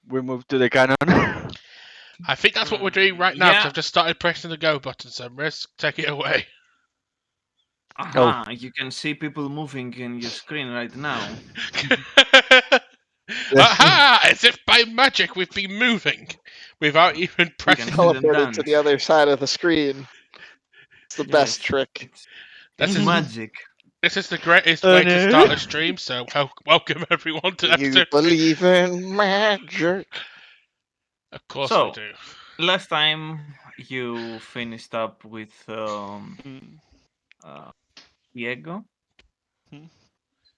we move to the cannon. I think that's what we're doing right now, because Yeah. I've just started pressing the go button, so Risk, take it away. You can see people moving in your screen right now. Aha! As if by magic we've been moving without even You pressing. can see them Teleported dance. to the other side of the screen. It's the best Yes, trick. This It's is magic. this is the greatest way to start a stream. So welcome everyone to Do you episode. believe in magic? Of course So- we do. Last time you finished up with Diego.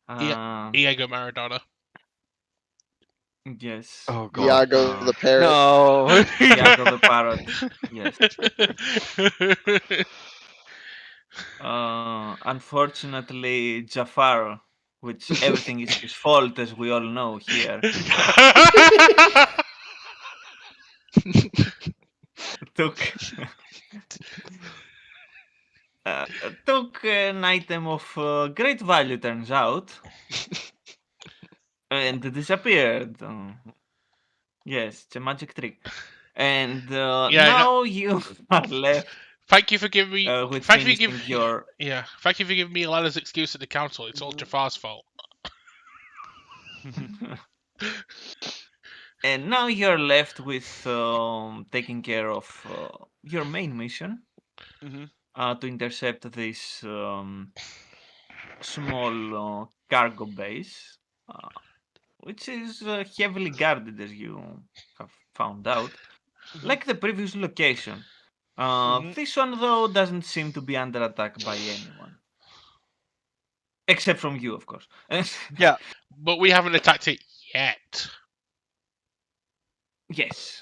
Diego Maradona. Yes. Oh god. Iago the parrot. No. Diego the parrot. Yes. Unfortunately, Jafar, which everything is his fault, as we all know here, took took an item of great value, turns out, and disappeared. Yes, it's a magic trick. And now you are left Thank you for giving me. with Thank you for finishing giving. your. Yeah, thank you for giving me Alana's excuse at the council. It's all Jafar's fault. And now you're left with taking care of your main mission to intercept this small cargo base, which is heavily guarded, as you have found out, like the previous location. This one, though, doesn't seem to be under attack by anyone. Except from you, of course. Yeah. But we haven't attacked it yet. Yes.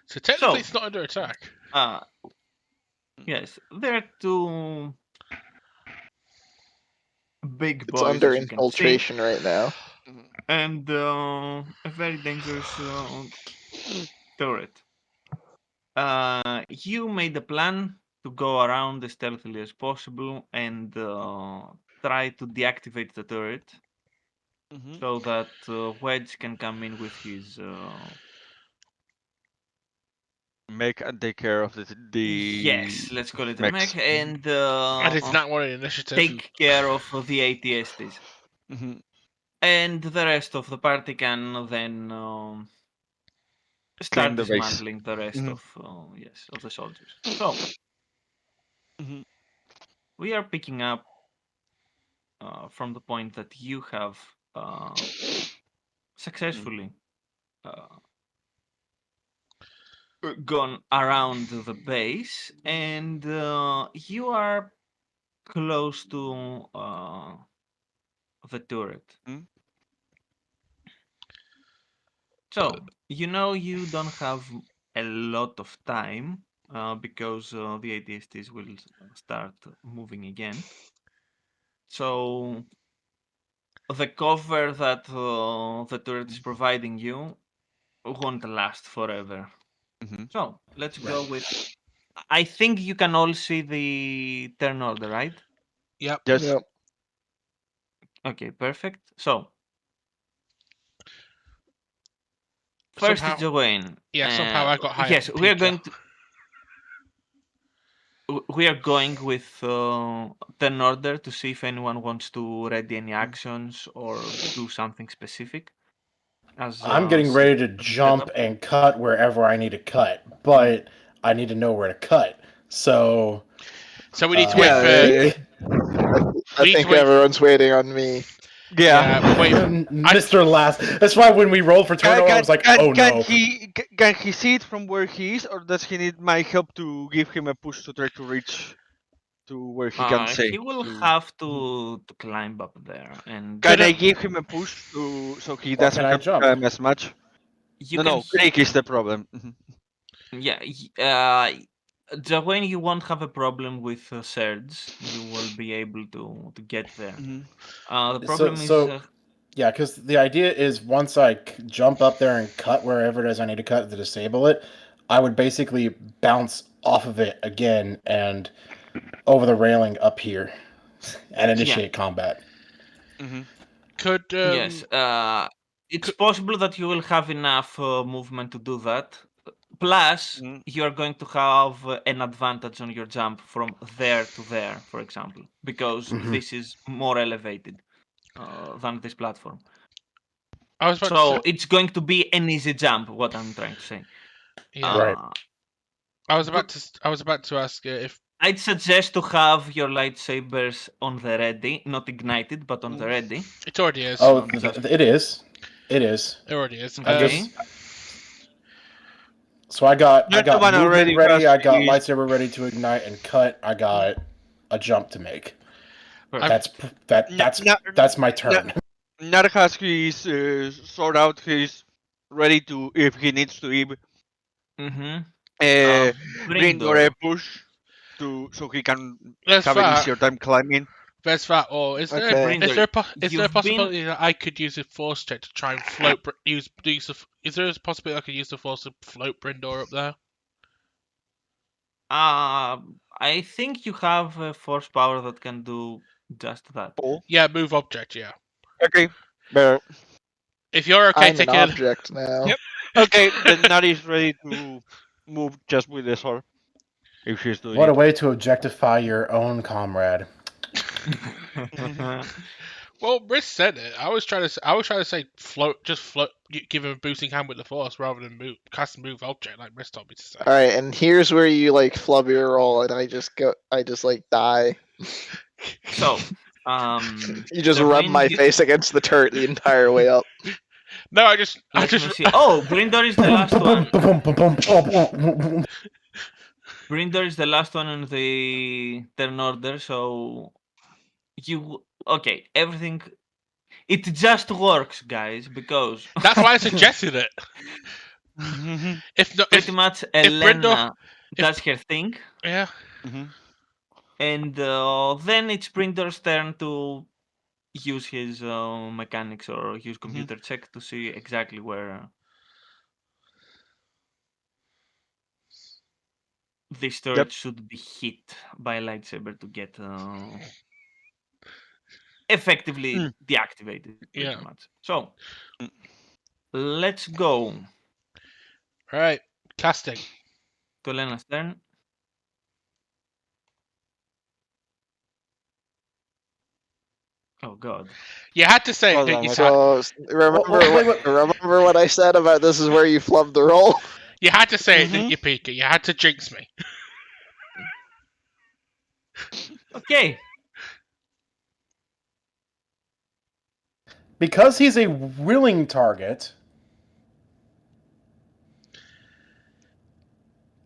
So technically it's not under attack. Yes, there are two big It's boys, under as you can see, infiltration right now. and a very dangerous turret. You made a plan to go around as stealthily as possible and try to deactivate the turret so that Wedge can come in with his Make and take care of the yes, let's call it a mechs. mech, and And it's not one initiative. take care of the ATSTs. And the rest of the party can then start the base. dismantling the rest of the soldiers. So we are picking up from the point that you have successfully gone around the base, and you are close to the turret. So you know you don't have a lot of time because the ATSTs will start moving again. So the cover that the turret is providing you won't last forever. So let's go with. I think you can all see the turn order, right? Yep. Yes. Yep. Okay, perfect. So first, Joanne. Yeah, somehow I got hired. Yes, we are going to. We are going with turn order to see if anyone wants to ready any actions or do something specific. As I'm getting ready to jump and cut wherever I need to cut, but I need to know where to cut. So we need to wait for. I think everyone's waiting on me. Yeah. Wait, Mr. Last. That's why when we rolled for turnover, I was like, oh no. Can he see it from where he is, or does he need my help to give him a push to try to reach to where he can see? He will have to climb up there. And can I give him a push so he doesn't have to climb as much? No, Creek is the problem. Yeah, when you won't have a problem with Serge, you will be able to get there. The problem is... yeah, because the idea is once I jump up there and cut wherever it is I need to cut to disable it, I would basically bounce off of it again and over the railing up here and initiate combat. Could yes. it's possible that you will have enough movement to do that. Plus, you are going to have an advantage on your jump from there to there, for example, because this is more elevated than this platform. So it's going to be an easy jump. What I'm trying to say. Yeah. Right. I was about to ask if I'd suggest to have your lightsabers on the ready, not ignited, but on the ready. it already is. Oh, it is. It is. It already is. Okay. So I got You're the one movement already ready. I got Husky. lightsaber ready to ignite and cut. I got a jump to make. That's my turn. Not Husky is sort out. He's ready to, if he needs to, even bring or a push so he can have an easier time climbing. There's that, or is there a possibility that I could use a force check to try and float? Is there a possibility I could use the force to float Brindor up there? I think you have a force power that can do just that. Yeah, move object. Yeah. Okay. But if you're okay, I'm an object now. Yep. Okay, then Nari's ready to move just with the sword. If she's doing What it. a way to objectify your own comrade. Well, Riz said it. I was trying to say float, give him a boosting hand with the force rather than cast move object like Riz told me to say. All right, and here's where you like flub your roll, and I just like die. So, you just rub my face against the turret the entire way up. No, I just. Oh, Brindor is the last one. Brindor is the last one in the turn order, so okay, everything. It just works, guys, because that's why I suggested it. Pretty much Elena does her thing. Yeah. And then it's Brindor's turn to use his mechanics or use computer check to see exactly where this turret should be hit by a lightsaber to get effectively deactivated. Pretty much. So let's go. All right, casting. To Elena's turn. Oh God! You had to say it. So remember what I said about this is where you flub the roll. You had to say it, didn't you, Pika? You had to jinx me. Okay. Because he's a willing target,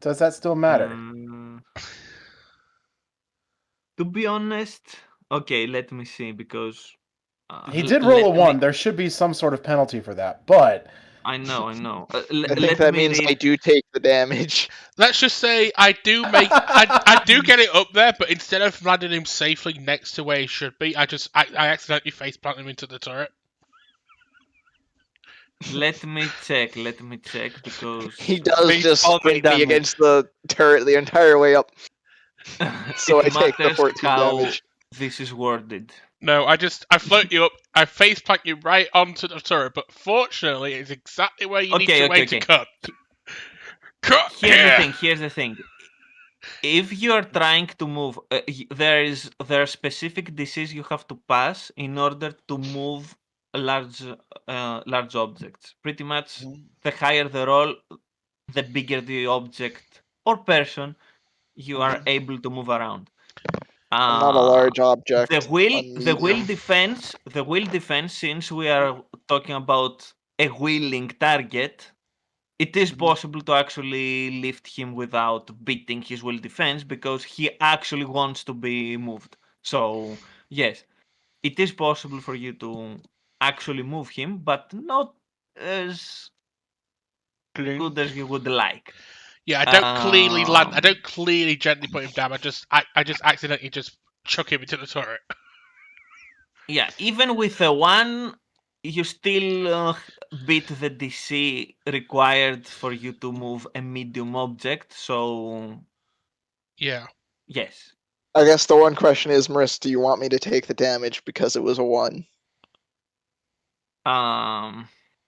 does that still matter? To be honest, okay, let me see, because he did roll a 1. There should be some sort of penalty for that, but I know. I think that means I do take the damage. Let's just say I do get it up there, but instead of landing him safely next to where he should be, I accidentally face plant him into the turret. Let me check because he does just spring me against the turret the entire way up. So I take the 14 damage. This is worded. No, I float you up, I face plant you right onto the turret, but fortunately it's exactly where you need to cut. Cut! Here's the thing. If you are trying to move, there are specific DCs you have to pass in order to move large objects. Pretty much, the higher the roll, the bigger the object or person you are able to move around. I'm not a large object. The wheel defense. Since we are talking about a willing target, it is possible to actually lift him without beating his will defense because he actually wants to be moved. So yes, it is possible for you to actually move him, but not as good as you would like. Yeah, I don't clearly land. I don't clearly gently put him down. I just accidentally just chuck him into the turret. Yeah, even with a 1, you still beat the DC required for you to move a medium object. So yeah, yes. I guess the one question is, Maris, do you want me to take the damage because it was a 1?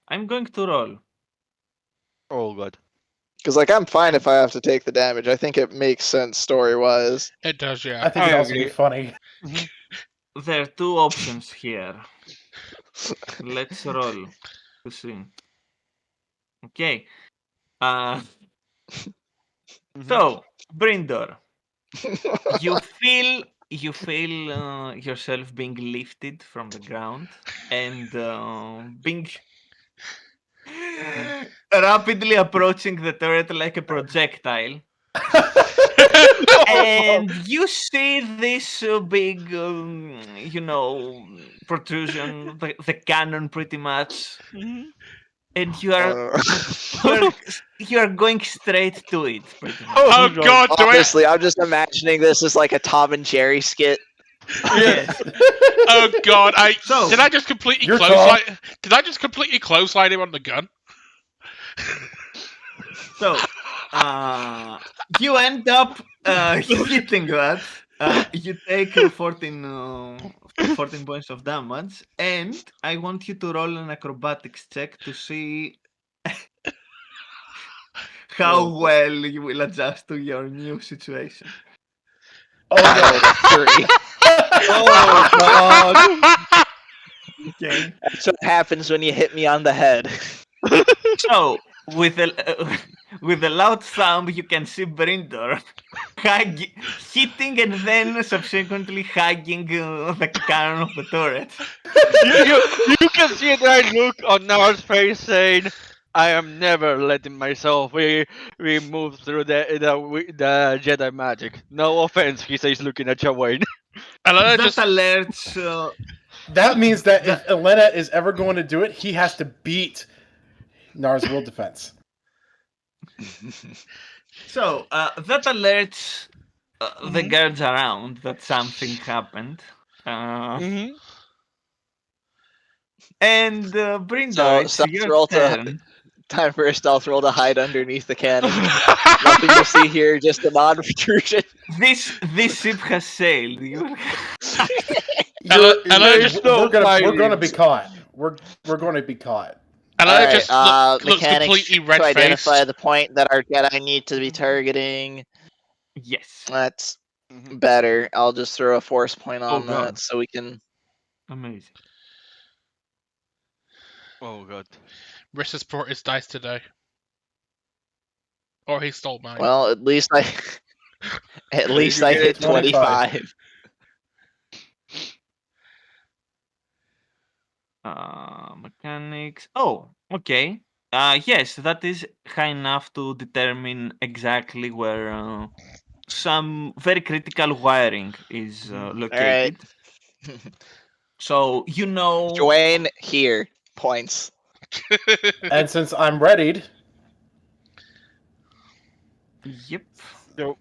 I'm going to roll. Oh god. Because I'm fine if I have to take the damage. I think it makes sense story-wise. It does, yeah. I think it'd also be funny. There are two options here. Let's roll to see. Okay. So, Brindor, you feel yourself being lifted from the ground and being rapidly approaching the turret like a projectile. And you see this big, protrusion, the cannon, pretty much, and you are going straight to it, pretty much. Oh god, Honestly, I'm just imagining this as like a Tom and Jerry skit. Yes. Oh god, So, did I just completely You're clothesline him on the gun? So, you end up hitting that. You take 14 points of damage, and I want you to roll an acrobatics check to see how well you will adjust to your new situation. Oh no, 3. Oh god. Okay. That's what happens when you hit me on the head. So, with a loud thump, you can see Brindor hitting and then subsequently hugging the cannon of the turret. You can see the right look on Nara's face saying, I am never letting myself be moved through the Jedi magic. No offense, he says looking at Jawain. That alerts... that means that if Elena is ever going to do it, he has to beat Nara's World Defense. So, that alerts the guards around that something happened. And Brindor, it's your turn. Time for a stealth roll to hide underneath the cannon. Nothing to see here, just a non protrusion. This ship has sailed. We're gonna be caught. We're going to be caught. And All I right, just looks completely red to faced. identify the point that our Jedi need to be targeting. Yes. That's better. I'll just throw a force point on that so we can. Amazing. Oh god. Riss has brought his dice today. Or he stole mine. Well, at least I hit 25. Mechanics. Oh, okay. Yes, that is high enough to determine exactly where some very critical wiring is located. Right. So you know. Dwayne here points. And since I'm readied. Yep. So,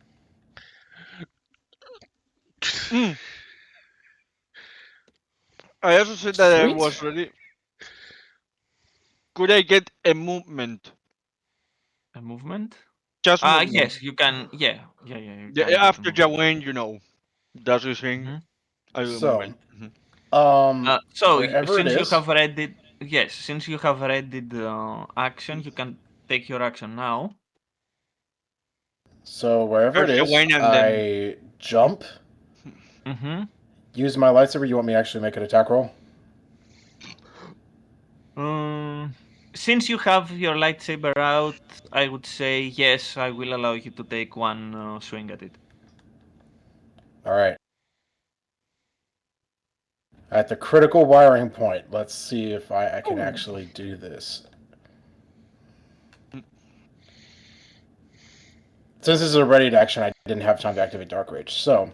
I also said that I was ready. Could I get a movement? A movement? Just movement. Yes, you can. Yeah. After Jawain, that's his thing. I do movement. So since you have read it, yes, since you have read the action, you can take your action now. So wherever it is, I jump. Use my lightsaber. You want me to actually make an attack roll? Since you have your lightsaber out, I would say yes. I will allow you to take one swing at it. All right. At the critical wiring point, let's see if I can actually do this. Since this is a ready action, I didn't have time to activate Dark Rage, so.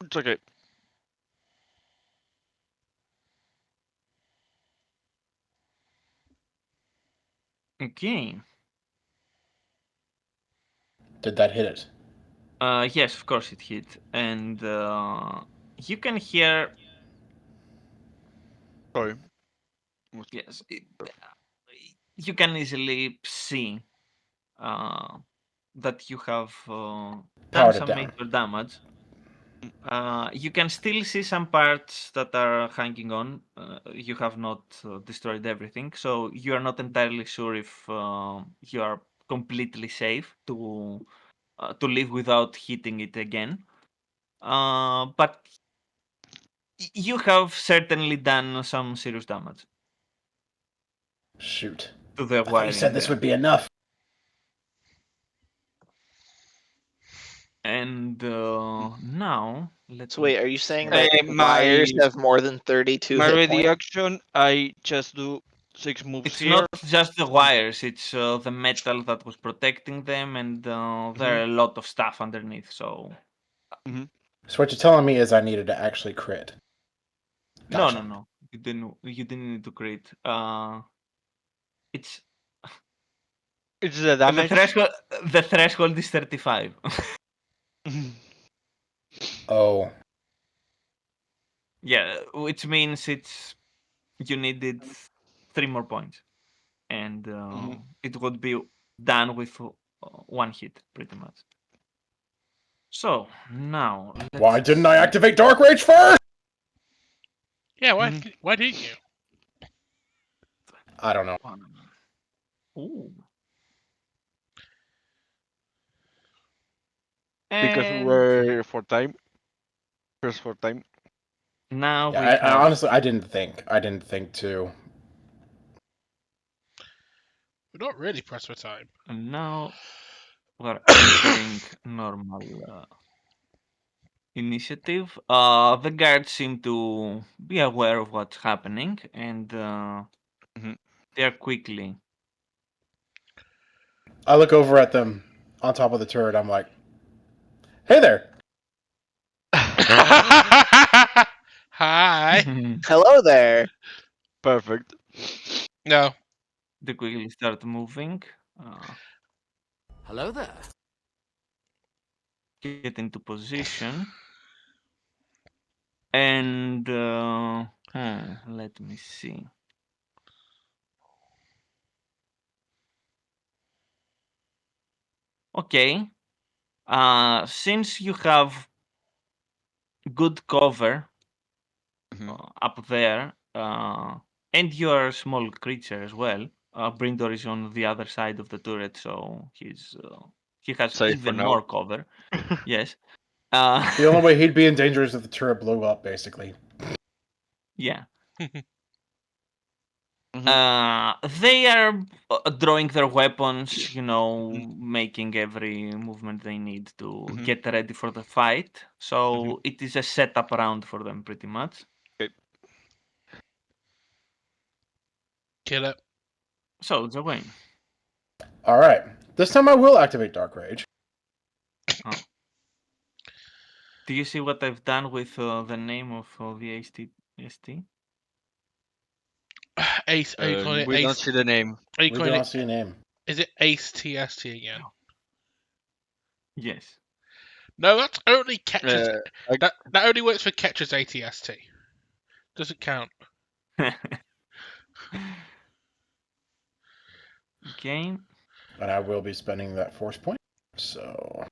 It's okay. Okay. Did that hit it? Yes, of course it hit. And you can hear... Sorry. Yes. You can easily see that you have done some major damage. You can still see some parts that are hanging on. You have not destroyed everything, so you are not entirely sure if you are completely safe to live without hitting it again. But you have certainly done some serious damage. Shoot. To the I thought you wiring said this there. would be enough. And now, So wait, are you saying check. that wires have more than 32 my hit ready points? action, I just do 6 moves It's here. not just the wires, it's the metal that was protecting them, and there are a lot of stuff underneath, so... So what you're telling me is I needed to actually crit. Gotcha. No. You didn't need to crit. It's the damage. The threshold is 35. Oh. Yeah, which means you needed 3 more points. And it would be done with 1 hit, pretty much. So, now... Why didn't I activate Dark Rage first? Yeah, why didn't you? I don't know. Ooh. Because And we're for time. First for time. now Yeah, we I have... honestly, I didn't think to. We're not really pressed for time. And now we're entering normal initiative. The guards seem to be aware of what's happening, and they are quickly... I look over at them on top of the turret. I'm like, "Hey there." Hi. Hello there. Perfect. No. They quickly start moving. Hello there. Get into position. And let me see. Okay. Since you have good cover up there, and you are a small creature as well, Brindor is on the other side of the turret, so he has Safe for even now. more cover. Yes. The only way he'd be in danger is if the turret blew up, basically. Yeah. They are drawing their weapons, making every movement they need to get ready for the fight. So it is a setup round for them, pretty much. Okay. Kill it. So, Gawain. All right. This time I will activate Dark Rage. Oh. Do you see what I've done with the name of the ST? Ace. Are you calling it we Ace? don't see the name. Are you We calling don't it? see a name. Is it Ace TST again? Yes. No, that's only catches. I- That only works for catches ATST. Doesn't count. Okay. And I will be spending that force point. So.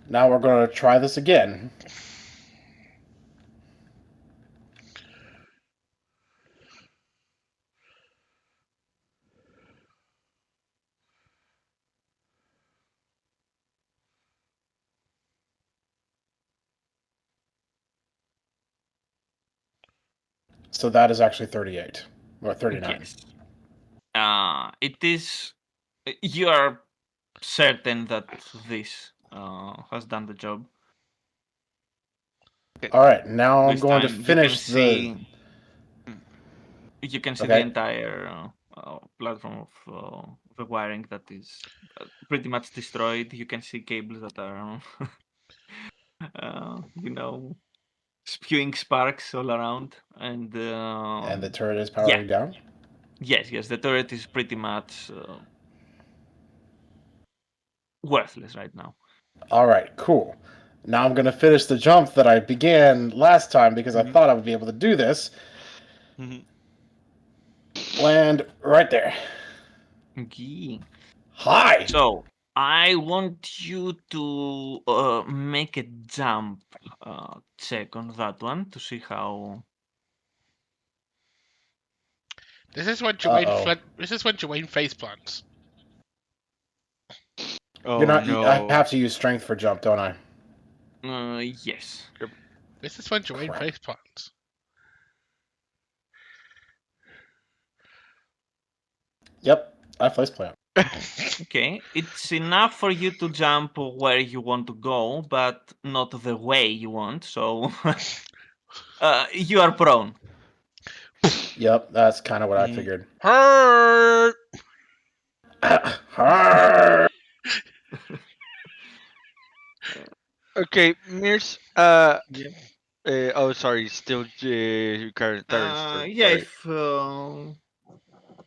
Now we're going to try this again. So that is actually 38. Or 39. Yes. It is... You are certain that this has done the job. All right, now I'm This going to time finish you can see the Okay. entire platform of the wiring that is pretty much destroyed. You can see cables that are, spewing sparks all around, and the turret is powering down. Yes, the turret is pretty much worthless right now. All right, cool. Now I'm going to finish the jump that I began last time because I thought I would be able to do this. Land right there. Okay. Hi! So, I want you to make a jump check on that one to see how. This is when Dwayne face plants. Oh You're not. no! I have to use strength for jump, don't I? Yes. This is when Dwayne Crap. face plants. Yep, I face plant. Okay, it's enough for you to jump where you want to go, but not the way you want. So you are prone. Yep, that's kind of what I figured. Hurt. Okay, Mirs. Yeah. Oh, sorry. Still, current turn. Yeah.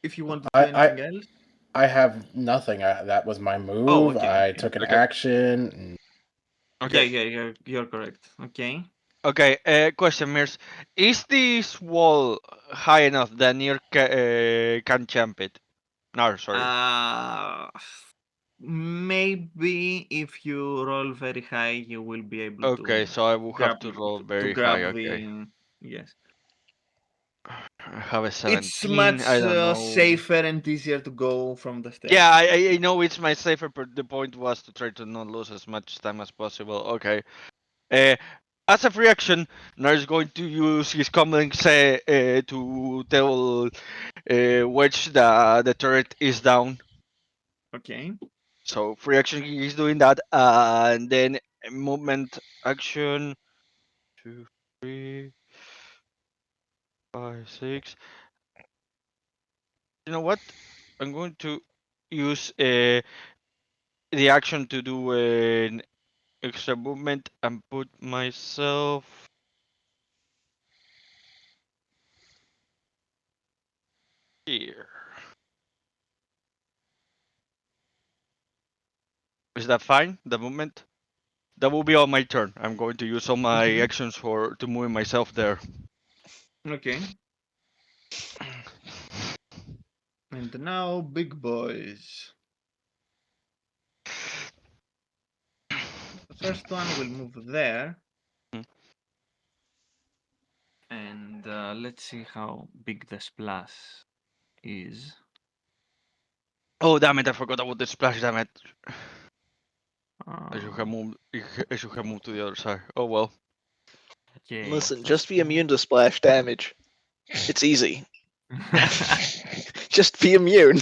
If you want to do anything else. I have nothing. That was my move. Oh, okay. I took an action. Okay. Yeah, you're correct. Okay. Okay. Question, Mirs. Is this wall high enough that Nier can jump it? No, sorry. Maybe if you roll very high, you will be able Okay, to so I will have grab to roll to very grab high. Okay. the. Yes. I have a It's 17. much I don't know. safer and easier to go from the stairs. Yeah, I know it's my safer, but the point was to try to not lose as much time as possible. Okay. As a reaction, Nar is going to use his comlink to tell Wedge that the turret is down. Okay. So free action, he's doing that, and then movement action. 2, 3, 5, 6. You know what? I'm going to use the action to do an extra movement and put myself here. Is that fine? The movement? That will be on my turn. I'm going to use all my actions to move myself there. Okay. And now, big boys. The first one will move there. And let's see how big the splash is. Oh damn it! I forgot about the splash. Damn it! I should Uh, have moved. I should have moved to the other side. Oh well. okay. Listen, just be immune to splash damage. It's easy. Just be immune.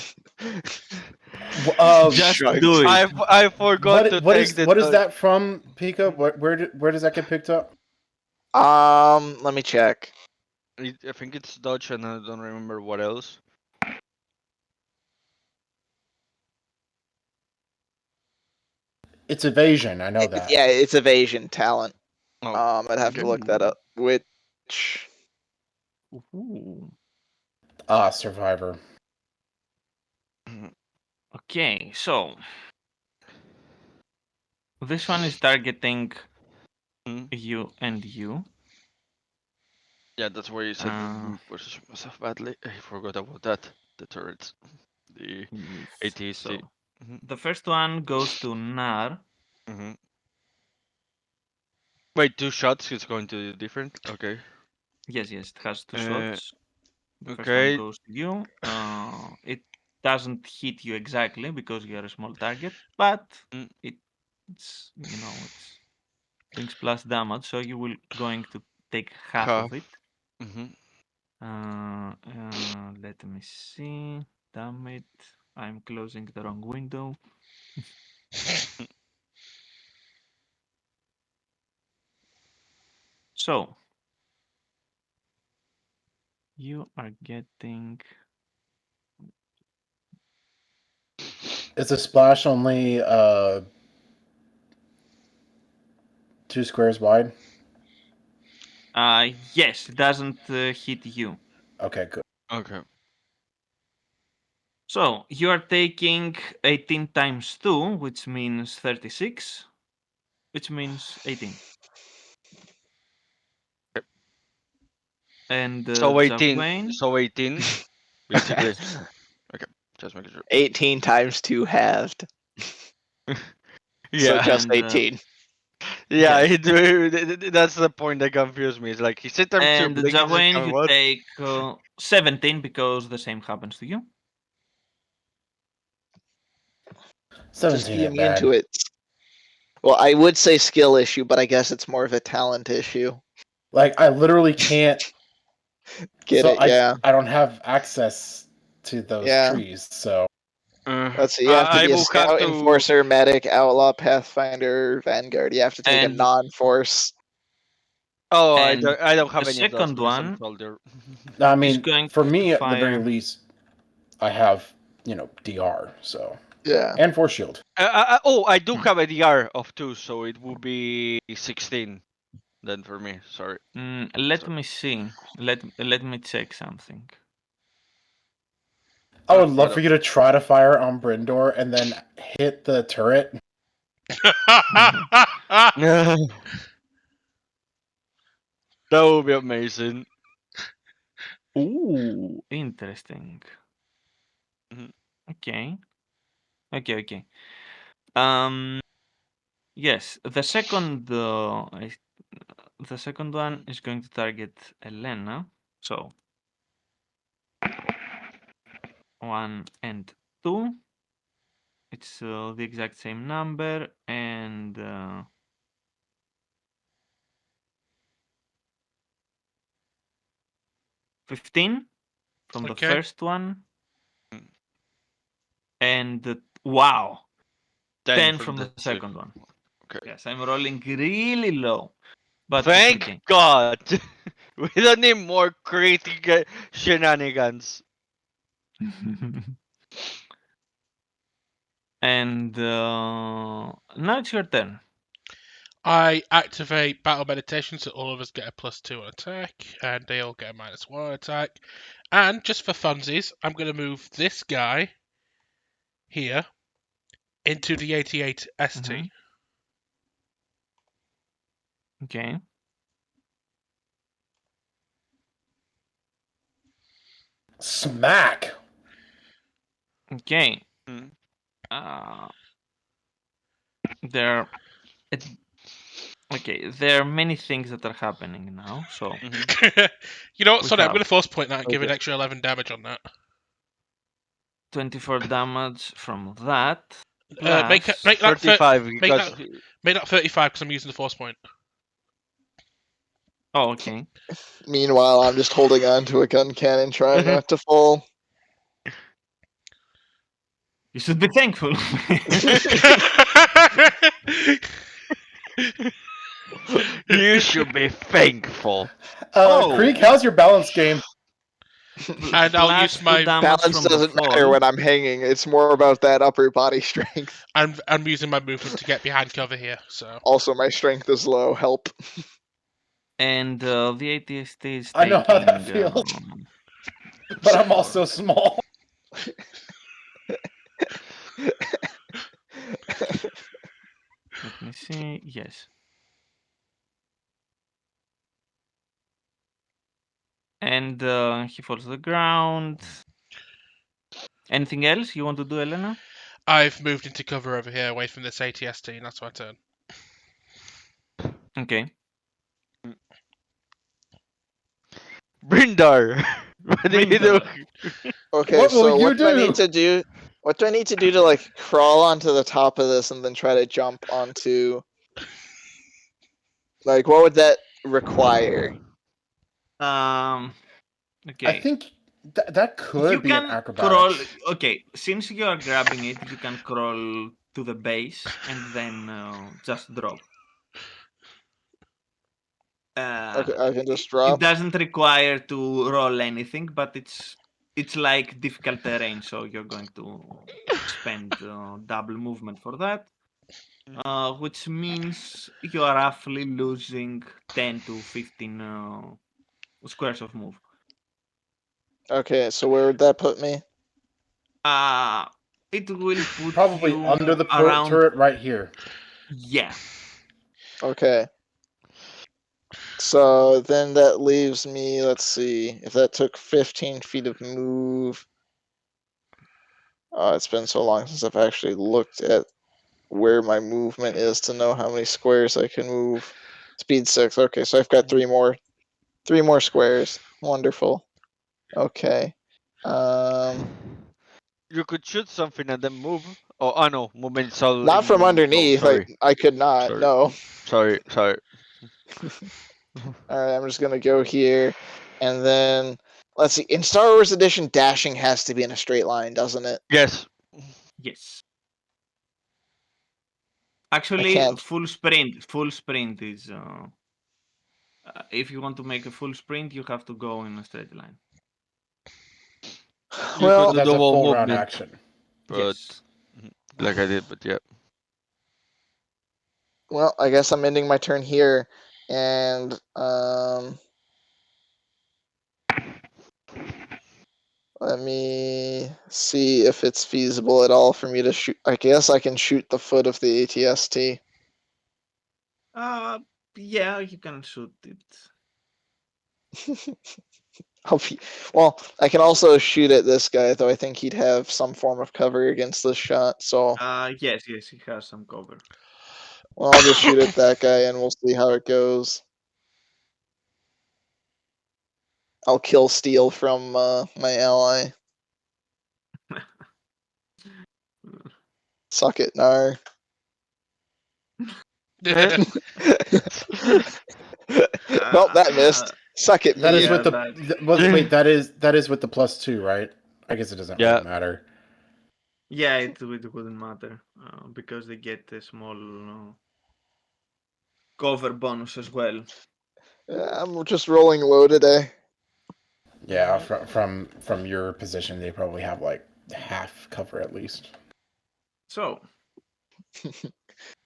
Just do it. I forgot to take the. What is that from, Pico? Where does that get picked up? Let me check. I think it's Dutch, and I don't remember what else. It's evasion. I know that. Yeah, it's evasion talent. Oh, I'd have to look that up. Which? Survivor. Okay, so this one is targeting you and you. Yeah, that's where you said position myself badly. I forgot about that. The turrets, the ATST. So the first one goes to Nar. Wait, 2 shots. It's going to be different. Okay. Yes, it has 2 shots. The first Okay. one goes to you. It doesn't hit you exactly because you are a small target, but it's it's things plus damage, so you will going to take half of it. Let me see. Damn it! I'm closing the wrong window. So you are getting. Is the splash only 2 squares wide? Yes, it doesn't hit you. Okay, good. Okay. So you are taking 18 times 2, which means 36, which means 18. Okay. And so 18. Jagwain, So 18. Basically. Okay. Just making sure. 18 times 2 halved. So Yeah. just And, 18. Yeah, yes. that's the point that confused me. It's like he said I'm too And big. He's like, Jawayne, you what? take 17 because the same happens to you. Just 17 be ain't immune to bad. it. Well, I would say skill issue, but I guess it's more of a talent issue. Like, I literally can't. Get it? Yeah. I don't have access to those Yeah. trees, so. Let's see. You have to I be a will have scout, to. enforcer, medic, outlaw, pathfinder, vanguard. You have to take a And non-force. Oh, and I don't have the any of those second because I'm one soldier. I is mean, going for to me, at the very fire. least, I have, DR, so. Yeah. And force shield. I do Hmm. have a DR of 2, so it would be 16 then for me. Sorry. Let me see. Let me check something. I would love for you to try to fire on Brindor and then hit the turret. That would be amazing. Ooh, interesting. Mhm. Okay. Okay. Yes, the second one is going to target Elena. So 1 and 2. It's the exact same number, and 15 from the first one, and wow, 10 from the second one. Okay. Yes, I'm rolling really low, but it's Thank okay. God. We don't need more crazy shenanigans. And now it's your turn. I activate battle meditation so all of us get a +2 on attack, and they all get a -1 on attack. And just for funsies, I'm going to move this guy here into the 88 ST. Okay. Smack! Okay. Mm. There. Okay, there are many things that are happening now. So You know what? we Sorry, I'm have going to force point that and give an Okay. extra 11 damage on that. 24 damage from that. Make Plus that 35 make because make that 35 because I'm using the force point. Oh, okay. Meanwhile, I'm just holding on to a gun cannon, trying not to fall. You should be thankful. you should be thankful. Creek, how's your balance game? And I'll Plus use 2 my damage Balance from the doesn't matter fall. when I'm hanging. It's more about that upper body strength. I'm using my movement to get behind cover here. So Also, my strength is low. Help. And the ATST is I know how that taking, feels. But I'm also small. Let me see. Yes. And he falls to the ground. Anything else you want to do, Elena? I've moved into cover over here away from this ATST, and that's my turn. Okay. Brindar, what do you do? Okay, What will so you what do I do? need to do? What do I need to do to like crawl onto the top of this and then try to jump onto? Like, what would that require? Okay. I think that could you be an can acrobatics. crawl. Okay, since you are grabbing it, you can crawl to the base and then just drop. Okay, I can just It drop. doesn't require to roll anything, but it's like difficult terrain, so you're going to spend double movement for that, which means you are roughly losing 10 to 15 squares of move. Okay, so where would that put me? It will put Probably you under the around. turret right here. Yeah. Okay. So then that leaves me, let's see, if that took 15 feet of move. It's been so long since I've actually looked at where my movement is to know how many squares I can move. Speed 6. Okay, so I've got three more squares. Wonderful. Okay. You could shoot something and then move. Oh, no, movement is all Not from in. Oh, underneath. sorry, I could not. sorry, No. sorry. All right, I'm just gonna go here, and then let's see. In Star Wars Edition, dashing has to be in a straight line, doesn't it? Yes. Yes. Actually, can't. full sprint. Full sprint is. If you want to make a full sprint, you have to go in a straight line. You Well, could do That's the a whole full round movement, action. but Yes. like I did, but yeah. well, I guess I'm ending my turn here, and let me see if it's feasible at all for me to shoot. I guess I can shoot the foot of the ATST. Yeah, you can shoot it. Well, I can also shoot at this guy, though I think he'd have some form of cover against this shot. So, Yes, he has some cover. well, I'll just shoot at that guy, and we'll see how it goes. I'll kill steal from my ally. Suck it, Nar. Well, that missed. Suck it, That is me. with wait. That is with the +2, right? I guess it doesn't Yeah. really matter. Yeah, it wouldn't matter because they get a small cover bonus as well. I'm just rolling low today. Yeah, from your position, they probably have like half cover at least. So,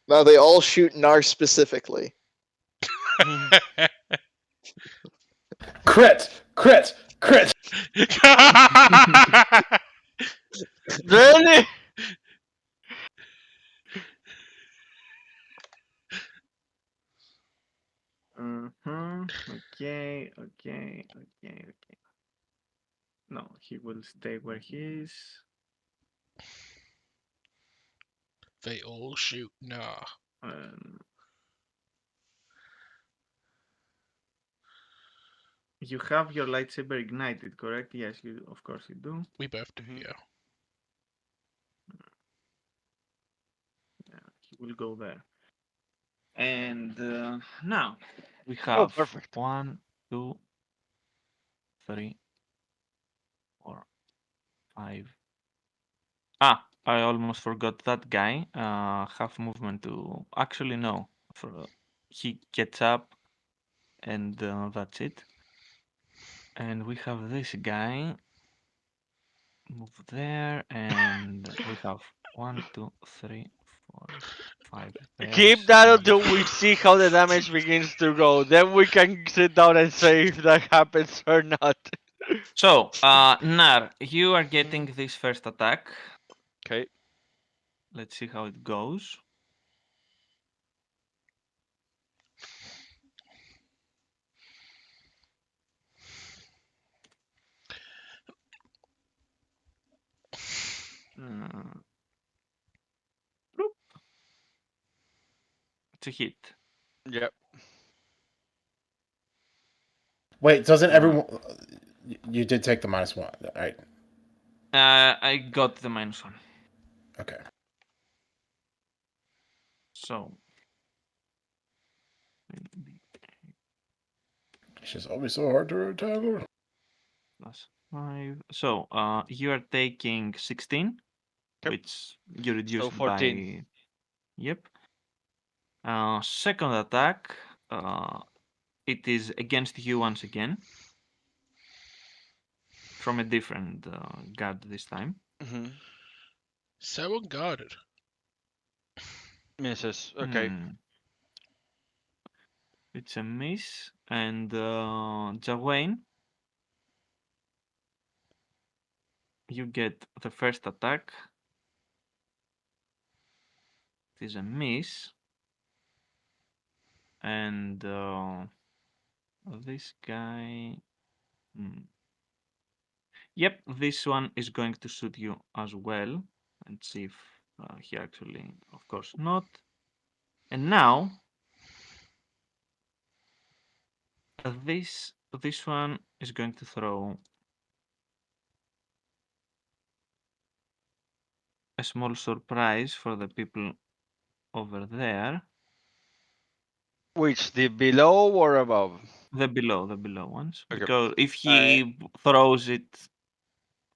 Now they all shoot Nar specifically. Crit! Really? okay. No, he will stay where he is. They all shoot. Nah. You have your lightsaber ignited, correct? Yes, of course you do. We both do, yeah. Yeah, he will go there. And now we have perfect. 1, 2, 3, 4, 5. I almost forgot that guy. Half movement to. Actually, no. He gets up, and that's it. And we have this guy. Move there, and we have 1, 2, 3, 4, 5 pairs. Keep that until we see how the damage begins to go. Then we can sit down and say if that happens or not. So, Nar, you are getting this first attack. Okay. Let's see how it goes. It's a hit. Yep. Wait, doesn't everyone? You did take the -1, right? I got the -1. Okay. So. It's just always so hard to tell. +5. So, you are taking 16, Yep. which you reduced 14. by. Yep. Second attack. It is against you once again. From a different guard this time. So unguarded. Misses. Okay. It's a miss. And Jawain, you get the first attack. It is a miss. And this guy. Yep, this one is going to shoot you as well. Let's see if He actually, of course, not. And now, this one is going to throw a small surprise for the people over there. Which, the below or above? The below ones. Okay. Because if he throws it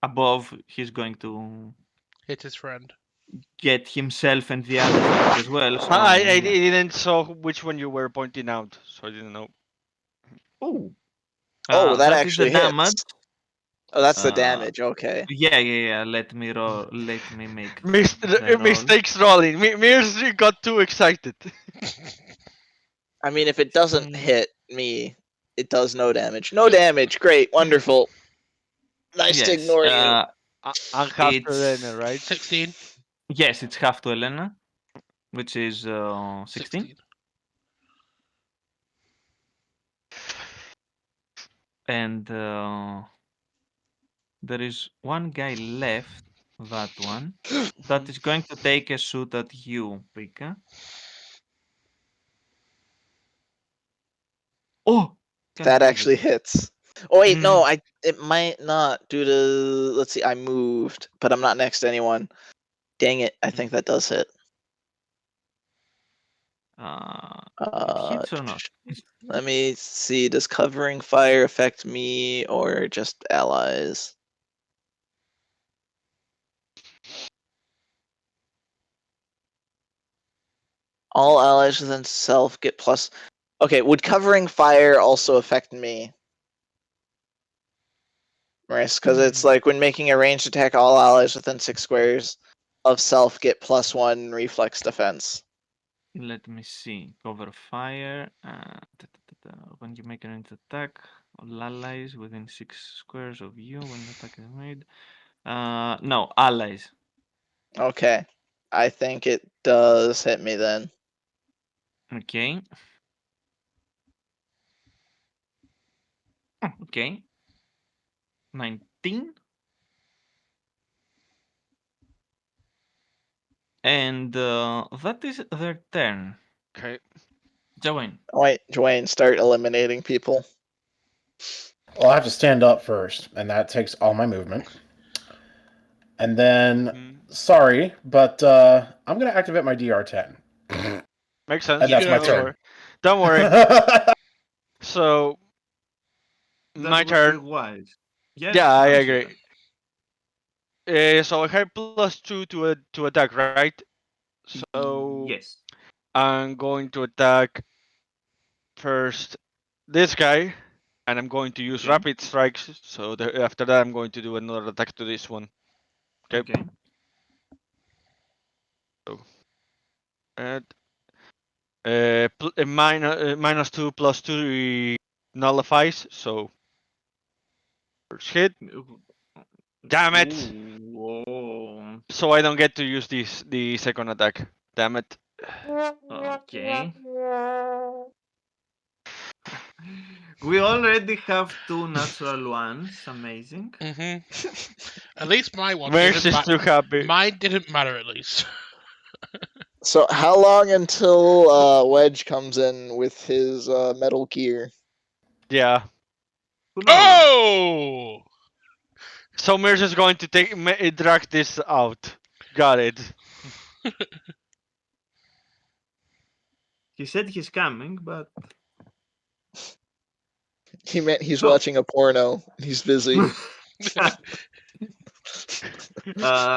above, he's going to Hit his friend. get himself and the other friend as well. So I yeah. didn't saw which one you were pointing out, so I didn't know. Oh, Oh, that that is the actually damage. hits. Oh, that's the Uh, damage. Okay. Yeah. Let me roll. Let me make the roll. Mistakes rolling. Mears got too excited. I mean, if it doesn't hit me, it does no damage. No damage. Great. Wonderful. Nice to Yes. ignore you. And half It's Elena, right? 16. Yes, it's half to Elena, which is 16. And there is one guy left, that one, that is going to take a shoot at you, Pika. Oh! Can't That believe actually it. hits. Oh wait, no, it might not due to, let's see, I moved, but I'm not next to anyone. Dang it, I think that does hit. It hits or not? Let me see, does covering fire affect me or just allies? All allies within self get plus. Okay, would covering fire also affect me? Right, because it's like when making a ranged attack, all allies within 6 squares of self get +1 reflex defense. Let me see. Cover fire. When you make a ranged attack, all allies within 6 squares of you when the attack is made. No, allies. Okay, I think it does hit me then. Okay. Okay. 19. And that is their turn. Okay. Joanne. Oh, wait, Dwayne, start eliminating people. Well, I have to stand up first, and that takes all my movement. And then, sorry, but I'm going to activate my DR10. Makes sense. And that's my Don't turn. worry. Don't worry. So, my That would be turn. wise. Yes, Yeah, I now it's your agree. So I have +2 to attack, right? So Yes. I'm going to attack first this guy, and I'm going to use Okay. rapid strikes. So after that, I'm going to do another attack to this one. Okay. So, and -2 +2 nullifies. So first hit. Damn it! Whoa. So I don't get to use the second attack. Damn it. Okay. We already have 2 natural ones. Amazing. At least my one Merce didn't is too happy. Mine didn't matter at least. So how long until Wedge comes in with his metal gear? Yeah. Who knows? Oh! So Merce is going to drag this out. Got it. He said he's coming, but He meant he's So- watching a porno. He's busy.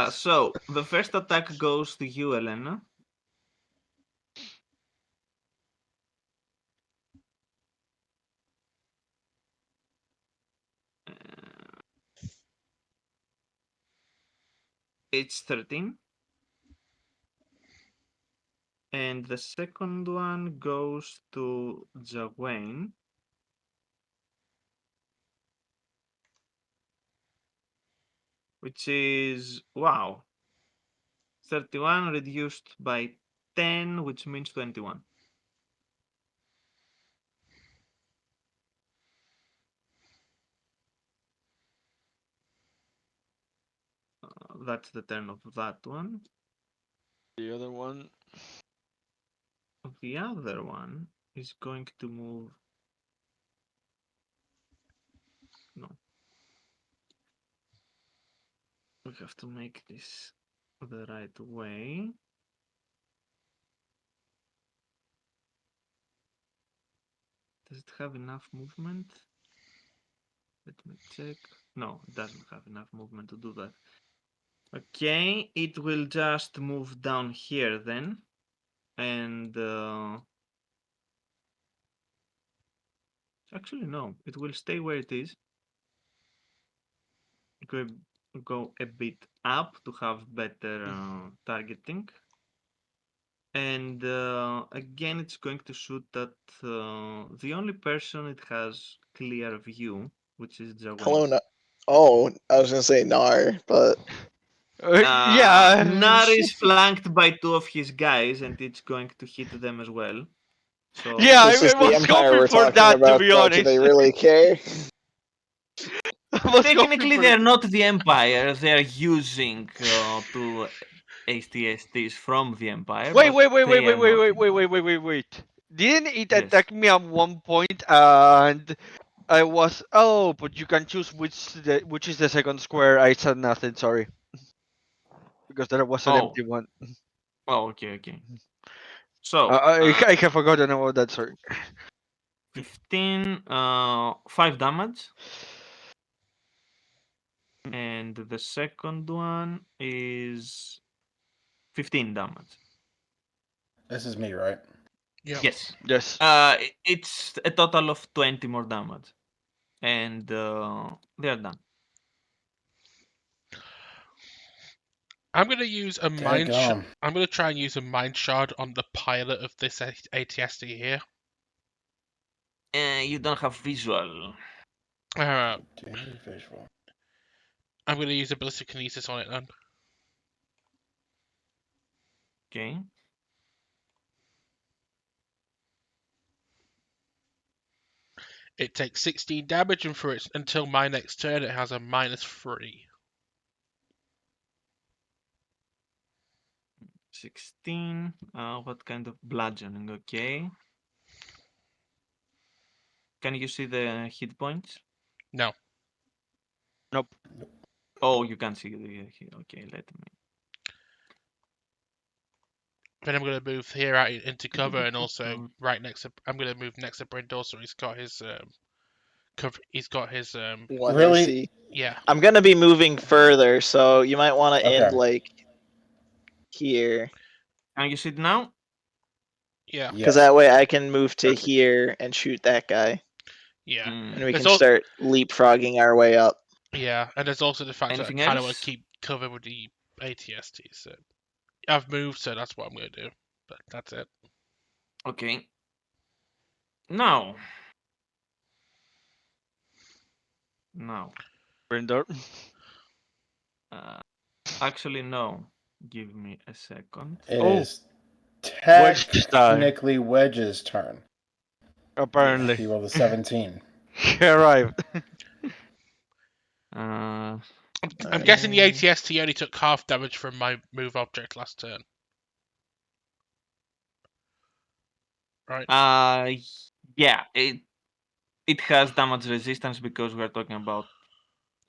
so the first attack goes to you, Elena. It's 13. And the second one goes to Jawain. Which is, wow, 31 reduced by 10, which means 21. That's the turn of that one. The other one. The other one is going to move. No. We have to make this the right way. Does it have enough movement? Let me check. No, it doesn't have enough movement to do that. Okay, it will just move down here then. And actually no, it will stay where it is. Go a bit up to have better targeting. And again, it's going to shoot at the only person it has clear view, which is Jawan. Hello, no. Oh, I was gonna say Nar, but Yeah. Nar is flanked by two of his guys, and it's going to hit them as well. So Yeah, this I is the was Empire hoping we're for talking that, to about. be But do they honest. really care? I was hoping technically, for they're it. not the Empire. They're using two ATSTs from the Empire. Wait, but wait, wait, wait, they wait, are wait, not wait, the wait, wait, Empire. wait, wait, wait. Didn't it Yes. attack me at one point and I was but you can choose which is the second square. I said nothing, sorry. Because there was an Oh, empty one. okay. So I have forgotten about that, sorry. 15, 5 damage. And the second one is 15 damage. This is me, right? Yeah. Yes. Yes. It's a total of 20 more damage. And they're done. I'm gonna use a mind. Daggum. I'm gonna try and use a mind shard on the pilot of this ATSD here. You don't have visual. Daily visual. I'm gonna use a ballistic kinesis on it then. Okay. It takes 16 damage, and for it until my next turn, it has a -3. 16. What kind of bludgeoning? Okay. Can you see the hit points? No. Nope. Oh, you can see the hit. Okay, let me. Then I'm gonna move here out into cover, and also right next to. I'm gonna move next to Brindle, so he's got his cover. He's got his One Really? AC. yeah. I'm gonna be moving further, so you might want to end Okay. like here, Can you see it now? Yeah. because Yes. that way I can move to Perfect. here and shoot that guy, Yeah. Mm. and we There's can start leapfrogging our way up. Yeah, and there's also the fact Anything that I kind of want else? to keep cover with the ATST. So I've moved, so that's what I'm gonna do. But that's it. Okay. Now. Brindor. Actually, no. Give me a second. It Oh. is Wedge time. technically Wedge's turn. Apparently. He rolled a 17. He arrived. I'm guessing the ATST only took half damage from my move object last turn. Right. Yeah, it has damage resistance because we're talking about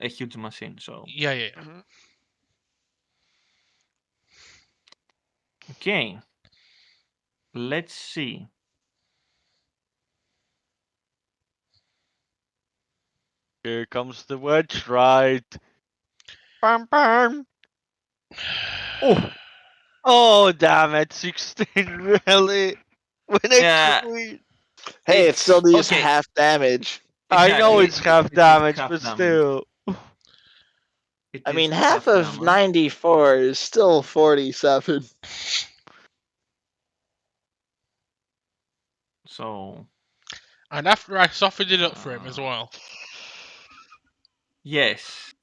a huge machine. So Yeah. okay, let's see. Here comes the wedge, right? Bam, bam. Oh, damn it. 16, really? With Yeah. extra bleed. Hey, it still leaves okay. half damage. I know Exactly, it's half it is damage, half but damage. still. It I is mean, half of damage. 94 is still 47. So And after I softened it up for him as well. yes,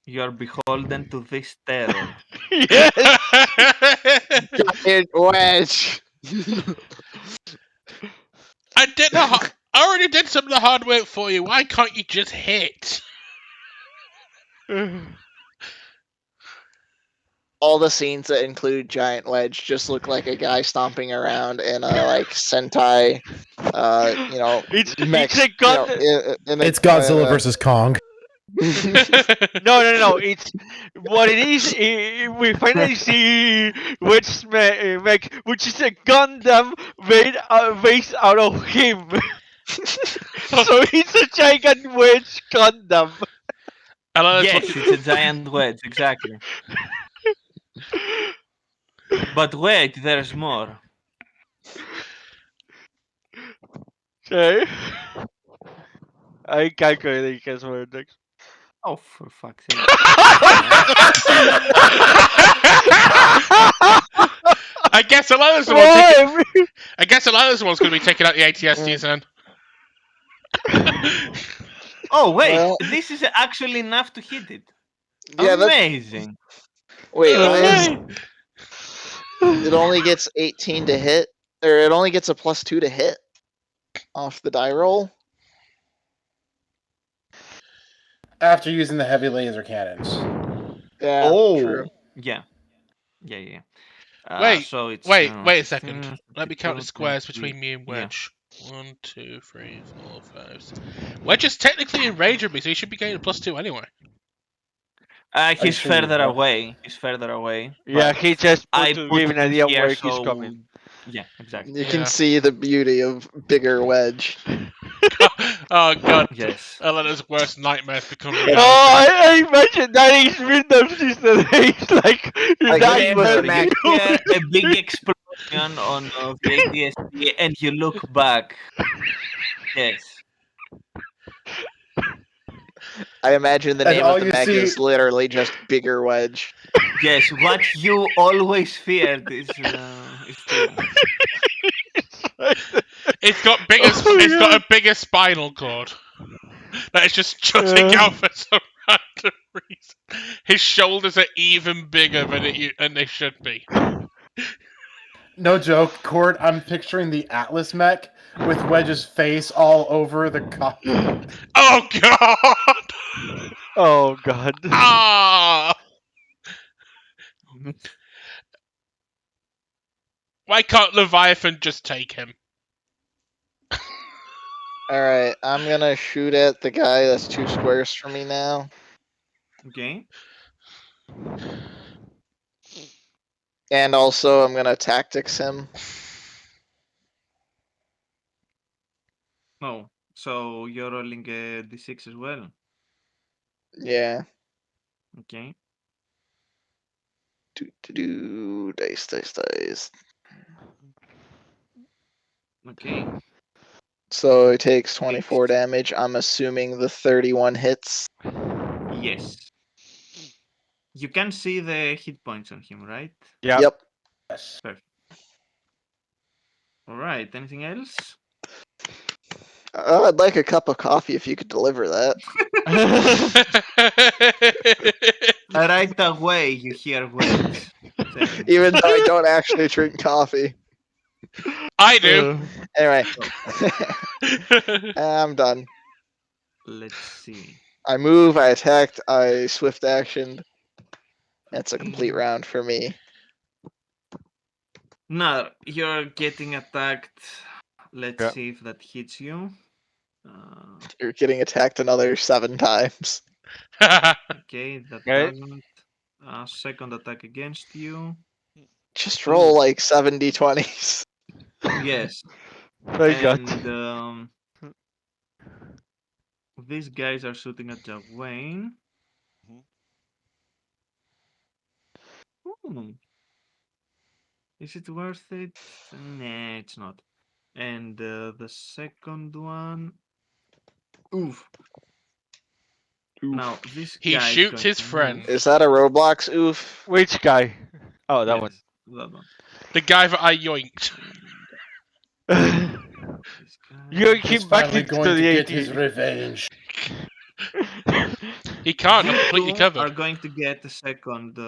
you are beholden to this terror. Yes. Giant wedge. I already did some of the hard work for you. Why can't you just hit? all the scenes that include Giant Wedge just look like a guy stomping around in a like Sentai, It's mech, a gun. It's Godzilla versus Kong. No. It's what it is. We finally see which mech, which is a Gundam based out of him. So it's a giant wedge Gundam. Eleanor's Yes, looking. it's a giant wedge, exactly. But wait, there's more. Okay. I calculated guess what next. Oh, for fuck's sake. I guess Eleanor's the one taking. Why? I guess Eleanor's the one's going to be taking out the ATSTs then. Oh, wait, Well- this is actually enough to hit it. Yeah, that's Amazing. wait. Why is Okay. it only gets 18 to hit, or it only gets a +2 to hit off the die roll? After using the heavy laser cannons. Yeah. Oh, True. yeah. Yeah. Wait, So it's, wait a 15, second. Let me count the 52, squares 23. between me and Yeah. Wedge. 1, 2, 3, 4, 5, 6. Wedge is technically in range of me, so he should be getting a +2 anyway. He's sure you further will. away. He's further away. Yeah, but he just put I to put give an him idea here, where he's so... coming. Yeah, exactly. You Yeah. can see the beauty of bigger Wedge. Oh god. Yes. Eleanor's worst nightmares become Oh, reality. I imagine that his Windows system is like Like, that Remember, was you hear a big explosion on the ATST and you look back. Yes. I imagine the And name all of the you mech is see- literally just bigger Wedge. Yes, what you always feared is true. It's got bigger. Oh, It's got God. a bigger spinal cord. That is just jutting Yeah. out for some random reason. His shoulders are even bigger than they should be. No joke, Cord, I'm picturing the Atlas mech with Wedge's face all over the cockpit. Oh god! Oh god. Ah! Why can't Leviathan just take him? Alright, I'm gonna shoot at the guy that's 2 squares from me now. Okay. And also, I'm gonna tactics him. Oh, so you're rolling a d6 as well? Yeah. Okay. Dice. Okay. So it takes 24 damage. I'm assuming the 31 hits. Yes. You can see the hit points on him, right? Yeah. Yep. Yes. Perfect. All right. Anything else? I'd like a cup of coffee if you could deliver that. Right away, you hear words. saying, Even though I don't actually drink coffee. I do. Anyway, I'm done. Let's see. I move, I attacked, I swift actioned. That's a complete round for me. Now you're getting attacked. Let's Yeah. see if that hits you. You're getting attacked another 7 times. Okay, that Okay. doesn't. Second attack against you. Just roll like 70-20s. Yes. Thank God. And these guys are shooting at Jawayne. Is it worth it? Nah, it's not. And the second one. Oof. Now this He guy is shoots going his to friend. move. Is that a Roblox oof? Which guy? Oh, that Yes, that one. The guy that I yoinked. one. This guy. You He's keep back finally into going to the get his 80s. revenge. He can't. I'm You completely two covered. are going to get a second.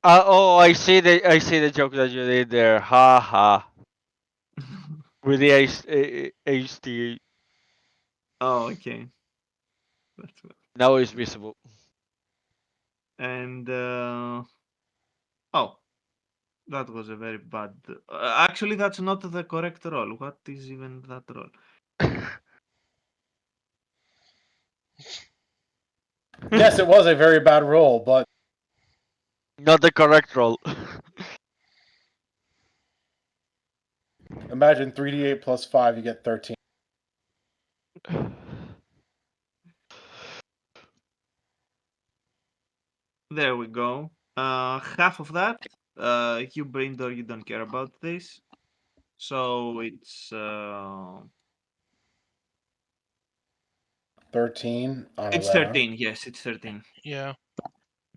Oh, I see the joke that you did there. Ha ha. With the HT. Oh, okay. That's good. Now it's visible. And Oh, that was a very bad. Actually, that's not the correct roll. What is even that roll? Yes, it was a very bad roll, but Not the correct roll. imagine 3d8 plus 5, you get 13. There we go. Half of that. You Brindor, you don't care about this. So it's 13 on it's Elena. 13. Yes, it's 13. Yeah.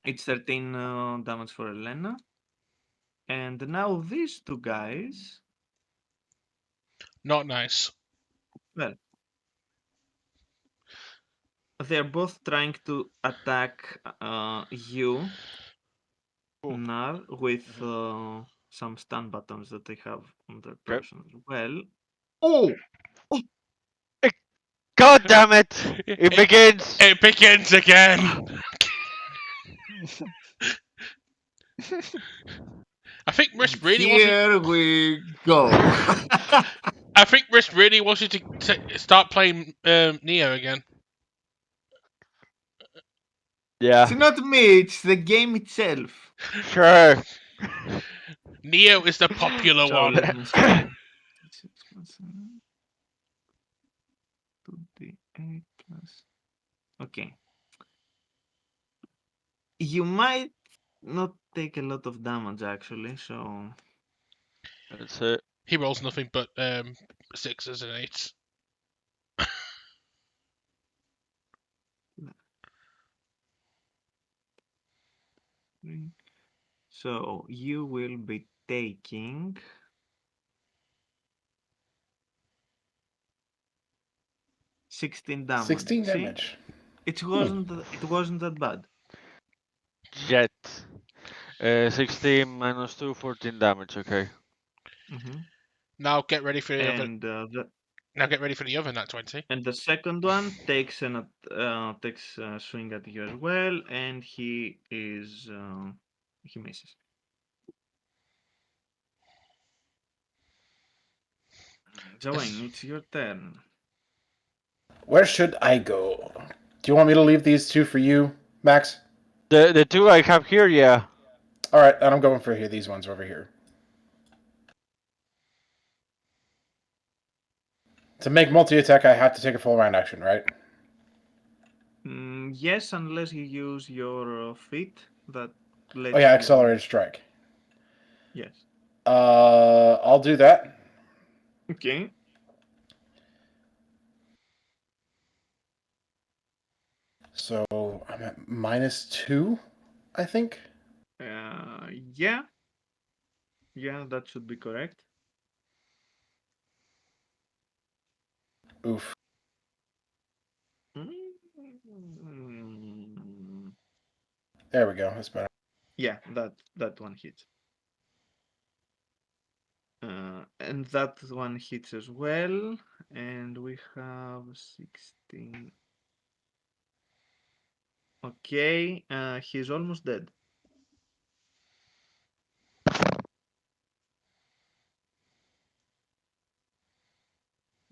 It's 13 damage for Elena. And now these two guys. Not nice. Well, they're both trying to attack you, Cool. Nar, with some stun buttons that they have on their Okay. person as well. Oh! God damn it! It begins! It begins again! I think Risk really wanted. Here we go. I think Risk really wanted to start playing Neo again. Yeah, It's not me, it's the game itself. sure. Neo is the popular So one. let me see. 6 plus 2d8 plus. Okay. You might not take a lot of damage actually, so That's it. He rolls nothing but 6s and 8s. so you will be taking 16 damage. 16 See? damage. It wasn't that bad. Jet. 16 minus 2, 14 damage, okay. Mm-hmm. Now get ready for the other. And Now get ready for the other nat 20. and the second one takes a swing at you as well, and he misses. Joanne, it's your turn. Where should I go? Do you want me to leave these two for you, Max? The two I have here, yeah. Alright, and I'm going for here, these ones over here. To make multi-attack, I have to take a full round action, right? Yes, unless you use your feat that lets Oh yeah, you- accelerated strike. Yes. I'll do that. Okay. So I'm at -2, I think. Yeah. Yeah, that should be correct. Oof. Mm, There we go. That's better. Yeah, that one hits. And that one hits as well. And we have 16. Okay, he's almost dead.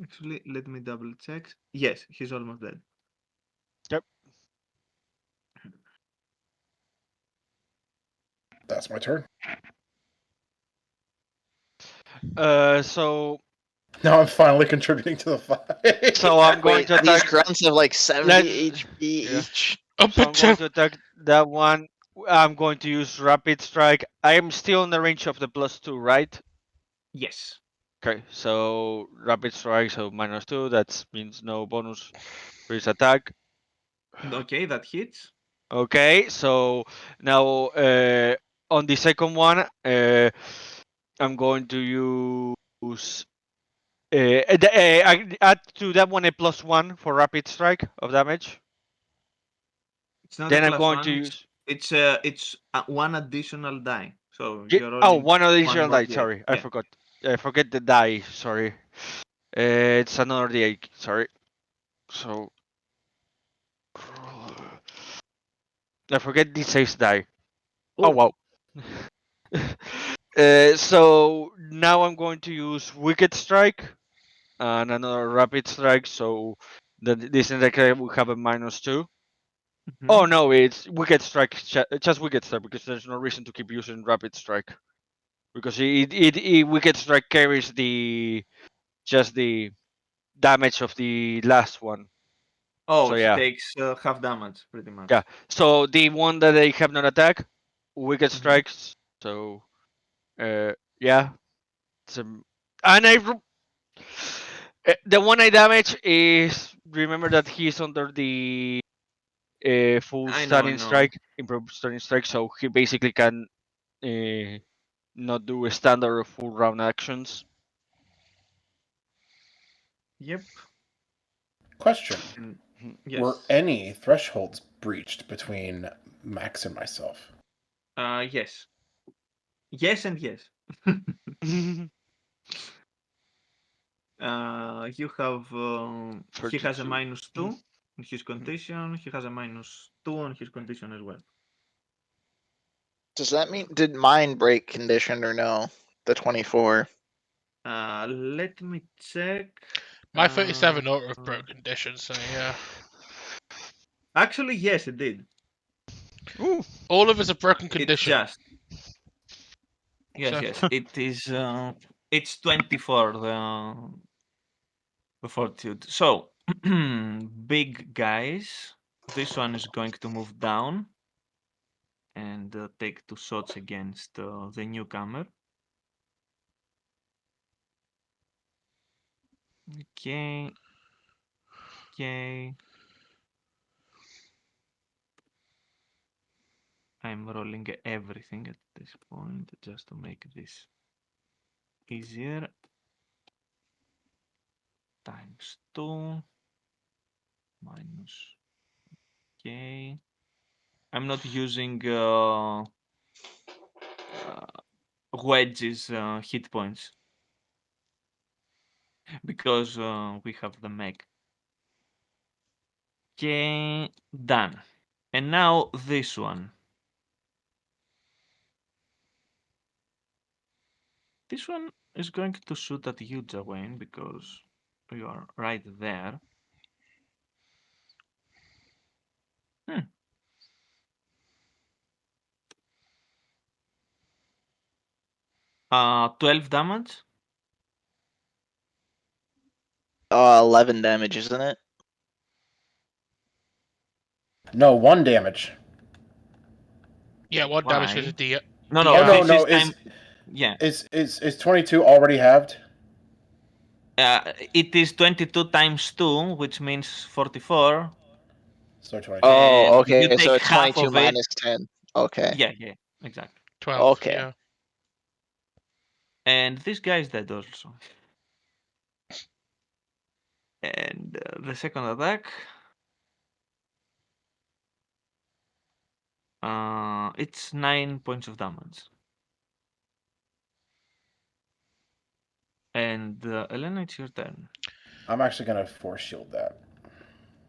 Actually, let me double check. Yes, he's almost dead. Yep. That's my turn. So Now I'm finally contributing to the fight. So I'm going Wait, to these attack. grunts have like 70 Let- HP yeah. each. So I'm going to attack that one. I'm going to use rapid strike. I am still in the range of the +2, right? Yes. Okay, so rapid strike, so -2. That means no bonus for his attack. Okay, that hits. Okay, so now on the second one, I'm going to use add to that one a +1 for rapid strike of damage. It's not Then a I'm plus going one. to use It's one additional die. So you're oh, rolling one additional more die. D8. Sorry, I Yeah. forgot. I forget the die. Sorry, it's another D8. Sorry. So I forget the 6 die. Oh wow. So now I'm going to use Wicked Strike and another Rapid Strike. So this in the case we have a -2. Oh Mhm. no, it's Wicked Strike, just Wicked Strike because there's no reason to keep using Rapid Strike because it Wicked Strike carries just the damage of the last one. Oh, So he yeah, takes half damage pretty much. yeah. So the one that they have not attack, Wicked Mhm. Strikes. So yeah, it's, and the one I damage is remember that he's under the full I stunning know. strike, improved stunning strike, so he basically can uh, not do a standard or full round actions. Yep. Question: And Were yes. any thresholds breached between Max and myself? Yes. Yes and yes. You have he has a 32. -2 in his condition. He has a -2 on his condition as well. Does that mean did mine break condition or no? The 24. Let me check. My 37 ought to have Uh, broke condition, so yeah. Actually, yes, it did. Ooh. All of us have broken It's condition. just yes, So, yes. It is. It's 24. The fortitude. So big guys. This one is going to move down and take 2 shots against the newcomer. Okay. Okay. I'm rolling everything at this point just to make this easier. Times 2 minus. Okay. I'm not using Wedge's hit points because we have the mech. Okay, done. And now this one. This one is going to shoot at you, Jawain, because you are right there. 12 damage. 11 damage, isn't it? No, 1 damage. yeah, one damage is a Why? D. No, Oh no, this no, is time. Yeah, is 22 already halved? it is 22 times 2, which means 44. So 22. And Oh, you okay. So take it's half 22 of it. minus 10. Okay. Yeah, yeah, exactly. 12, Okay. yeah. And this guy is dead also. And the second attack. It's 9 points of damage. And Elena, it's your turn. I'm actually gonna force shield that.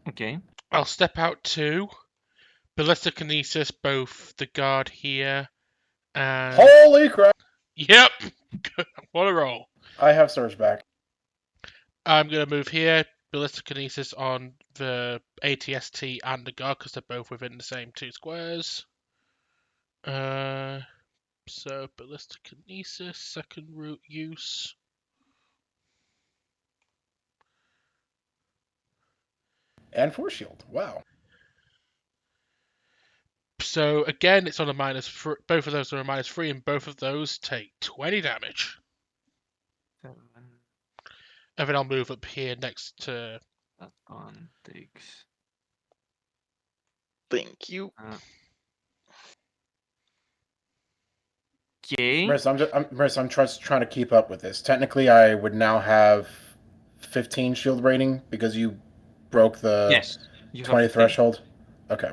Okay. I'll step out too. Ballistic Kinesis, both the guard here and. Holy crap! Yep! What a roll. I have Surge back. I'm going to move here. Ballistic Kinesis on the ATST and the guard because they're both within the same 2 squares. So Ballistic Kinesis, second route use. And force shield. Wow. So again, it's on a -3. Both of those are a -3, and both of those take 20 damage. 7. And then I'll move up here next to. That one takes. Thank you. Okay. Marissa, I'm just trying to keep up with this. Technically, I would now have 15 shield rating because you broke the Yes, you have 20 15. threshold. Okay.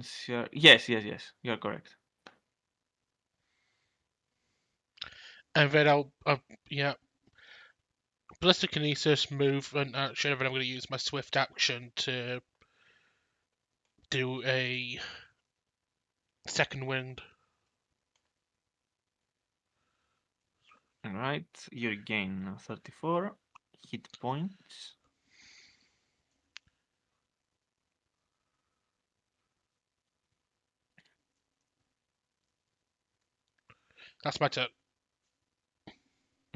Sure. Yes, yes, yes. You're correct. And then yeah. Ballistic Kinesis, move, and action, and then I'm going to use my swift action to do a Second wind. All right, you regain 34 hit points. That's my turn.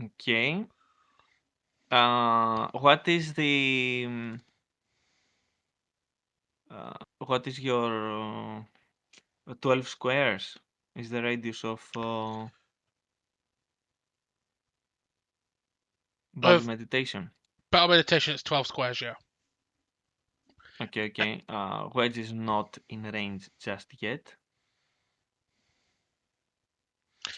Okay. What is the what is your 12 squares? Is the radius of battle Of meditation? battle meditation, it's 12 squares. Yeah. Okay, okay. Wedge is not in range just yet.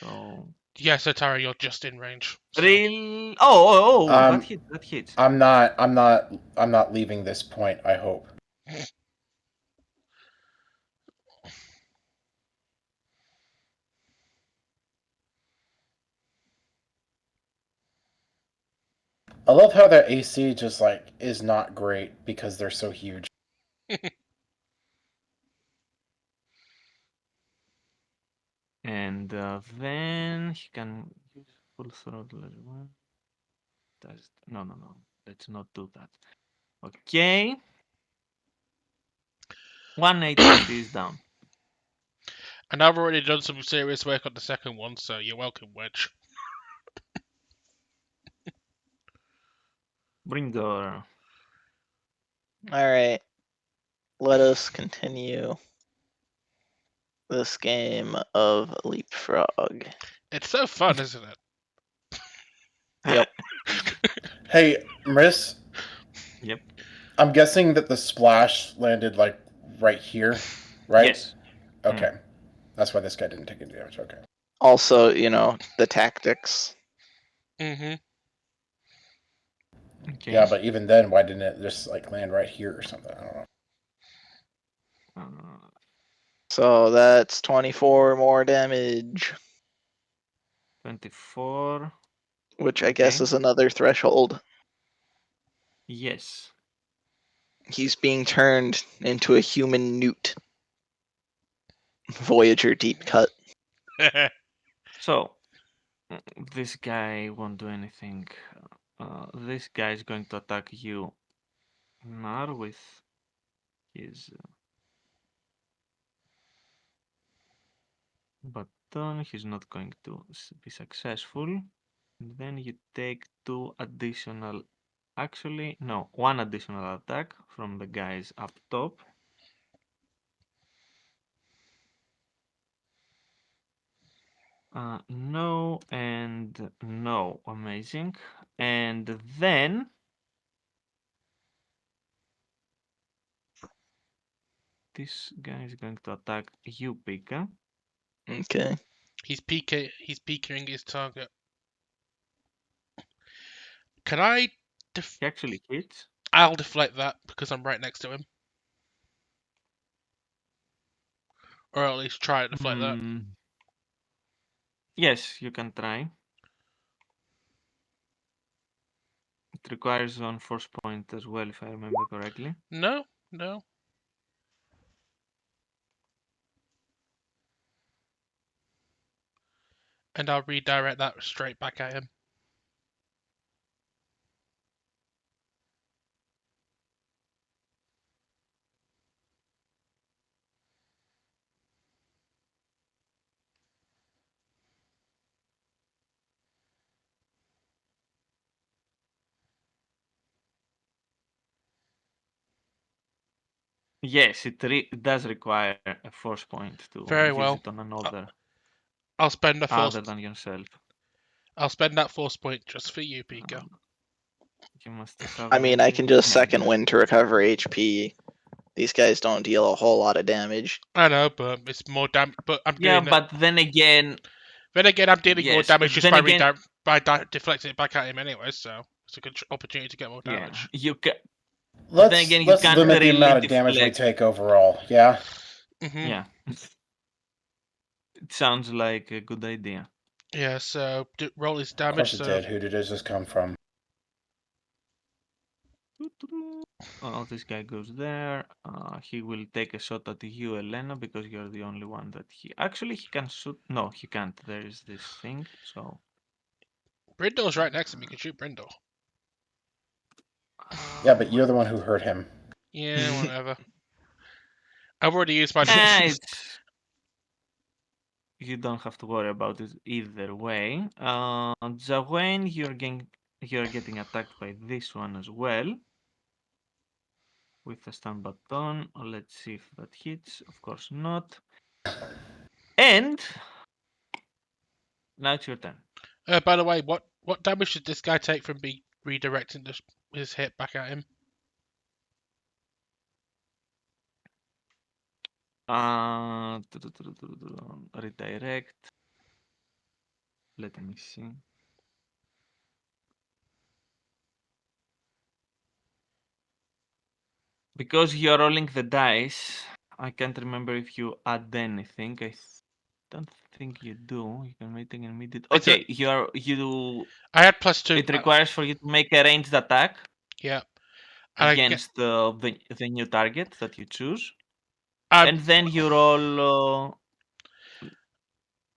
So Yeah. So Tara, you're just in range. So. real. Oh! That hit. That hits. I'm not leaving this point, I hope. I love how their AC just like is not great because they're so huge. And then he can use full throttle as well. No. Let's not do that. Okay. 180 is down. And I've already done some serious work on the second one, so you're welcome, Wedge. Bringar. All right. Let us continue this game of leapfrog. It's so fun, isn't it? Yep. Hey, Maris. Yep. I'm guessing that the splash landed like right here, right? Yes. Okay. That's why this guy didn't take any damage. Okay. Also, the tactics. Mm-hmm. Okay. Yeah, but even then, why didn't it just like land right here or something? I don't know. So that's 24 more damage, 24. which I guess Okay. is another threshold. Yes. He's being turned into a human newt. Voyager deep cut. So, this guy won't do anything. This guy is going to attack you, Nar, with his baton. He's not going to be successful. And then you take 2 additional. Actually, no, 1 additional attack from the guys up top. No and no. Amazing. And then this guy is going to attack you, Pika. Okay. He's peeking his target. Can I? He actually hits. I'll deflect that because I'm right next to him, or at least try to deflect that. Yes, you can try. It requires one force point as well, if I remember correctly. No. And I'll redirect that straight back at him. Yes, it does require a force point to Very use well. it on another I'll spend a force. other than yourself. I'll spend that force point just for you, Pika. You must have. I mean, I can just second wind. wind to recover HP. These guys don't deal a whole lot of damage. I know, but it's more damage. But I'm Yeah, doing but then again, Then again, I'm dealing more yes, damage just then by, again- deflecting it back at him anyway, so it's a good opportunity to get more yeah, damage. you can. Let's then again, you let's can't limit the really amount of damage we deflect. take overall. Yeah. Mm-hmm. Yeah, it sounds like a good idea. Yeah, so roll his Of course damage. it So did. Who did this just come from? Oh, this guy goes there. He will take a shot at you, Elena, because you're the only one that he... Actually, he can shoot... No, he can't. There is this thing, so... Brindle's right next to me. You can shoot Brindle. Yeah, but you're the one who hurt him. Yeah, whatever. I've already used my. It's... You don't have to worry about it either way. Jawain, you're getting attacked by this one as well. With a stun baton. Let's see if that hits. Of course not. And now it's your turn. By the way, what damage did this guy take from me redirecting his hit back at him? Redirect. Let me see. Because you're rolling the dice, I can't remember if you add anything. I don't think you do. You can make an immediate. Okay, you. I had +2. It requires for you to make a ranged attack. Yeah. Against the new target that you choose, and then you roll.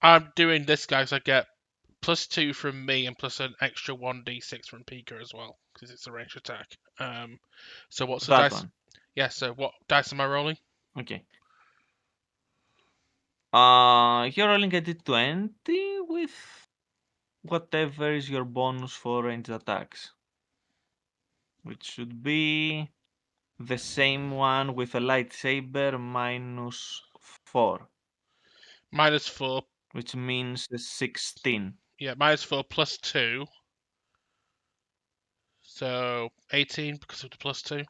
I'm doing this, guys. I get +2 from me and plus an extra 1d6 from Pika as well because it's a ranged attack. So what's the dice? One. Yeah. So what dice am I rolling? Okay. You're rolling a d20 with whatever is your bonus for ranged attacks, which should be the same one with a lightsaber -4. -4. Which means 16. Yeah, -4 +2. So 18 because of the +2.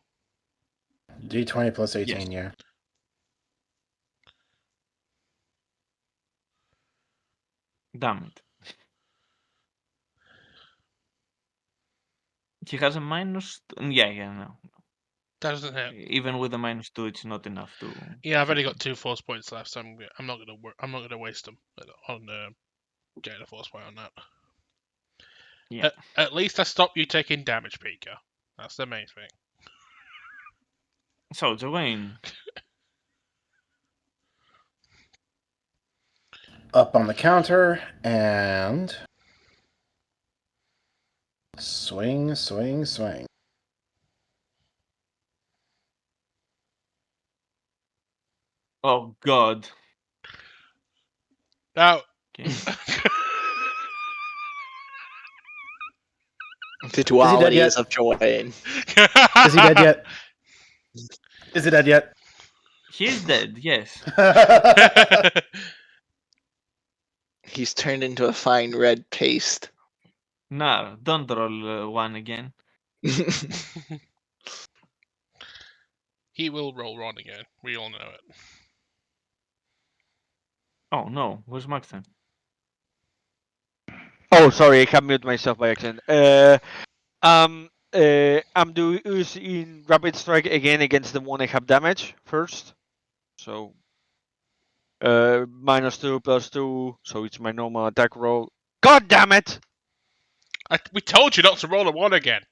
D20 plus 18, Yes. yeah. Damn it. He has a minus. Yeah, no. That doesn't hit. Even with a -2, it's not enough to. Yeah, I've only got 2 force points left, so I'm not gonna waste them on getting a force point on that. Yeah. At least I stopped you taking damage, Pika. That's the main thing. So, Jawain. Up on the counter and swing, swing, swing. Oh God. Now. Okay. The dualities of Joanne. Is he dead yet? Is he dead yet? He's dead. Yes. He's turned into a fine red paste. No, don't roll one again. He will roll Ron again. We all know it. Oh no, where's Max then? Oh, sorry, I can mute myself by accident. I'm using rapid strike again against the one I have damage first. So, -2 +2, so it's my normal attack roll. God damn it! We told you not to roll a 1 again.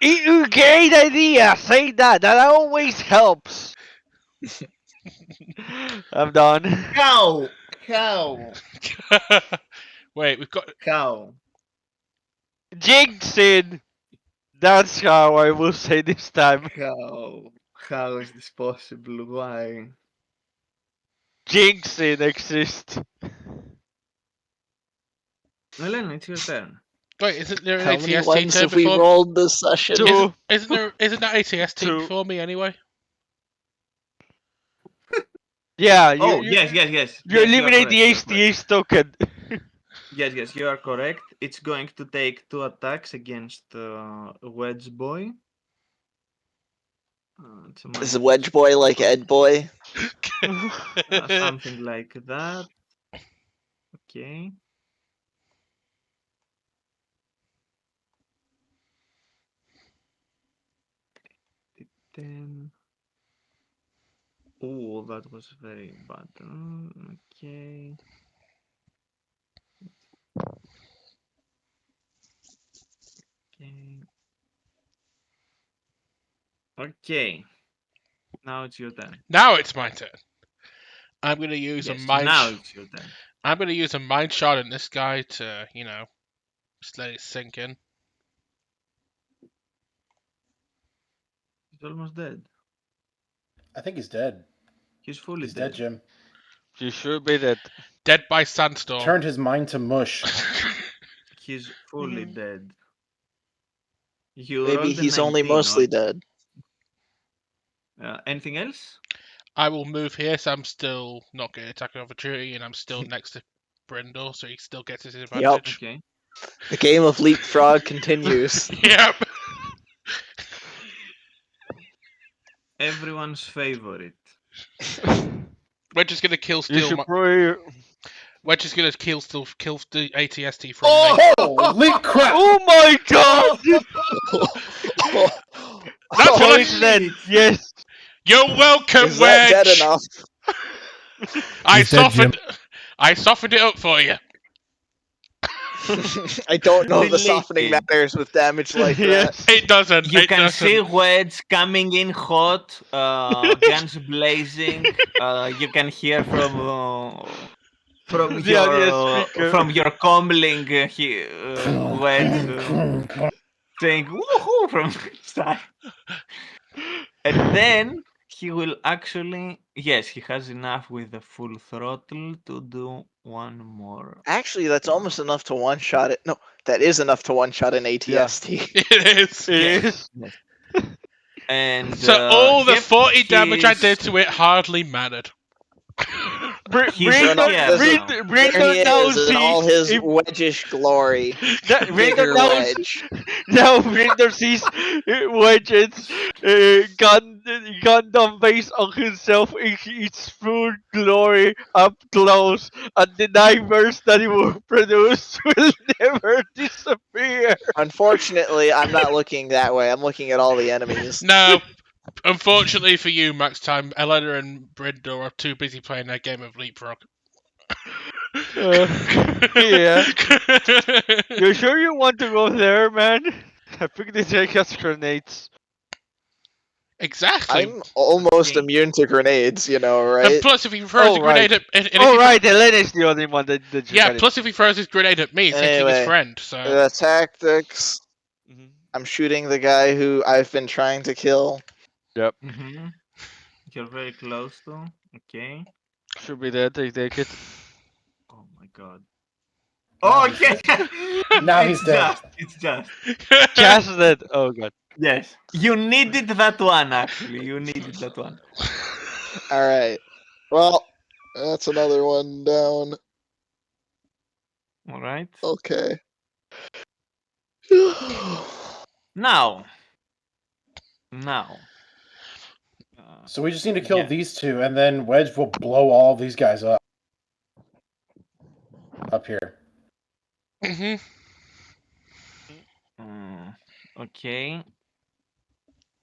You great idea. Say that. That always helps. I'm done. Cow. Wait, we've got. Cow. Jinxing. That's how I will say this time. How is this possible? Why? Jinxing exists. Elena, it's your turn. Wait, isn't there an How many ATST ones turn have we before? rolled this session? Two. Isn't that ATST Two. before me anyway? Yeah. Yes. You Yes, eliminate the you are correct. ATS token. Yes, you are correct. It's going to take 2 attacks against Wedge Boy. Is Wedge Boy like Ed Boy? Something like that. Okay. Then. Oh, that was very bad. Okay. Okay. Okay. Now it's your turn. Now it's my turn. I'm gonna use a Yes, mind. now it's your turn. I'm gonna use a mind shot in this guy to, just let it sink in. He's almost dead. I think he's dead. He's fully He's dead, Jim. You should be dead. Dead by sandstorm. Turned his mind to mush. He's fully Mhm. dead. You Maybe rolled a he's only 19, mostly right? dead. Anything else? I will move here, so I'm still not getting attack of opportunity, and I'm still next to Brindle, so he still gets his advantage. Okay. The game of leapfrog continues. Yep. Everyone's favorite. We're just gonna kill You steal. should probably. We're just gonna kill the ATST from Oh! me. Holy crap! Oh my god! That's Oh, what it's dead. Yes. You're welcome, Is that dead Wedge. enough? I He's dead, Jim. softened it up for you. I don't know if the Related. softening matters with damage like that. Yes. It doesn't. You it can doesn't. see Wedge coming in hot, guns blazing. You can hear from The audio speaker. your comlink Wedge saying woohoo from inside. And then he will actually, yes, he has enough with the full throttle to do one more. Actually, that's almost enough to one-shot it. No, that is enough to one-shot an ATST. It is. It Yes. is. And So all the yep, 40 damage I he's- did to it hardly mattered. He's Sure enough, here this is- now. There Brandon he now is in all sees his wedgish glory. Brandon Bigger now wedge. now Brandon sees Wedge's Gundam base on himself in its full glory up close, and the nightmares that it will produce will never disappear. Unfortunately, I'm not looking that way. I'm looking at all the enemies. No. Unfortunately for you, Max Time, Elena and Brindle are too busy playing their game of Leapfrog. Yeah. You sure you want to go there, man? I think they take us grenades. Exactly. I'm almost Yeah. immune to grenades, you know, And right? plus, if he throws Oh, a grenade at, and if Oh he, right, Elena's the only one that just yeah. got it. Plus, if he throws his grenade at me, it's hitting his Anyway, friend. So The tactics. Mhm. I'm shooting the guy who I've been trying to kill. Yep, Mm-hmm. You're very close to. Okay. should be dead. They take it. Oh my god. Now Oh, he's okay. Now he's dead. It's just. Just dead. Oh god. Yes. You needed that one, actually. You needed that one. All right. Well, that's another one down. All right. Okay. Now. So we just need to kill Yeah. these two, and then Wedge will blow all these guys up. Up here. Mhm. Okay.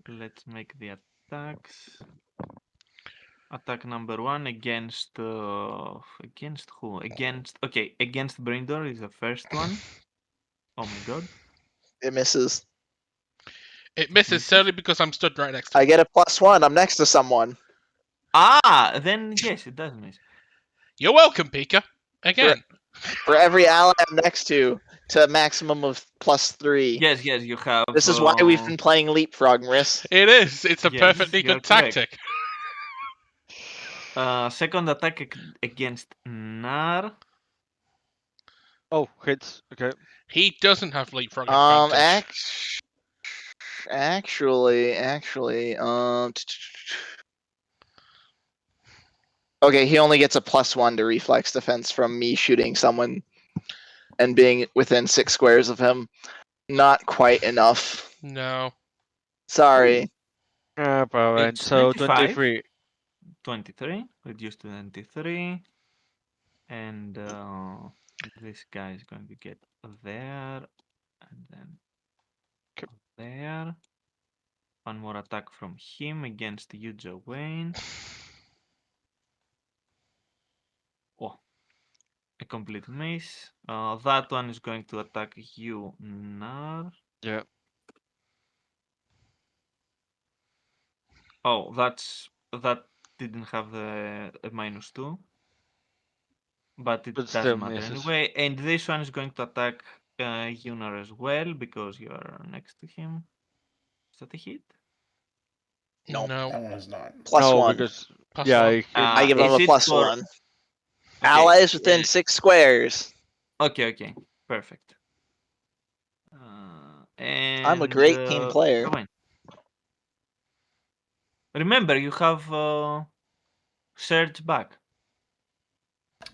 Let's make the attacks. Attack number 1 against who? Against Brindor is the first one. Oh my god. It misses. It misses solely because I'm stood right next to I him. get a +1. I'm next to someone. Ah, then yes, it does miss. You're welcome, Pika. Again. For every ally I'm next to a maximum of +3. Yes, you have. This is why we've been playing Leapfrog, Riss. It is. It's a Yes, perfectly you're good correct. tactic. Second attack against Nar. Oh, hits. Okay. He doesn't have leapfrog advantage. Actually, okay, he only gets a +1 to reflex defense from me shooting someone and being within 6 squares of him. Not quite enough. No. Sorry. Probably. It's So 25. 23. 23. Reduced to 23. And this guy is going to get there. And then there. One more attack from him against you, Joanne. Oh, a complete miss. That one is going to attack you, Nar. Yeah. Oh, that didn't have a -2, but it But doesn't still matter misses. anyway. And this one is going to attack Yunar as well because you are next to him. Is that a hit? Nope. No. That one is not. Plus no, one. because Plus yeah, one. it I give them Is a it plus for? one. Okay, Allies within 6 squares. Okay, perfect. And I'm a great team player. Gawain. Remember, you have Surge back.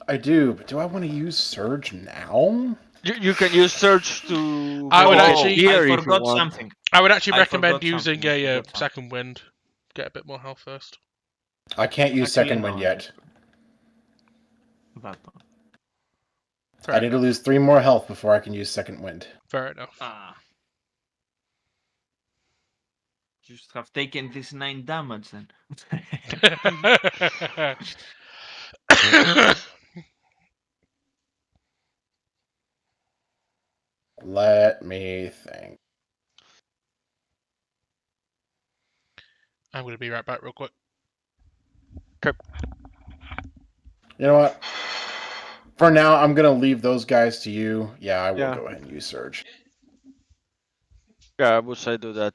I do, but do I want to use Surge now? you can use search to I would move it actually- here I if you forgot want. something. I would actually I recommend forgot using something, I a forgot something. second wind. Get a bit more health first. I can't use Actually, second no, wind yet. That one. Fair I need to enough. lose 3 more health before I can use second wind. Fair enough. You should have taken this 9 damage then. Let me think. I'm going to be right back real quick. You know what? For now, I'm going to leave those guys to you. Yeah, I will Yeah. go ahead and use Surge. Yeah, I would say do that.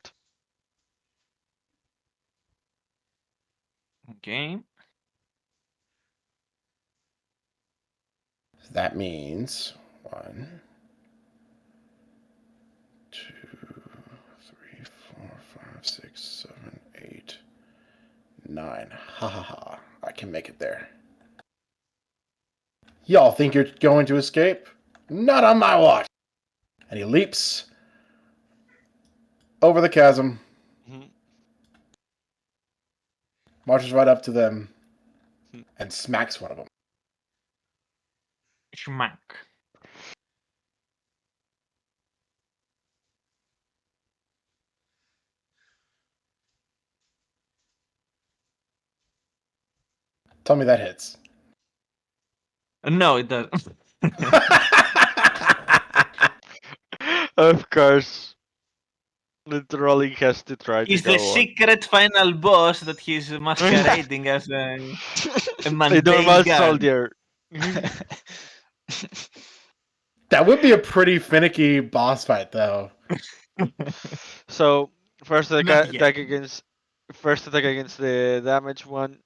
Okay. That means 1, 2, 3, 4, 5, 6, 7, 8, 9. Ha ha ha. I can make it there. Y'all think you're going to escape? Not on my watch! And he leaps over the chasm, Mhm. marches right up to them, and smacks one of them. Schmack. Tell me that hits. No, it doesn't. Of course. Literally has to try to He's the go on. secret final boss that he's masquerading as a A mundane normal guard. soldier. That would be a pretty finicky boss fight, though. So first Not attack yet. against the damage one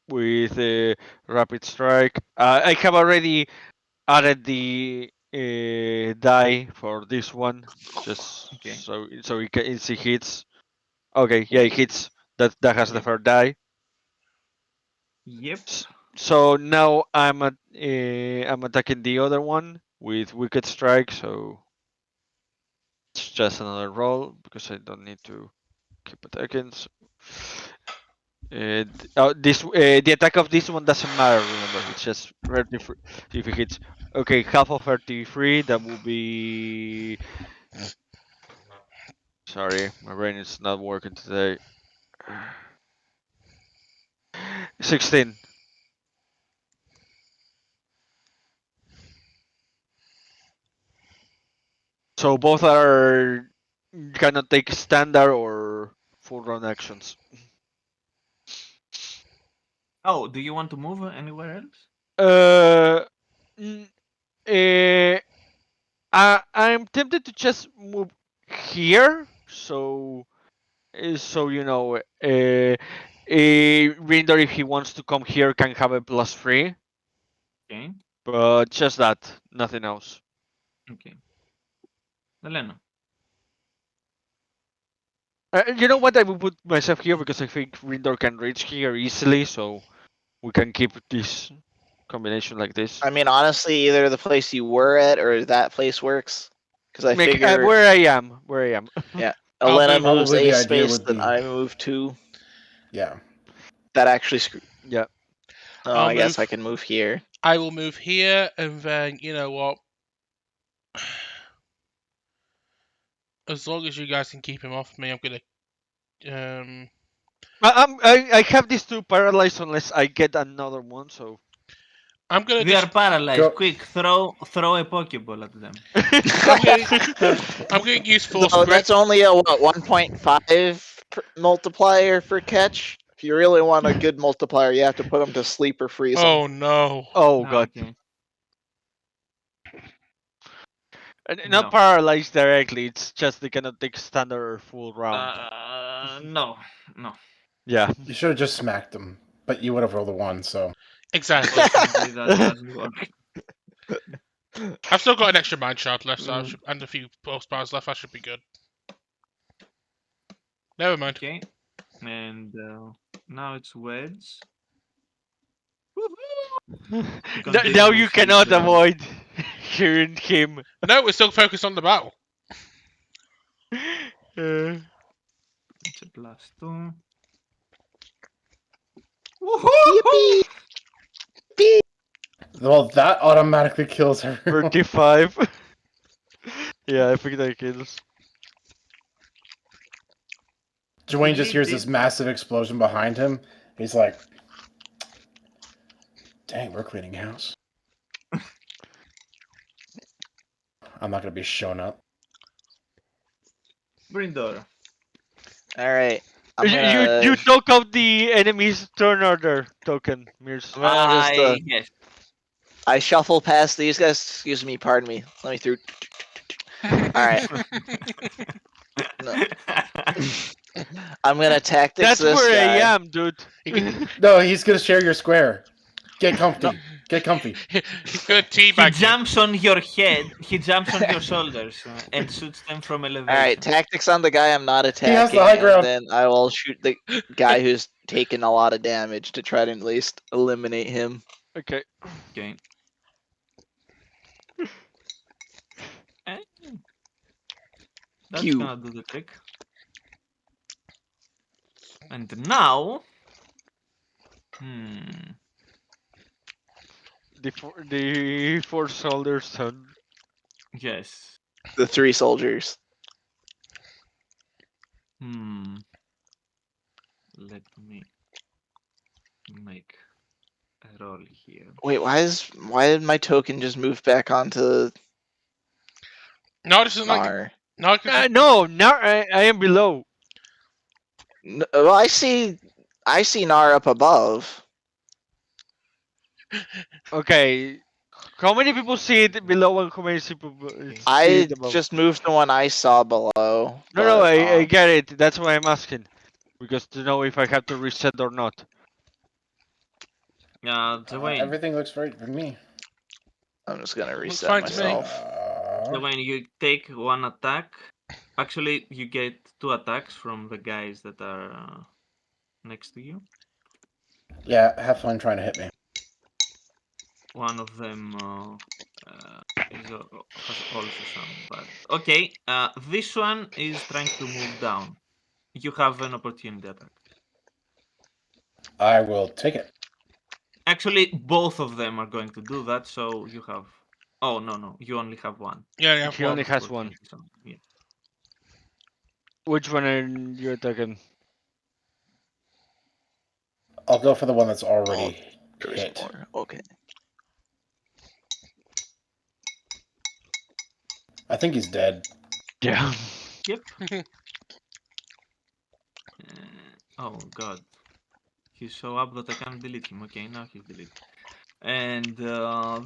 with a rapid strike. I have already added the die for this one, just Okay. so it hits. Okay, yeah, it hits. That has the Yep. first die. Yep. So now I'm attacking the other one with wicked strike. So it's just another roll because I don't need to keep attacking. So, the attack of this one doesn't matter. Remember, it's just 33 if it hits. Okay, half of 33. That will be. Sorry, my brain is not working today. 16. So both are cannot take standard or full round actions. Oh, do you want to move anywhere else? Uh, mm, eh, I'm tempted to just move here, so you know, Rindor, if he wants to come here, can have a +3, Okay. but just that, nothing else. Okay. Elena. You know what? I will put myself here because I think Rindor can reach here easily, so we can keep this combination like this. I mean, honestly, either the place you were at or that place works. Because I figure Where I am. Yeah. I'll Elena move- moves Probably the a idea space would that be- I move to. Yeah. That actually Yeah. Oh, I'll I guess move. I can move here. I will move here, and then you know what? As long as you guys can keep him off me, I'm gonna. I have these two paralyzed unless I get another one, so. I'm gonna They are just. paralyzed. Go- Quick, throw a Pokeball at them. I'm gonna use force No, grip. that's only a what, 1.5 multiplier for catch. If you really want a good multiplier, you have to put him to sleep or freeze him. Oh no. Oh No, god. okay. Not No. paralyzed directly, it's just they cannot take standard or full round. No. Yeah. You should have just smacked him, but you would have rolled a 1, so. Exactly. Unfortunately, that doesn't work. I've still got an extra mind shard left, so I Mm. should, and a few pulse bars left. I should be good. Never mind. Okay. And now it's Wedge. Because Now this you was cannot his, avoid hearing him. No, we're still focused on the battle. It's a +2. Woohoo! Yippee! Well, that automatically kills everyone. 35. Yeah, I think that kills. Dwayne just hears this massive explosion behind him. He's like, dang, we're cleaning house. I'm not going to be shown up. Brindor. Alright. You took out the enemy's turn order token, Mears. Yes. I shuffle past these guys. Excuse me, pardon me. Let me through. Alright. No. I'm gonna tactics That's this where guy. I am, dude. No, he's going to share your square. Get comfy. Get comfy. He's gonna He teabag you. jumps on your head. He jumps on your shoulders and shoots them from elevation. Alright, tactics on the guy I'm not has attacking, the high and ground. then I will shoot the guy who's taken a lot of damage to try to at least eliminate him. Okay. Okay. Eh, That's Pew. gonna do the trick. And now, The four soldiers turn. yes. The 3 soldiers. Let me make a roll here. Wait, why did my token just move back onto No, this isn't like. R? No, No, now I am below. Well, I see Nar up above. Okay. How many people see it below and how many people see I it above? just moved the one I saw below. No, but, I get it. That's why I'm asking. Because to know if I have to reset or not. Dwayne, Everything looks right for me. I'm just gonna fine reset to me. myself. Dwayne, you take 1 attack. Actually, you get 2 attacks from the guys that are next to you. Yeah, have fun trying to hit me. One of them has also some bad. Okay, this one is trying to move down. You have an opportunity attack. I will take it. Actually, both of them are going to do that, so you have. Oh no, you only have one. Yeah. He only has one. Yeah. Which one are you attacking? I'll go for the one that's already There's hit. more. Okay. I think he's dead. Yeah. Yep. Oh god. He's so up that I can't delete him. Okay, now he's deleted. And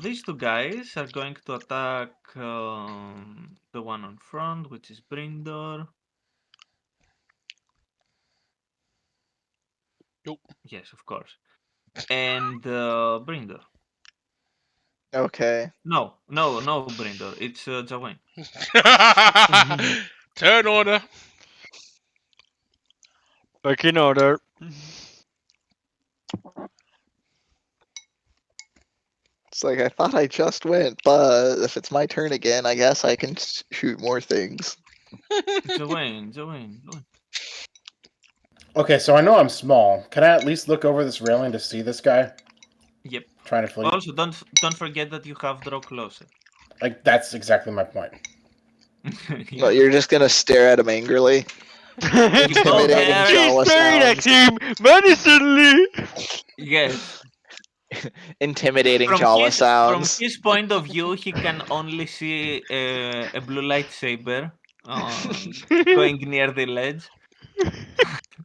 these 2 guys are going to attack the one on front, which is Brindor. Yup. Yes, of course. And Brindor. Okay. No, Brindor. It's Jawain. Turn order. Back in order. It's like I thought I just went, but if it's my turn again, I guess I can shoot more things. Jawain. Okay, so I know I'm small. Can I at least look over this railing to see this guy Yep. trying to flee? Also, don't forget that you have draw closer. Like, that's exactly my point. No, you're just gonna stare at him angrily. Intimidating there. Jawa He's staring at sounds. him menacingly. Yes. Intimidating Jawa From sounds. his point of view, he can only see a blue lightsaber going near the ledge.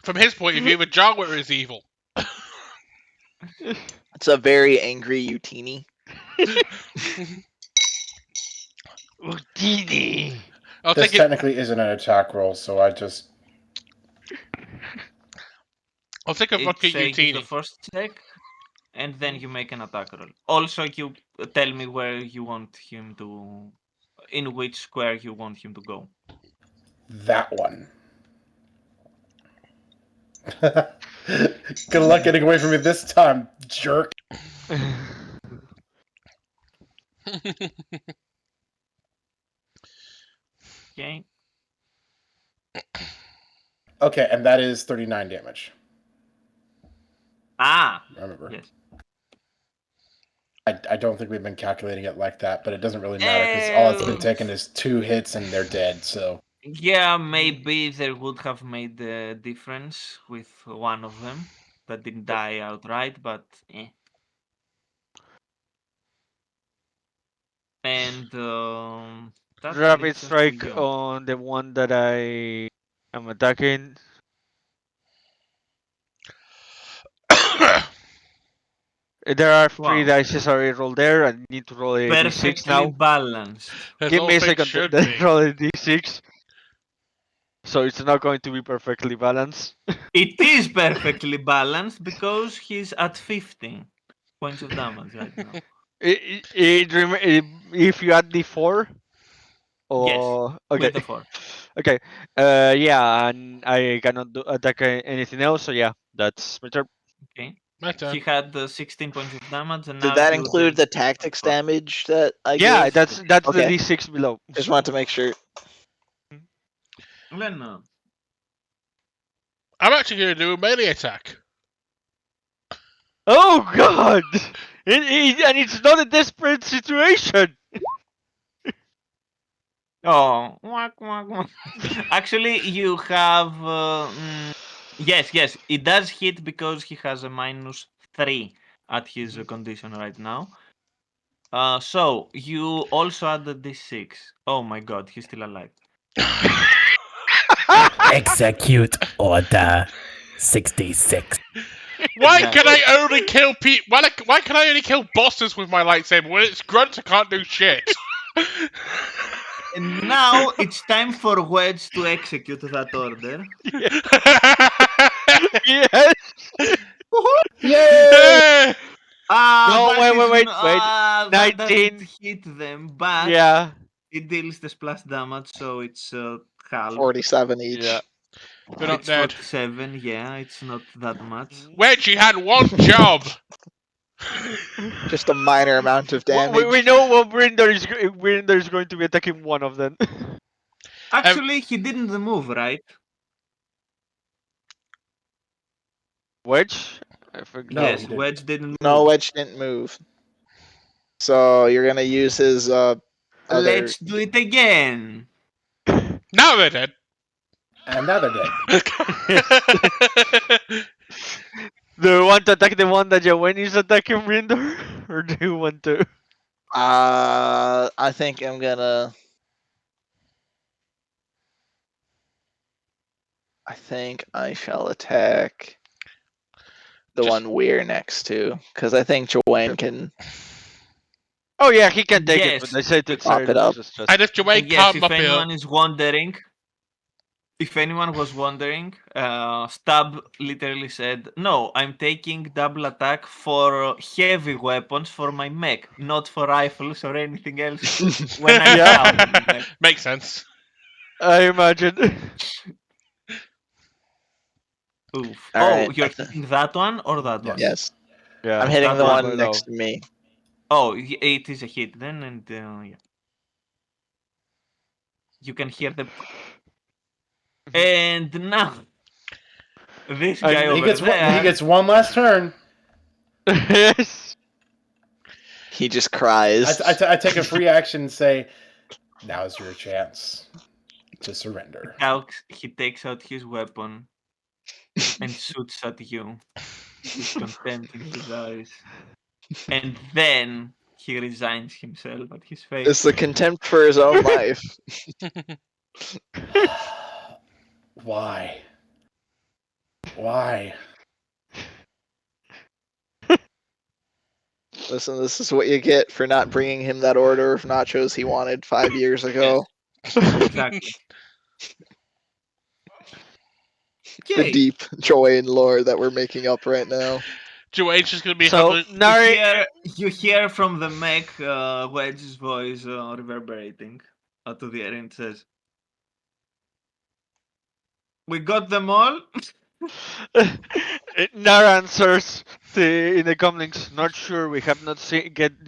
From his point of view, the Jaguar is evil. It's a very angry Utini. Houdini. I'll This take it. technically isn't an attack roll, so I just. I'll take a vodka It's the Utini. first check, and then you make an attack roll. Also, you tell me where you want him to, in which square you want him to go. That one. Good luck getting away from me this time, jerk. Okay. Okay, and that is 39 damage. Ah, Remember. yes. I don't think we've been calculating it like that, but it doesn't really matter because all it's been taken is 2 hits and they're dead, so. Yeah, maybe there would have made a difference with one of them that didn't die outright, but eh. And that Rapid leads us to strike you. on the one that I am attacking. There are 3 Wow. dice already rolled there. I need to roll a d6 Perfectly now. balanced. As Give all me a things second should to be. roll a d6. So it's not going to be perfectly balanced. It is perfectly balanced because he's at 15 points of damage right now. If you add d4 or okay, With the 4. okay, yeah, and I cannot attack anything else. So yeah, that's my turn. Okay. My turn. He had 16 points of damage, and Did now that you include did the tactics 4. damage that I Yeah, gave? that's the Okay. d6 below. Just wanted to make sure. Lena. I'm actually going to do a melee attack. Oh God! And it's not a desperate situation. Oh, whack, whack, whack. Actually, you have. Yes, it does hit because he has a -3 at his condition right now. So you also add the d6. Oh my god, he's still alive. Execute Order 66. Why Yeah. can I only kill why can I only kill bosses with my lightsaber? When it's grunts, I can't do shit. And now it's time for Wedge to execute that order. Yes. Yay! No, That is wait. that 19. doesn't hit them, but Yeah. it deals the splash damage, so it's half. 47 each. Yeah. They're not It's dead. 47, yeah, it's not that much. Wedge, you had one job. Just a minor amount of damage. We know what Brinder is going to be attacking one of them. Actually, he didn't move, right? Wedge? I forget. No, Yes, he didn't. Wedge didn't move. No, Wedge didn't move. So you're gonna use his other. Let's do it again. Now they're dead. And now they're dead. Do you want to attack the one that Jowen is attacking Brinder? Or do you want to? I think I'm gonna. I think I shall attack the Just- one we're next to, because I think Joanne can. Oh yeah, he can take it, Yes. but I said it's Pop it up. just And if Joanne Yes, can't if up here, anyone is wondering, if anyone was wondering, Stab literally said, "No, I'm taking double attack for heavy weapons for my mech, not for rifles or anything else." When I'm Yeah. down, like, makes sense. I imagine. oof. All Oh, right, you're that's a- hitting that one or that one? Yes, Yeah. I'm hitting that the one one next to me. Oh, it is a hit then, and yeah. You can hear the. And now, this guy And over there. He gets one last turn. Yes. He just cries. I take a free action and say, "Now's your chance to surrender." He takes out his weapon and shoots at you with contempt in his eyes. And then he resigns himself at his face. It's the contempt for his own life. Why? Why? Listen, this is what you get for not bringing him that order of nachos he wanted 5 years ago. Exactly. The Okay. deep joy and lore that we're making up right now. Joanne's just gonna be So having. Nari, You hear from the mech Wedge's voice reverberating to the air and says, "We got them all." Nara answers in the comlinks. Not sure. We have not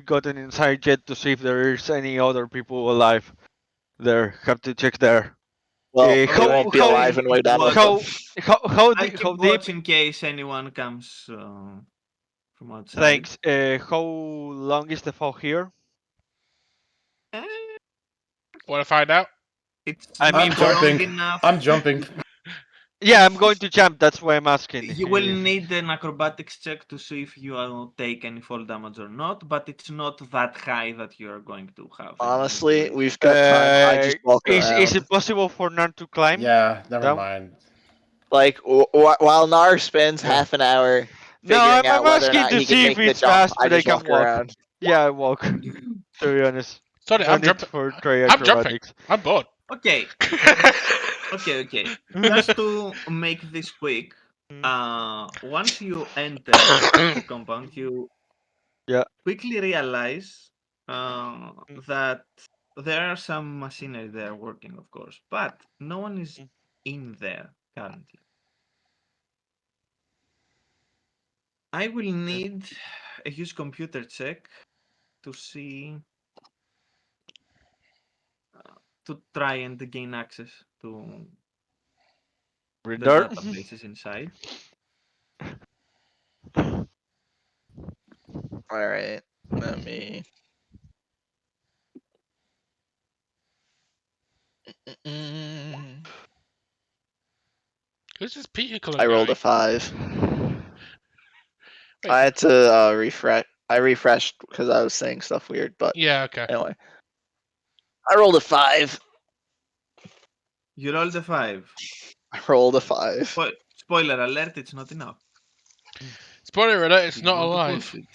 gotten inside yet to see if there is any other people alive. There, have to check there. Well, Eh, they how- won't be how- alive when we're done with them. How I deep? keep watch in case anyone comes from outside. Thanks. How long is the fog here? Eh, Want to find out? It's I mean, not for- long jumping. enough. I'm jumping. Yeah, I'm going to jump. That's why I'm asking. You will need an acrobatics check to see if you take any fall damage or not, but it's not that high that you are going to have. any Honestly, injuries. we've got time. I just walk is around. it possible for Nan to climb? Yeah, never Down? mind. Like, while Nar spends half an hour No, figuring I'm out whether or asking not to he can see make if the it's jump, fast, I but I just can walk walk. around. Yeah, I walk. To be honest. Sorry, No I'm need jumping. for try I'm jumping. acrobatics. I'm bored. Okay, okay. Just to make this quick, once you enter the compound, you Yeah. quickly realize that there are some machinery there working, of course, but no one is in there currently. I will need a use computer check to see to try and gain access to the Rindar. databases inside. Alright, let me. Who's this Peter colour I rolled guy? a 5. Wait. I had to refresh. I refreshed because I was saying stuff weird, but Yeah, okay. anyway. I rolled a 5. You rolled a 5. I rolled a 5. Spoiler alert, it's not enough. Spoiler alert, it's You not want to alive. push it.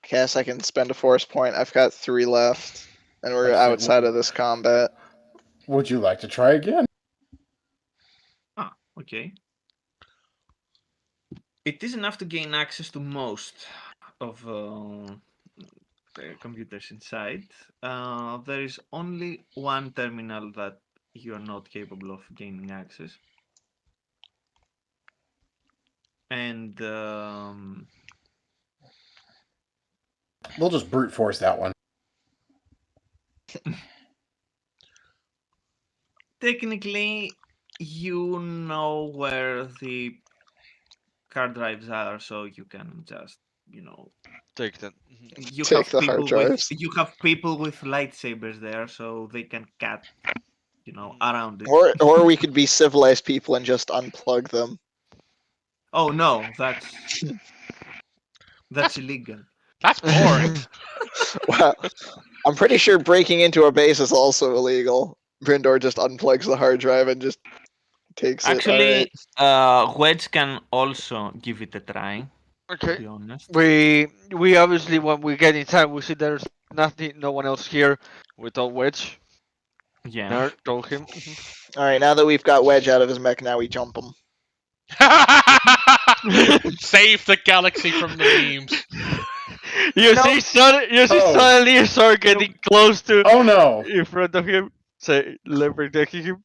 Guess I can spend a force point. I've got 3 left, and we're Actually, outside of this combat. Would you like to try again? Okay. It is enough to gain access to most of the computers inside. There is only one terminal that you are not capable of gaining access. And We'll just brute force that one. technically, you know where the hard drives are, so you can just, Take them. you Take have the hard drives. you have people with lightsabers there, so they can cut, around it. Or we could be civilized people and just unplug them. Oh no, that's illegal. That's boring. Well, I'm pretty sure breaking into a base is also illegal. Brindor just unplugs the hard drive and just takes Actually, it. Wedge can also give it a try. To Okay. be honest. We obviously when we get inside we see there's no one else here. We told Wedge. Yeah. Nar told him. Alright, now that we've got Wedge out of his mech, now we jump him. Save the galaxy from the memes. You No. see Oh. suddenly you start getting close to Oh no! in front of him. Say protecting him.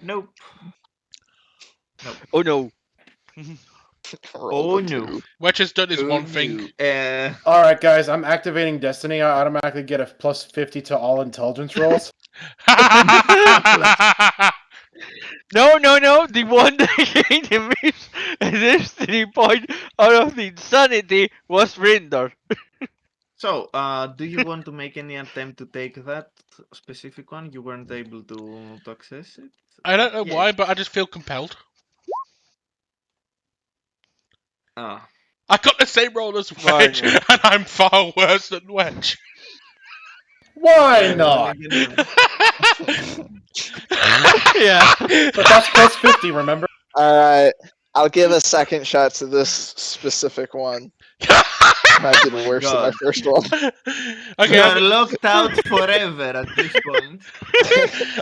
Nope. Oh no. Rolled Oh a no. 2. Wedge has done his Oh, one thing. no. Alright, guys, I'm activating Destiny. I automatically get a plus 50 to all intelligence rolls. No. The one that gained him a destiny point out of the insanity was Rindar. So, do you want to make any attempt to take that specific one? You weren't able to access it? I don't know Yeah. why, but I just feel compelled. Ah. I got the same roll as Fine, Wedge, yeah. and I'm far worse than Wedge. Why Well, not? Yeah. But that's plus 50, remember? All right, I'll give a second shot to this specific one. I did my worse than my God. first one. Okay, You are locked out forever at this point.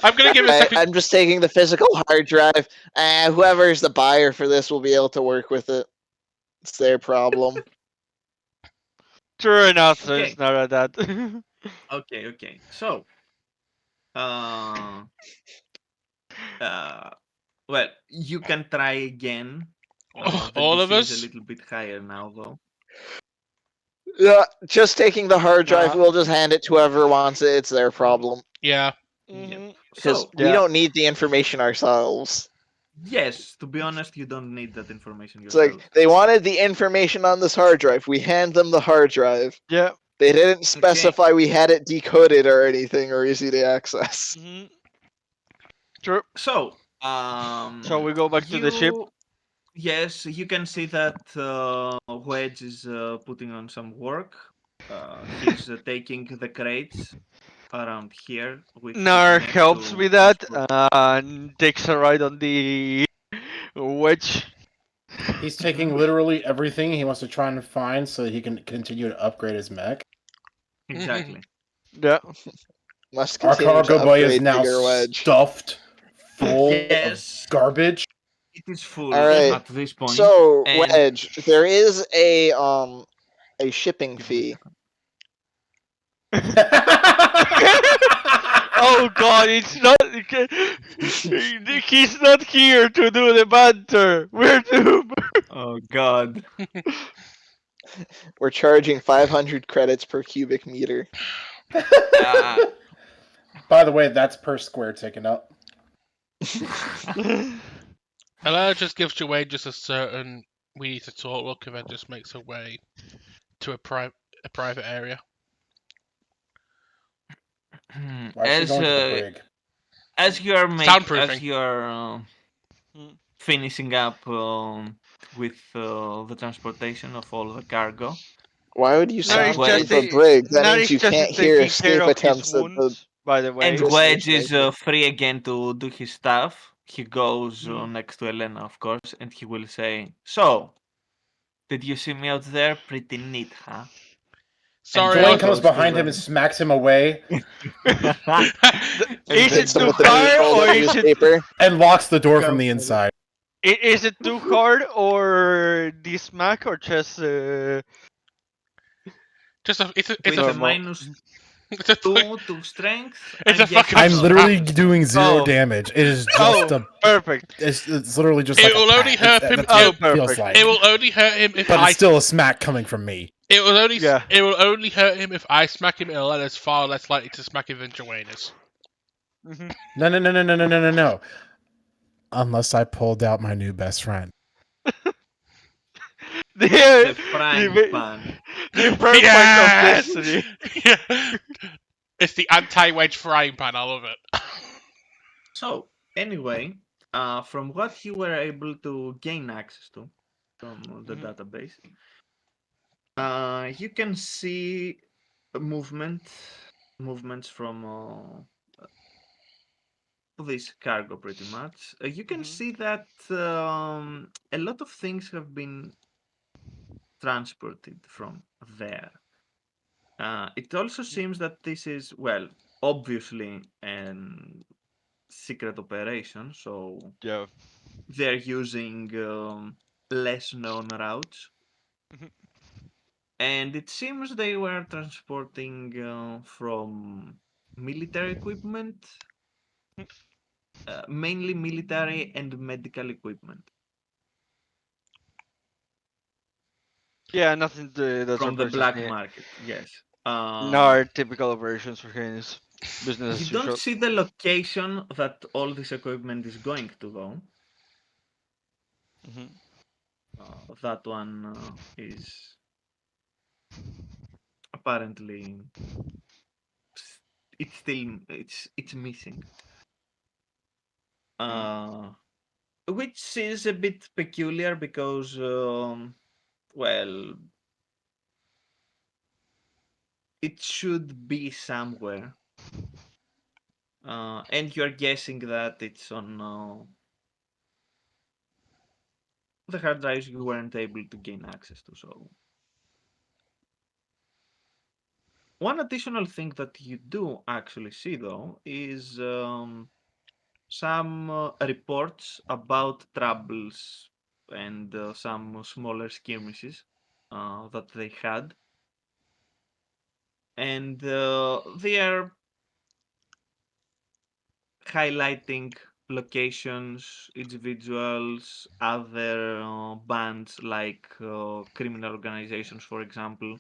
I'm gonna give a second. I'm just taking the physical hard drive. Whoever's the buyer for this will be able to work with it. It's their problem. True enough, so Okay. it's not like that. Okay. So, uh, uh, well, you can try again. The All of DC is a us. little bit higher now, though. Yeah, just taking the hard drive. Nah. We'll just hand it to whoever wants it. It's their problem Yeah. Mhm. because So, we Yeah. don't need the information ourselves. yes, to be honest, you don't need that information It's like yourself. they wanted the information on this hard drive. We hand them the hard drive. Yeah. They didn't specify we had it decoded or anything or easy to access. Mhm. True. So, So we go back to the ship. Yes, you can see that Wedge is putting on some work. He's taking the crates around here, which he Nar connects helps to with that transport. and takes a ride on the wedge. He's taking literally everything he wants to try and find so that he can continue to upgrade his mech. Exactly. Yeah. Must Our continue to cargo bay is upgrade now Bigger Wedge. stuffed full Yes. of garbage. It is full All right. at this point. So and Wedge, there is a shipping fee. Oh God, it's not. He's not here to do the banter. We're doomed. oh God. We're charging 500 credits per cubic meter. By the way, that's per square taken up. Ella just gives you away just a certain we need to talk look and then just makes her way to a private area. Why is she going to the brig? As you are Soundproofing. Finishing up with the transportation of all the cargo. Why would you No, it's soundproof just a brig? That no, means it's you just can't hear taking care escape of his attempts at the. wounds. By the way. And Just Wedge is escape. free again to do his stuff. He goes Mhm. next to Elena, of course, and he will say, "So, did you see me out there? Pretty neat, huh?" Sorry, Dwayne then comes goes to behind him and smacks him away Is then it Hits him too with the hard fold or of is it newspaper. and locks the door Go from the for it. inside. is it too hard or the smack or just just a it's a with a normal? minus it's a 2 to strength. It's a I'm fucking guessing I'm not literally minus doing 2. zero Oh. damage. It is just Oh, perfect. it's literally just It like will a only pat. hurt him. That's Oh, what it feels perfect. like. It will only hurt him if But I. it's still a smack coming from me. It will only. Yeah. It will only hurt him if I smack him. It'll let us far less likely to smack him than Joanne is. Mhm. No. Unless I pulled out my new best friend. The frying pan. The perfect Yes! of destiny. Yeah. It's the anti-wedge frying pan. I love it. So, anyway, from what you were able to gain access to from the Mhm. database, you can see movements from this cargo pretty much. You can Mhm. see that a lot of things have been transported from there. It also seems that this is, well, obviously an secret operation, so Yeah. they're using less known routes. Mhm. And it seems they were transporting from military equipment, mainly military and medical equipment Yeah, nothing that from the surprises black me. market. Yes. No typical operations for Haynes. Business You as don't usual. see the location that all this equipment is going to, though. Mhm. That one is apparently it's missing. Which is a bit peculiar because well, it should be somewhere. and you're guessing that it's on the hard drives you weren't able to gain access to. So one additional thing that you do actually see though is some reports about troubles and some smaller skirmishes that they had, and they are highlighting locations, individuals, other bands like criminal organizations, for example.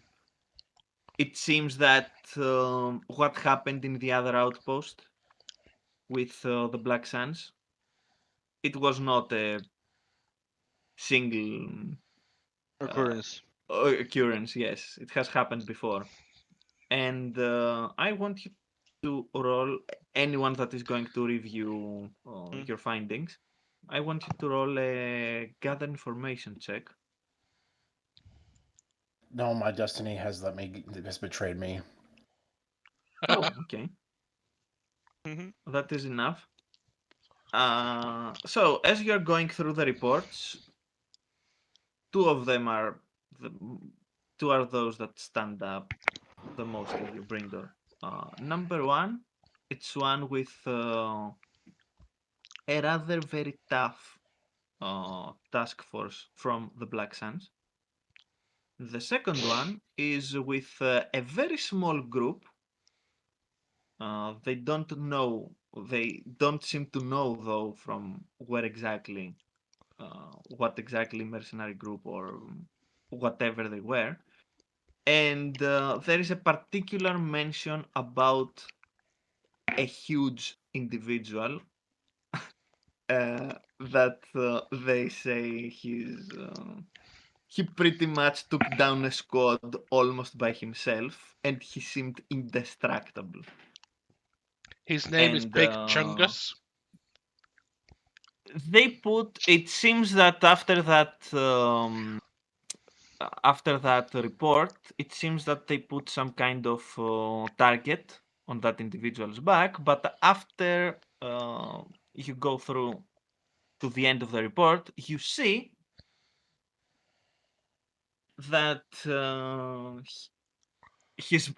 It seems that what happened in the other outpost with the Black Suns, it was not a single Occurrence. occurrence. Yes, it has happened before. And I want you to roll, anyone that is going to review your findings, I want you to roll a gather information check. No, my destiny has betrayed me. Oh, okay. Mhm. That is enough. So as you're going through the reports, two of them are two are those that stand up the most in your brain door. Number one, it's one with a rather very tough task force from the Black Suns. The second one is with a very small group. They don't know. They don't seem to know though from where exactly, what exactly mercenary group or whatever they were. And there is a particular mention about a huge individual that they say he pretty much took down a squad almost by himself, and he seemed indestructible. His name is And Big Chungus. they put. It seems that after that report, it seems that they put some kind of target on that individual's back. But after you go through to the end of the report, you see that his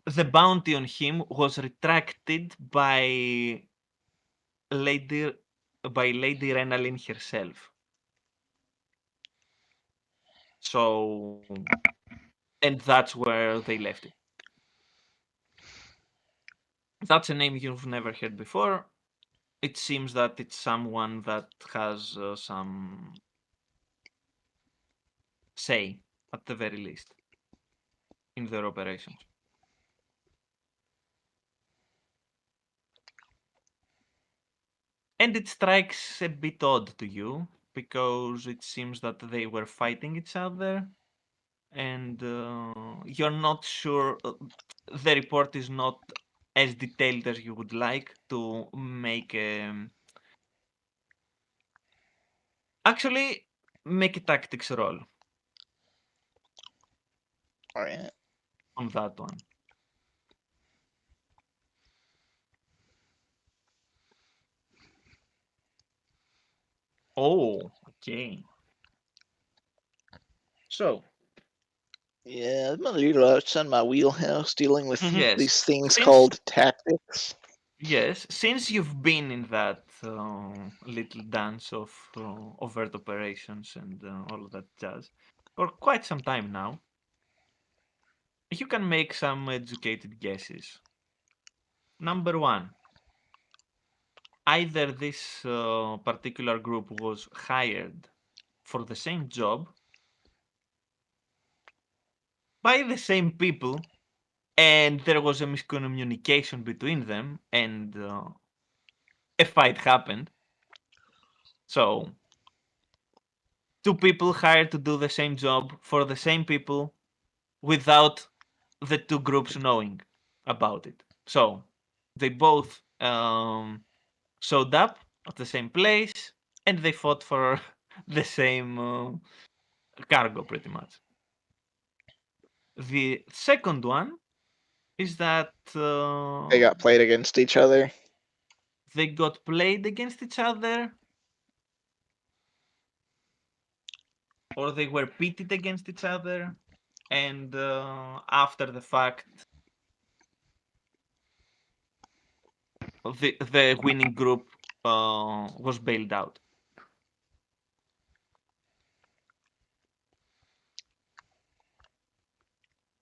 the bounty on him was retracted Lady Lady Renalyn herself. So, and that's where they left it. That's a name you've never heard before. It seems that it's someone that has some say, at the very least, in their operations. And it strikes a bit odd to you because it seems that they were fighting each other, and you're not sure. The report is not as detailed as you would like to make a. Actually, make a tactics roll All right. on that one. Oh, okay. So, Yeah, I'm a little outside my wheelhouse dealing with yes, these things since called tactics. yes, since you've been in that little dance of overt operations and all of that jazz for quite some time now, you can make some educated guesses. Number one, either this particular group was hired for the same job by the same people, and there was a miscommunication between them, and a fight happened. So, two people hired to do the same job for the same people without the two groups knowing about it. So, they both showed up at the same place, and they fought for the same cargo, pretty much. The second one is that They got played against each other. they got played against each other, or they were pitted against each other, and after the fact, the winning group was bailed out.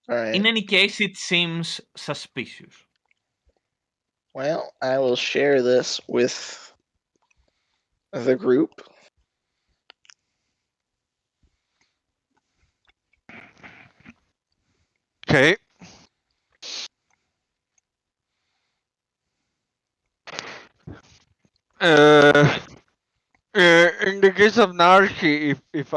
All right. In any case, it seems suspicious. Well, I will share this with the group. Okay. Uh, in the case of Narki, if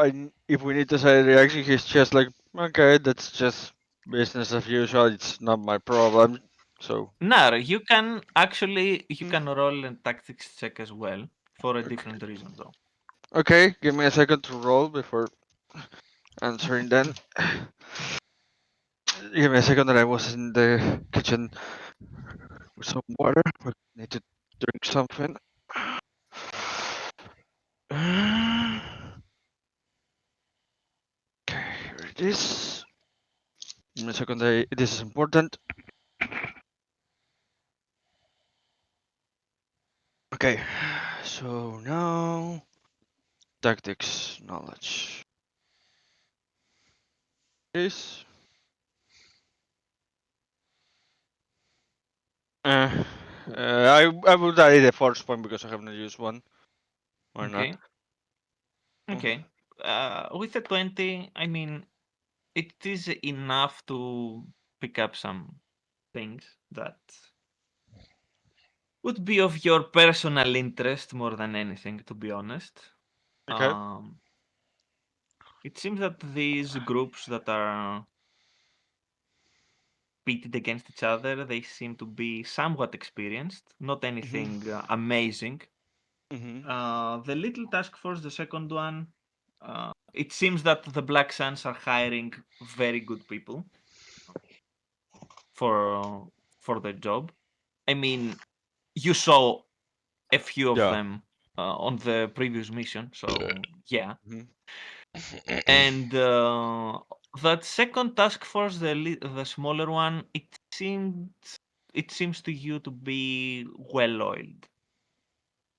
we need to say the reaction, he's just like, okay, that's just business as usual. It's not my problem. So Nar, you can roll a tactics check as well for a different reason though. okay, give me a second to roll before answering. Then give me a second that I was in the kitchen with some water. I need to drink something. Okay, here it is. Give me a second. This is important. Okay, so now tactics knowledge. This. I would add a force point because I have not used one. Why not? Okay. Okay. With a 20, I mean, it is enough to pick up some things that would be of your personal interest more than anything, to be honest. Okay. It seems that these groups that are pitted against each other, they seem to be somewhat experienced, not anything amazing. The little task force, the second one, it seems that the Black Suns are hiring very good people for the job. I mean, you saw a few of Yeah. them on the previous mission, so yeah. Mhm. And that second task force, the smaller one, it seems to you to be well oiled.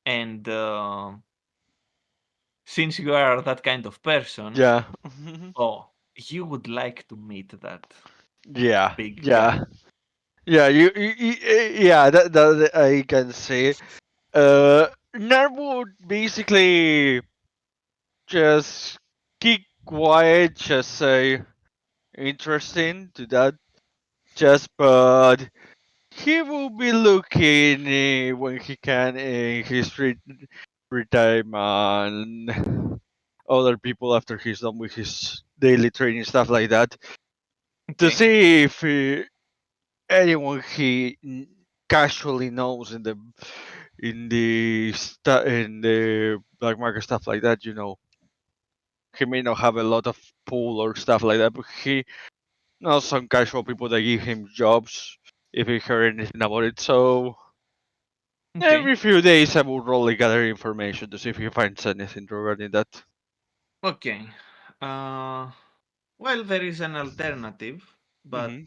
And since you are that kind of person, Yeah. oh, you would like to meet that Yeah. big Yeah. guy. Yeah. Yeah. That I can say. Nar would basically just keep quiet, just say interesting to that. Just but he will be looking when he can in his free time and other people after he's done with his daily training stuff like that to Okay. see if anyone casually knows in the black market stuff like that. He may not have a lot of pull or stuff like that, but he knows some casual people that give him jobs if he heard anything about it. So Okay. every few days I will roll gather information to see if he finds anything regarding that. Okay. Well, there is an alternative, but Hmm.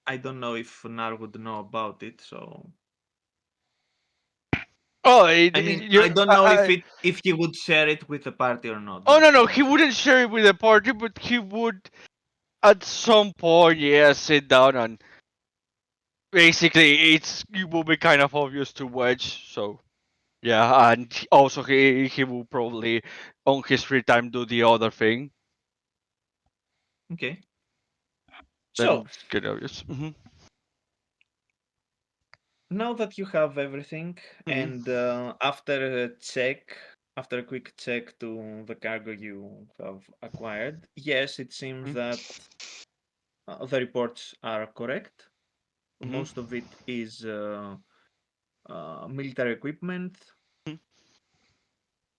I don't know if Nar would know about it. So Oh, I mean, I don't know if he would share it with the party or not. oh no That's no, what I'm he saying. wouldn't share it with the party, but he would at some point, yeah, sit down and basically it will be kind of obvious to Wedge. So yeah, and also he will probably on his free time do the other thing. Okay. Then So it's get obvious. now that you have everything, Hmm. and after a quick check to the cargo you have acquired, yes, it seems that the reports are correct. Hmm. Most of it is military equipment,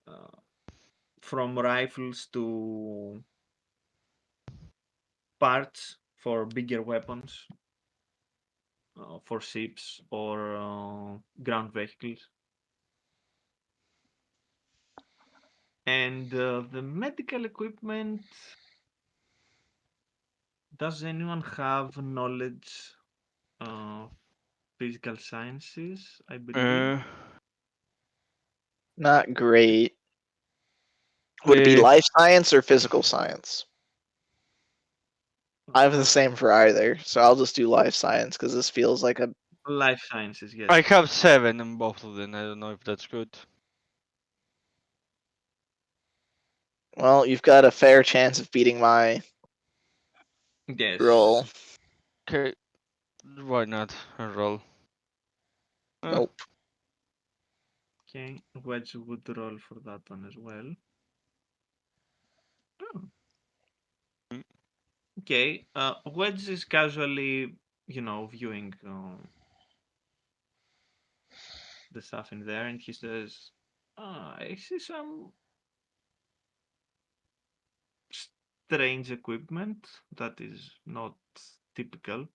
uh, from rifles to parts for bigger weapons, for ships or ground vehicles. And the medical equipment. Does anyone have knowledge of physical sciences? I believe. Not great. Would it be Eh, life science or physical science? I have the same for either, so I'll just do life science because this feels like a. Life sciences, yes. I have 7 in both of them. I don't know if that's good. Well, you've got a fair chance of beating my Yes. roll. Okay, why not a roll? Nope. Okay, Wedge would roll for that one as well. Oh. Mm. Okay, Wedge is casually, viewing the stuff in there, and he says, I see some strange equipment that is not typical,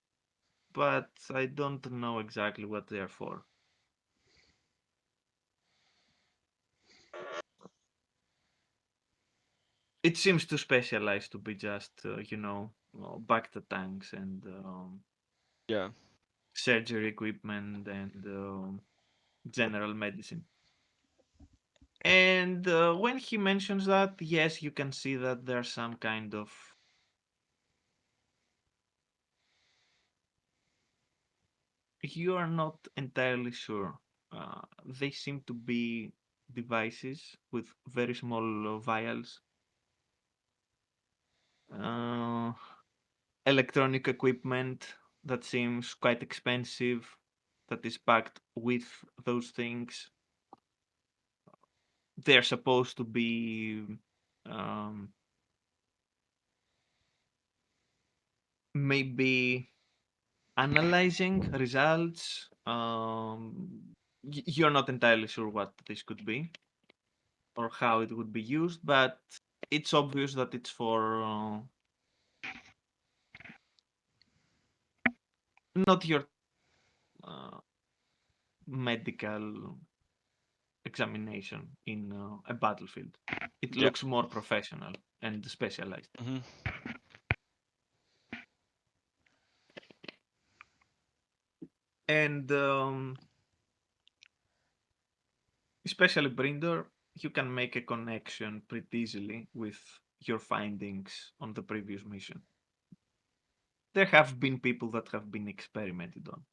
but I don't know exactly what they are for. It seems to specialize to be just, back to tanks and Yeah. surgery equipment and general medicine. And when he mentions that, yes, you can see that there's some kind of. You are not entirely sure. They seem to be devices with very small vials. Uh, Electronic equipment that seems quite expensive, that is packed with those things. They're supposed to be um, maybe analyzing results. You're not entirely sure what this could be or how it would be used, but it's obvious that it's for not your uh, medical examination in a battlefield. It Yeah. looks more professional and specialized. Hmm. And especially Brindor, you can make a connection pretty easily with your findings on the previous mission. There have been people that have been experimented on.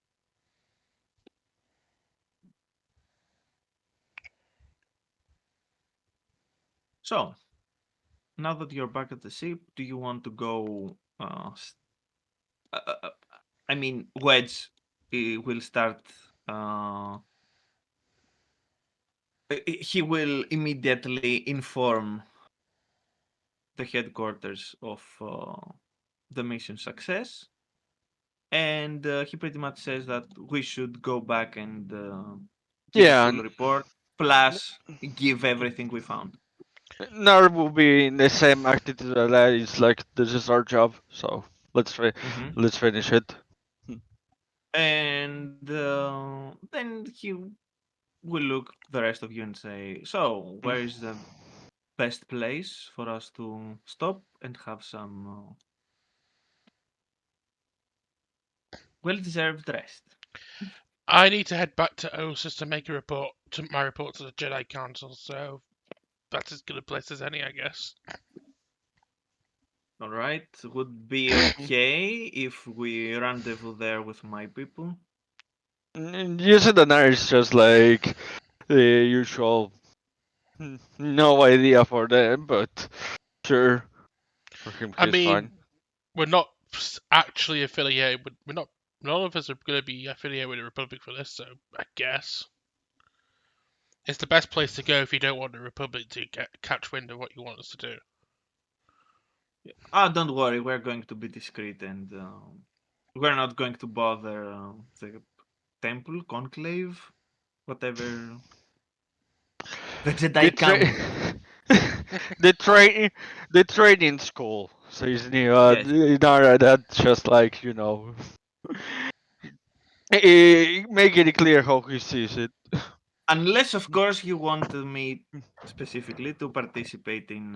So, now that you're back at the ship, do you want to go? Uh, uh, I mean, Wedge will start. He will immediately inform the headquarters of the mission success, and he pretty much says that we should go back and give a Yeah, full report, plus give everything we found. Nar will be in the same attitude that I is like this is our job, so Mhm. let's finish it. And then he will look the rest of you and say, "So, where is the best place for us to stop and have some well-deserved rest?" I need to head back to Osis to make a report to my report to the Jedi Council, so that's as good a place as any, I guess. All right, would be okay if we rendezvous there with my people. Using the Nar is just like the usual. No idea for them, but sure. For him, I he's fine. mean, we're not actually affiliated with. We're not. None of us are going to be affiliated with the Republic for this, so I guess it's the best place to go if you don't want the Republic to catch wind of what you want us to do. Ah, don't worry, we're going to be discreet and we're not going to bother the temple, conclave, whatever. The The Jedi tra- Council. the train, the training school. So he's Yes. Nara. That's just like make it clear how he sees it. Unless, of course, you want me specifically to participate in,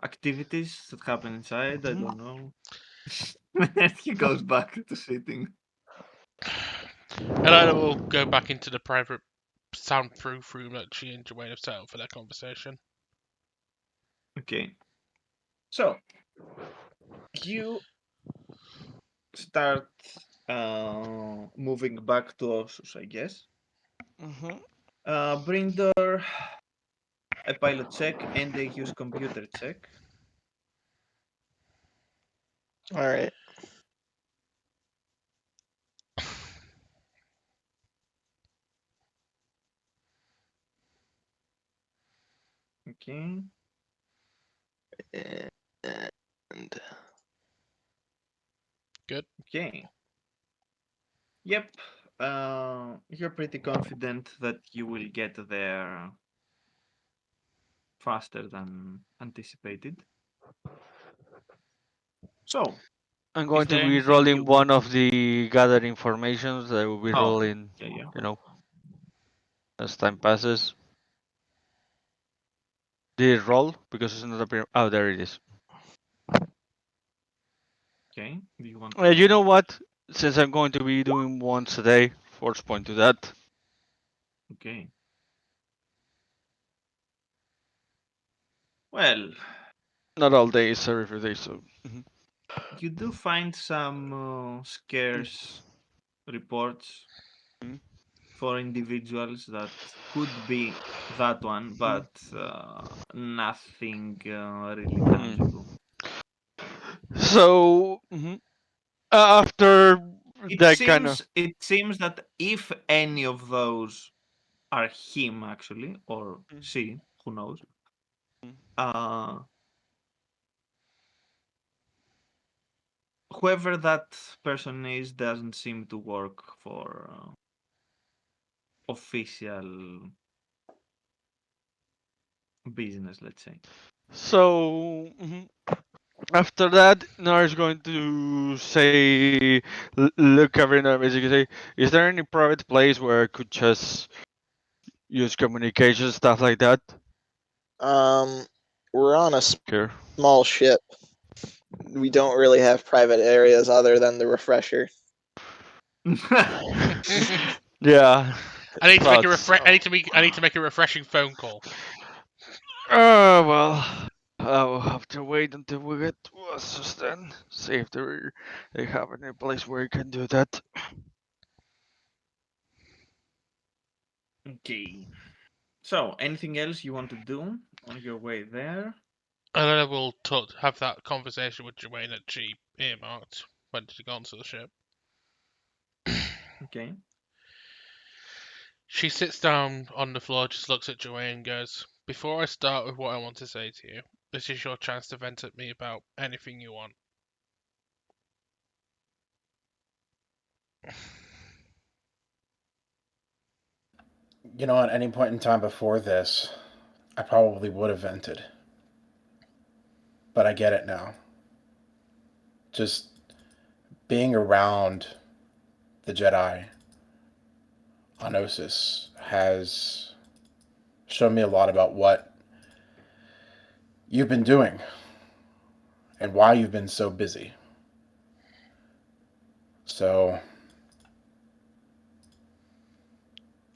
activities that happen inside. I don't know. He goes back to sitting. And I will go back into the private soundproof room that she and Joanne have set up for their conversation. Okay. So, you start moving back to Ossus, I guess. Bring door a pilot check and a use computer check. All right. Okay. And Okay. Yep. You're pretty confident that you will get there faster than anticipated. So, I'm going to there be anything you rolling one want of the gathered informations that I will be Oh, rolling, yeah. as time passes. Did it roll? Because it's not appearing. Oh, there it is. Okay. Do you want You know what? Since I'm going to be doing once a day, force point to that. Okay. Well, Not all days, every few days. So. you do find some scarce reports Mhm. for individuals that could be that one, but nothing really tangible. So after It that kind of seems it seems that if any of those are him actually or she, who knows, uh, whoever that person is doesn't seem to work for official business, let's say. so after that, Nar is going to say, look every now basically say, is there any private place where I could just use communication stuff like that? we're on a Here. small ship. We don't really have private areas other than the refresher. Yeah. I need to make a Thoughts. I need to make a refreshing phone call. Well, I'll have to wait until we get to us then. See if they have any place where you can do that. Okay. So, anything else you want to do on your way there? And then I will have that conversation with Joanne that she earmarked when she got onto the ship. Okay. She sits down on the floor, just looks at Joanne and goes, before I start with what I want to say to you, this is your chance to vent at me about anything you want. You know, at any point in time before this, I probably would have vented. But I get it now. Just being around the Jedi on Ossus has shown me a lot about what you've been doing and why you've been so busy. So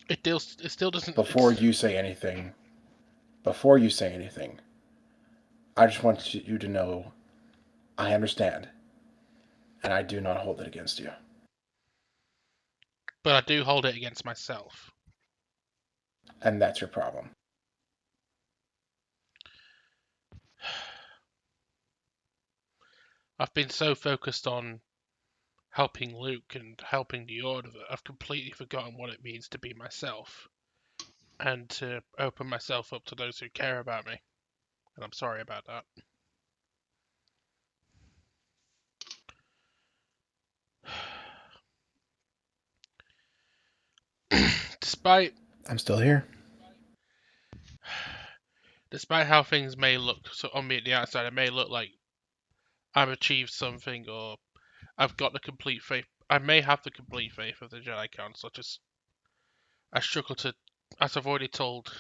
It still doesn't. before you say anything, I just want you to know I understand, and I do not hold it against you. But I do hold it against myself. And that's your problem. I've been so focused on helping Luke and helping the Order that I've completely forgotten what it means to be myself and to open myself up to those who care about me. And I'm sorry about that. Despite I'm still here. how things may look on me at the outside, it may look like I've achieved something or I've got the complete faith. I may have the complete faith of the Jedi Council. I struggle to, as I've already told,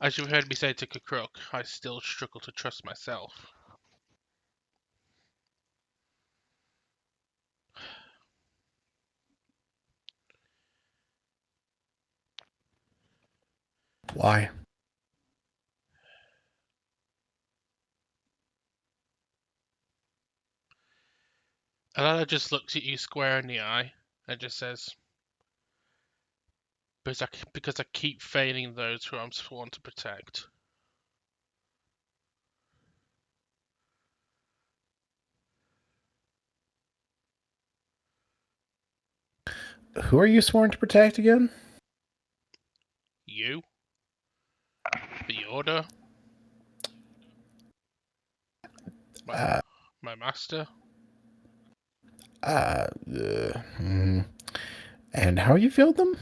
as you've heard me say to Kakruk, I still struggle to trust myself. Why? Alana just looks at you square in the eye and just says, because I keep failing those who I'm sworn to protect. Who are you sworn to protect again? You? The Order? My master? And how you filled them?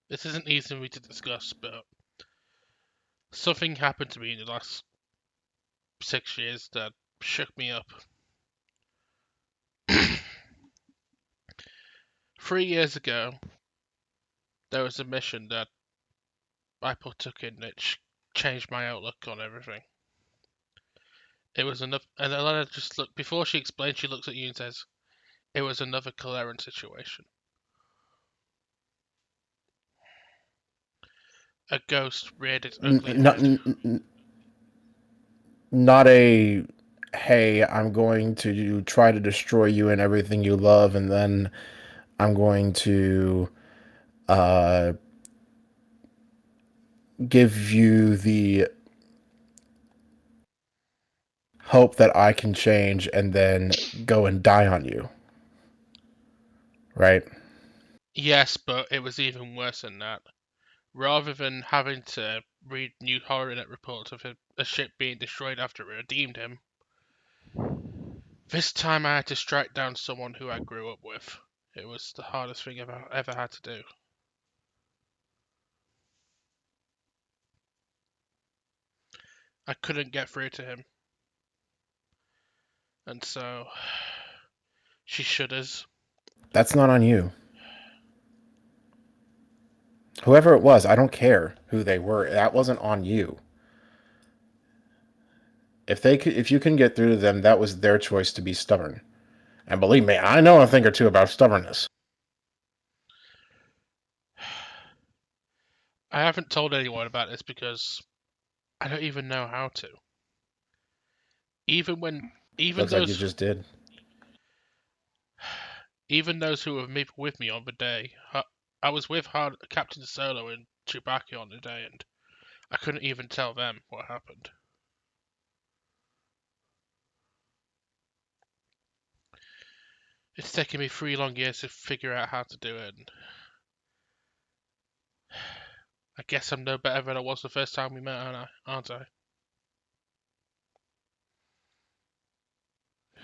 This isn't easy for me to discuss, but something happened to me in the last 6 years that shook me up. 3 years ago, there was a mission that I partook in that changed my outlook on everything. It was enough, and Alana just look before she explains. She looks at you and says, "It was another Calderon situation. A ghost reared its ugly head." Not a, hey, I'm going to try to destroy you and everything you love, and then I'm going to give you the hope that I can change and then go and die on you. Right? Yes, but it was even worse than that. Rather than having to read new HorrorNet reports of a ship being destroyed after it redeemed him, this time I had to strike down someone who I grew up with. It was the hardest thing I've ever had to do. I couldn't get through to him. And so she shudders. That's not on you. Whoever it was, I don't care who they were. That wasn't on you. If you can get through to them, that was their choice to be stubborn. And believe me, I know a thing or two about stubbornness. I haven't told anyone about this because I don't even know how to. Even Looks like you just did. Even those who were with me on the day, I was with Captain Solo and Chewbacca on the day, and I couldn't even tell them what happened. It's taken me 3 long years to figure out how to do it, and I guess I'm no better than I was the first time we met, aren't I?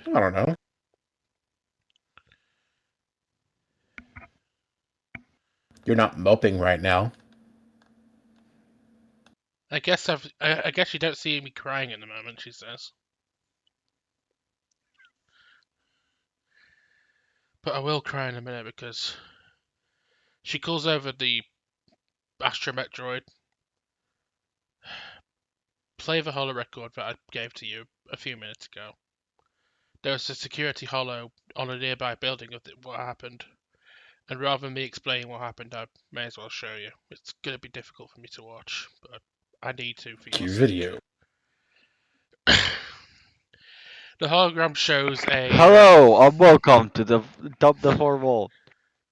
I don't know. You're not moping right now. I guess you don't see me crying at the moment, she says. But I will cry in a minute because she calls over the astromech droid. Play the holo record that I gave to you a few minutes ago. There was a security holo on a nearby building of what happened. And rather than me explaining what happened, I may as well show you. It's going to be difficult for me to watch, but I need to for your Cue sake. video. The hologram shows a... Hello and welcome to the Top the Four Wall.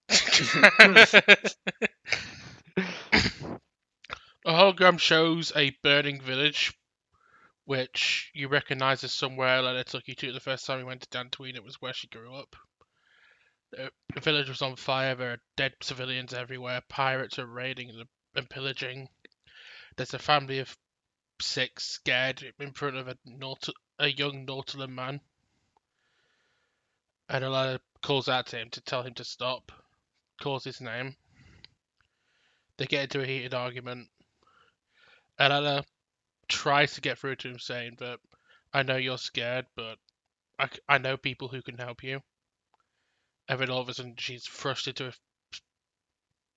The hologram shows a burning village, which you recognise as somewhere Lena took you to the first time we went to Dantooine. It was where she grew up. The village was on fire. There are dead civilians everywhere. Pirates are raiding and pillaging. There's a family of 6 scared in front of a young Nautilus man. And Alana calls out to him to tell him to stop. Calls his name. They get into a heated argument. Alana tries to get through to him saying that I know you're scared, but I know people who can help you. And then all of a sudden she's thrust into a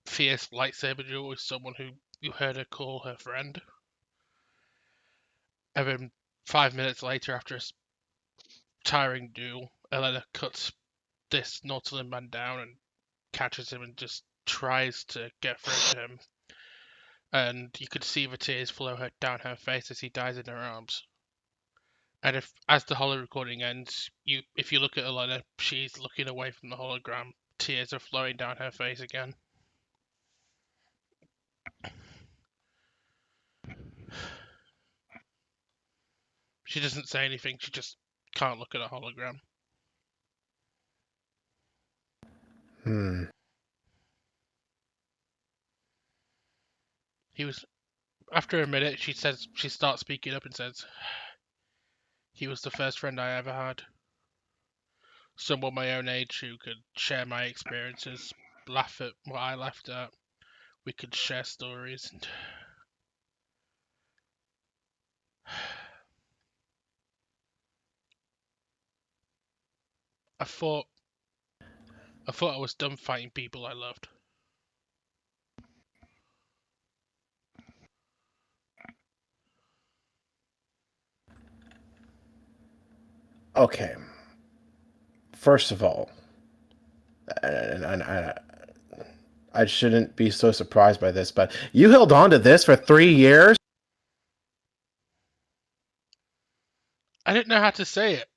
fierce lightsaber duel with someone who you heard her call her friend. And then 5 minutes later, after a tiring duel, Elena cuts this Nautilus man down and catches him and just tries to get through to him. And you could see the tears flow down her face as he dies in her arms. And as the holo recording ends, if you look at Elena, she's looking away from the hologram. Tears are flowing down her face again. She doesn't say anything. She just can't look at a hologram. After a minute, she starts speaking up and says, "He was the first friend I ever had. Someone my own age who could share my experiences, laugh at what I laughed at. We could share stories and I thought I was done fighting people I loved." Okay. First of all, I shouldn't be so surprised by this, but you held on to this for 3 years? I didn't know how to say it.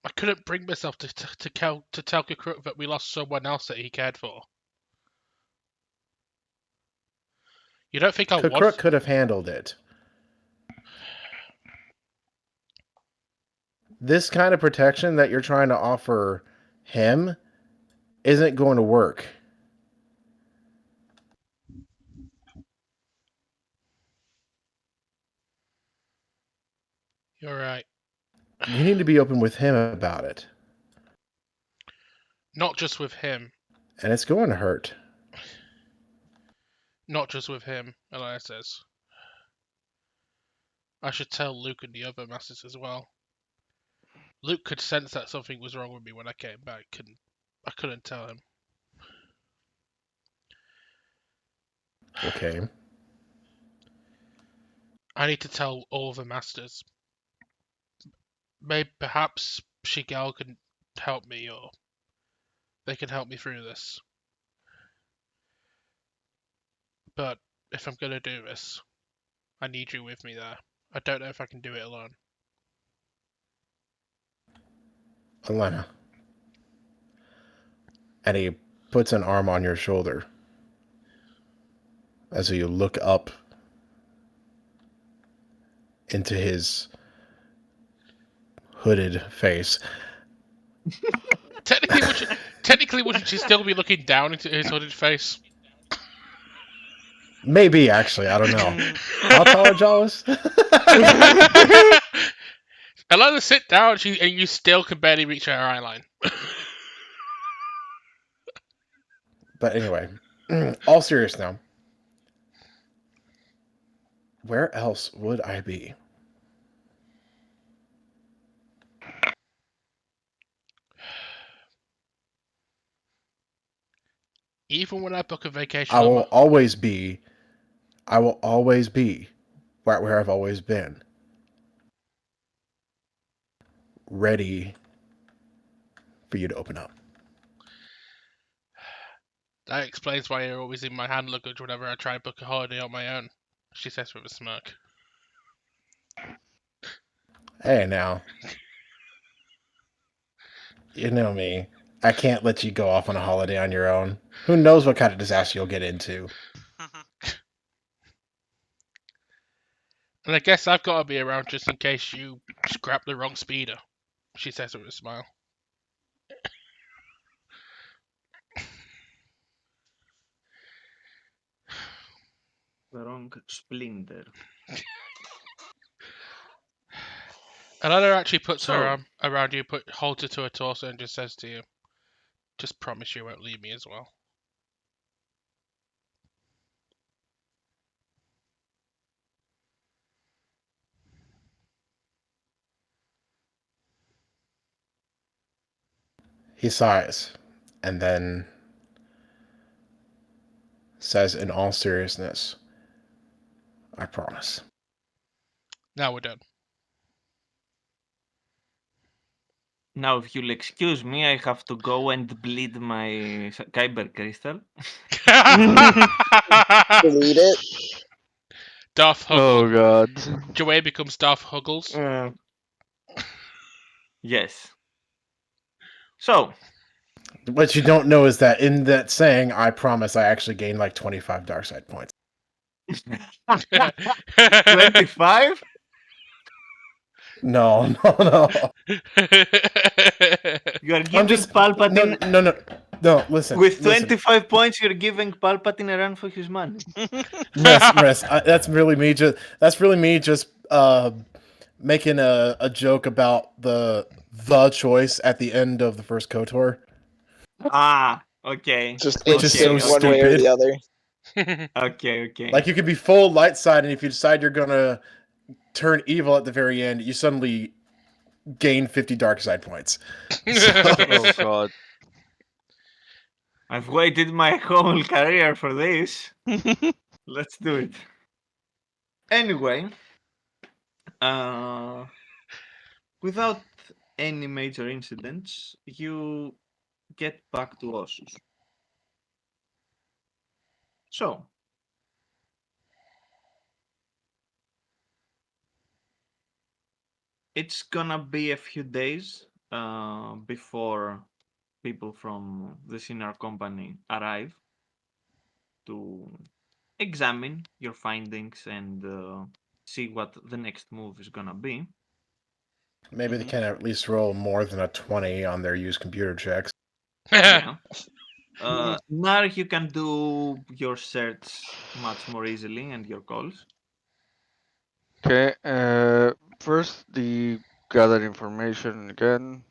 I couldn't bring myself to tell Kakruk that we lost someone else that he cared for. You don't think I Kakruk was? could have handled it. This kind of protection that you're trying to offer him isn't going to work. You're right. You need to be open with him about it. Not just with him. And it's going to hurt. Not just with him, Elias says. I should tell Luke and the other masters as well. Luke could sense that something was wrong with me when I came back, and I couldn't tell him. Okay. I need to tell all the masters. Maybe perhaps Shigal can help me, or they can help me through this. But if I'm gonna do this, I need you with me there. I don't know if I can do it alone. Elena. And he puts an arm on your shoulder as you look up into his hooded face. Technically, wouldn't she still be looking down into his hooded face? Maybe, actually. I don't know. How tall are Jawas? Elena, sit down, and you still can barely reach her eye line. But anyway, all serious now. Where else would I be? Even when I book a vacation, I will always be where I've always been. Ready for you to open up. That explains why you're always in my hand luggage whenever I try to book a holiday on my own, she says with a smirk. Hey, now. You know me. I can't let you go off on a holiday on your own. Who knows what kind of disaster you'll get into. And I guess I've got to be around just in case you scrap the wrong speeder, she says with a smile. The wrong splinter. Elena actually puts her arm around you, holds her to her torso, and just says to you, "Just promise you won't leave me as well." He sighs, and then says in all seriousness, I promise. Now we're done. Now, if you'll excuse me, I have to go and bleed my kyber crystal. Delete it. Darth Oh Huggle. god. Joey becomes Darth Huggles. Yes. So, What you don't know is that in that saying, I promise, I actually gained like 25 dark side points. 25? No. You are I'm giving just Palpatine... No, listen. With listen. 25 points, you're giving Palpatine a run for his money. Rest. That's really me. Just making a joke about the choice at the end of the first KOTOR. Ah, okay. Just Which is instinct so one way or stupid. the other. Okay. Like you could be full light side, and if you decide you're gonna turn evil at the very end, you suddenly gain 50 dark side points. Oh god. I've waited my whole career for this. Let's do it. Anyway, without any major incidents, you get back to Ossus. So, it's gonna be a few days before people from the senior company arrive to examine your findings and see what the next move is gonna be. Maybe they can at least roll more than a 20 on their used computer checks. Yeah. Now you can do your search much more easily and your calls. Okay, first the gather information again.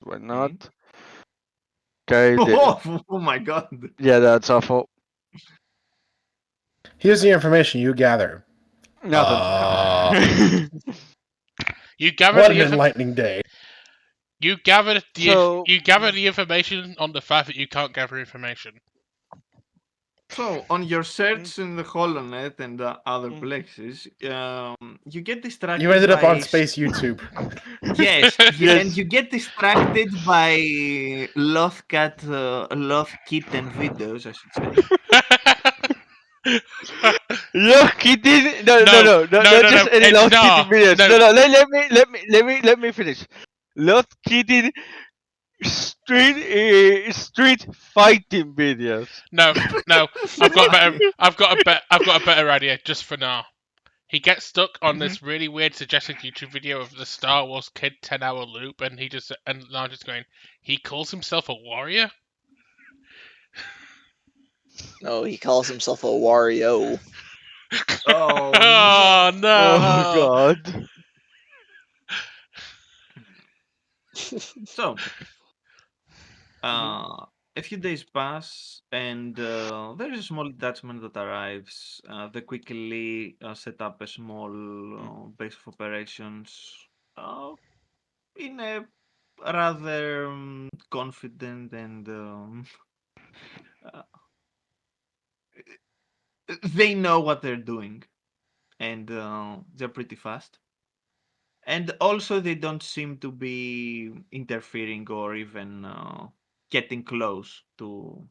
Why not? Okay, Oh my god. yeah, that's awful. Here's the information you gather. Nothing. You gather What the an enlightening day. you gather the So- you gather the information on the fact that you can't gather information. So on your search in the HoloNet and other Mm. places, you get distracted. You ended up on by Space YouTube. Yes, Yes. and you get distracted by Loth kitten videos, I should say. Look, he did No, no, no, just no, any it's Lost not. Kitty videos. No. No, let me finish. Lost Kitty street fighting videos. No, I've got a better idea just for now. He gets stuck on this really weird suggested YouTube video of the Star Wars kid 10-hour loop, and now just going. He calls himself a warrior. No, he calls himself a Wario. Oh, Oh no! Oh god. So, a few days pass, and there is a small detachment that arrives. They quickly set up a small base of operations in a rather confident and they know what they're doing, and they're pretty fast. And also, they don't seem to be interfering or even getting close to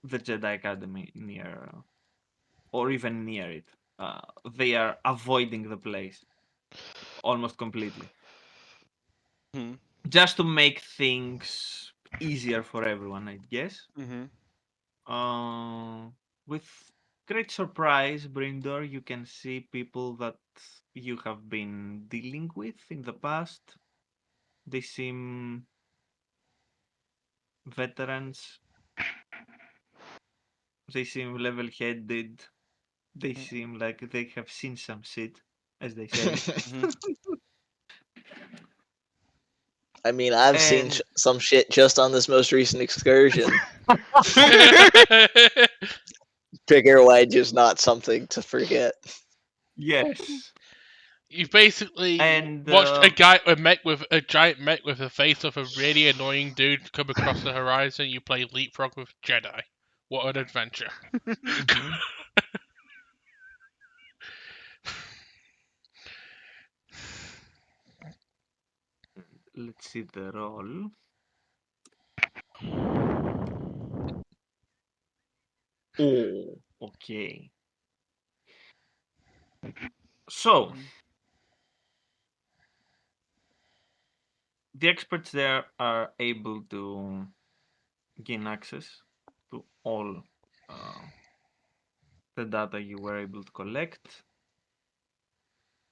the Jedi Academy or even near it. They are avoiding the place almost completely, Hmm. just to make things easier for everyone, I guess. Mhm. With great surprise, Brindor, you can see people that you have been dealing with in the past. They seem veterans. They seem level-headed. They seem like they have seen some shit, as they say. Mhm. I mean, I've seen And- some shit just on this most recent excursion. Bigger wedge is not something to forget. Yes. You've basically And watched a guy, a giant mech with the face of a really annoying dude come across the horizon. You play leapfrog with Jedi. What an adventure! mhm. Let's see the roll. Oh, okay. So the experts there are able to gain access to all the data you were able to collect,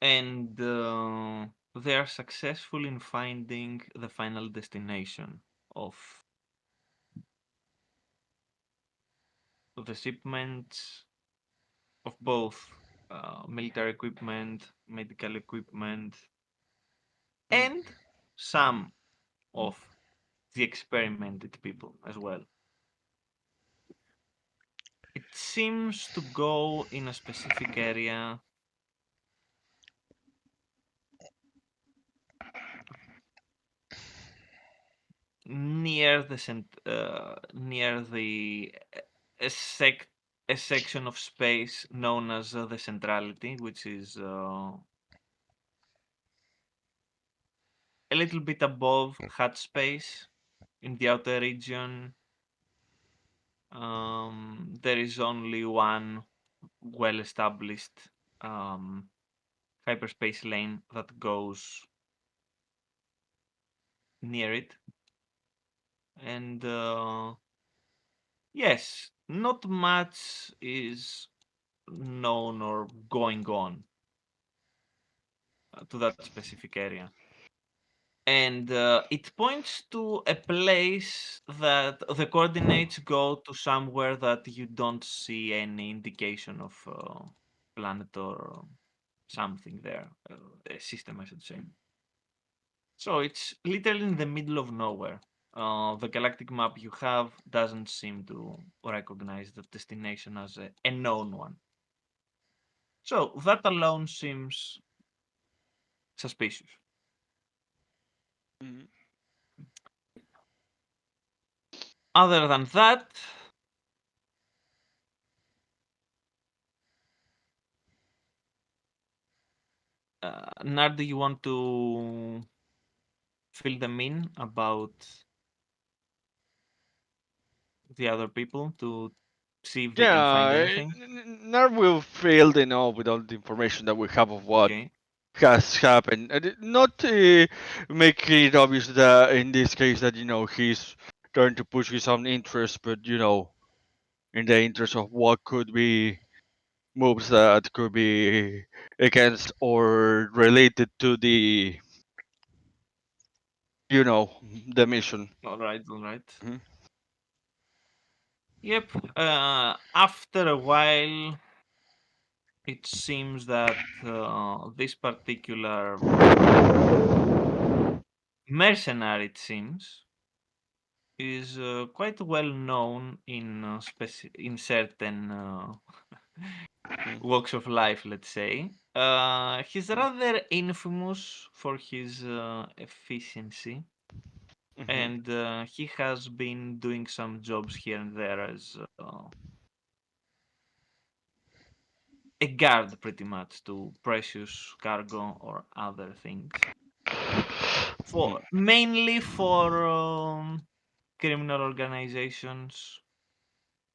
and they are successful in finding the final destination of the shipments of both military equipment, medical equipment, and some of the experimented people as well. It seems to go in a specific area near near the a, sec- a section of space known as the centrality, which is a little bit above hat space in the outer region. There is only one well-established um, hyperspace lane that goes near it, and yes, not much is known or going on to that specific area. And it points to a place that the coordinates go to somewhere that you don't see any indication of planet or something there, a system, I should say. So it's literally in the middle of nowhere. The galactic map you have doesn't seem to recognize the destination as a known one. So that alone seems suspicious. Mhm. Other than that, Nard, do you want to fill them in about the other people to see if they can find Yeah, anything? now we'll fill the know with all the information that we have of what Okay. has happened. And not make it obvious that in this case that he's trying to push his own interest, but in the interest of what could be moves that could be against or related to the the mission. All right. All right. Mhm. Yep. After a while, it seems that this particular mercenary, it seems, is quite well known in in certain walks of life, let's say. He's rather infamous for his efficiency, Mhm. and he has been doing some jobs here and there as a guard, pretty much, to precious cargo or other things. For mainly for criminal organizations,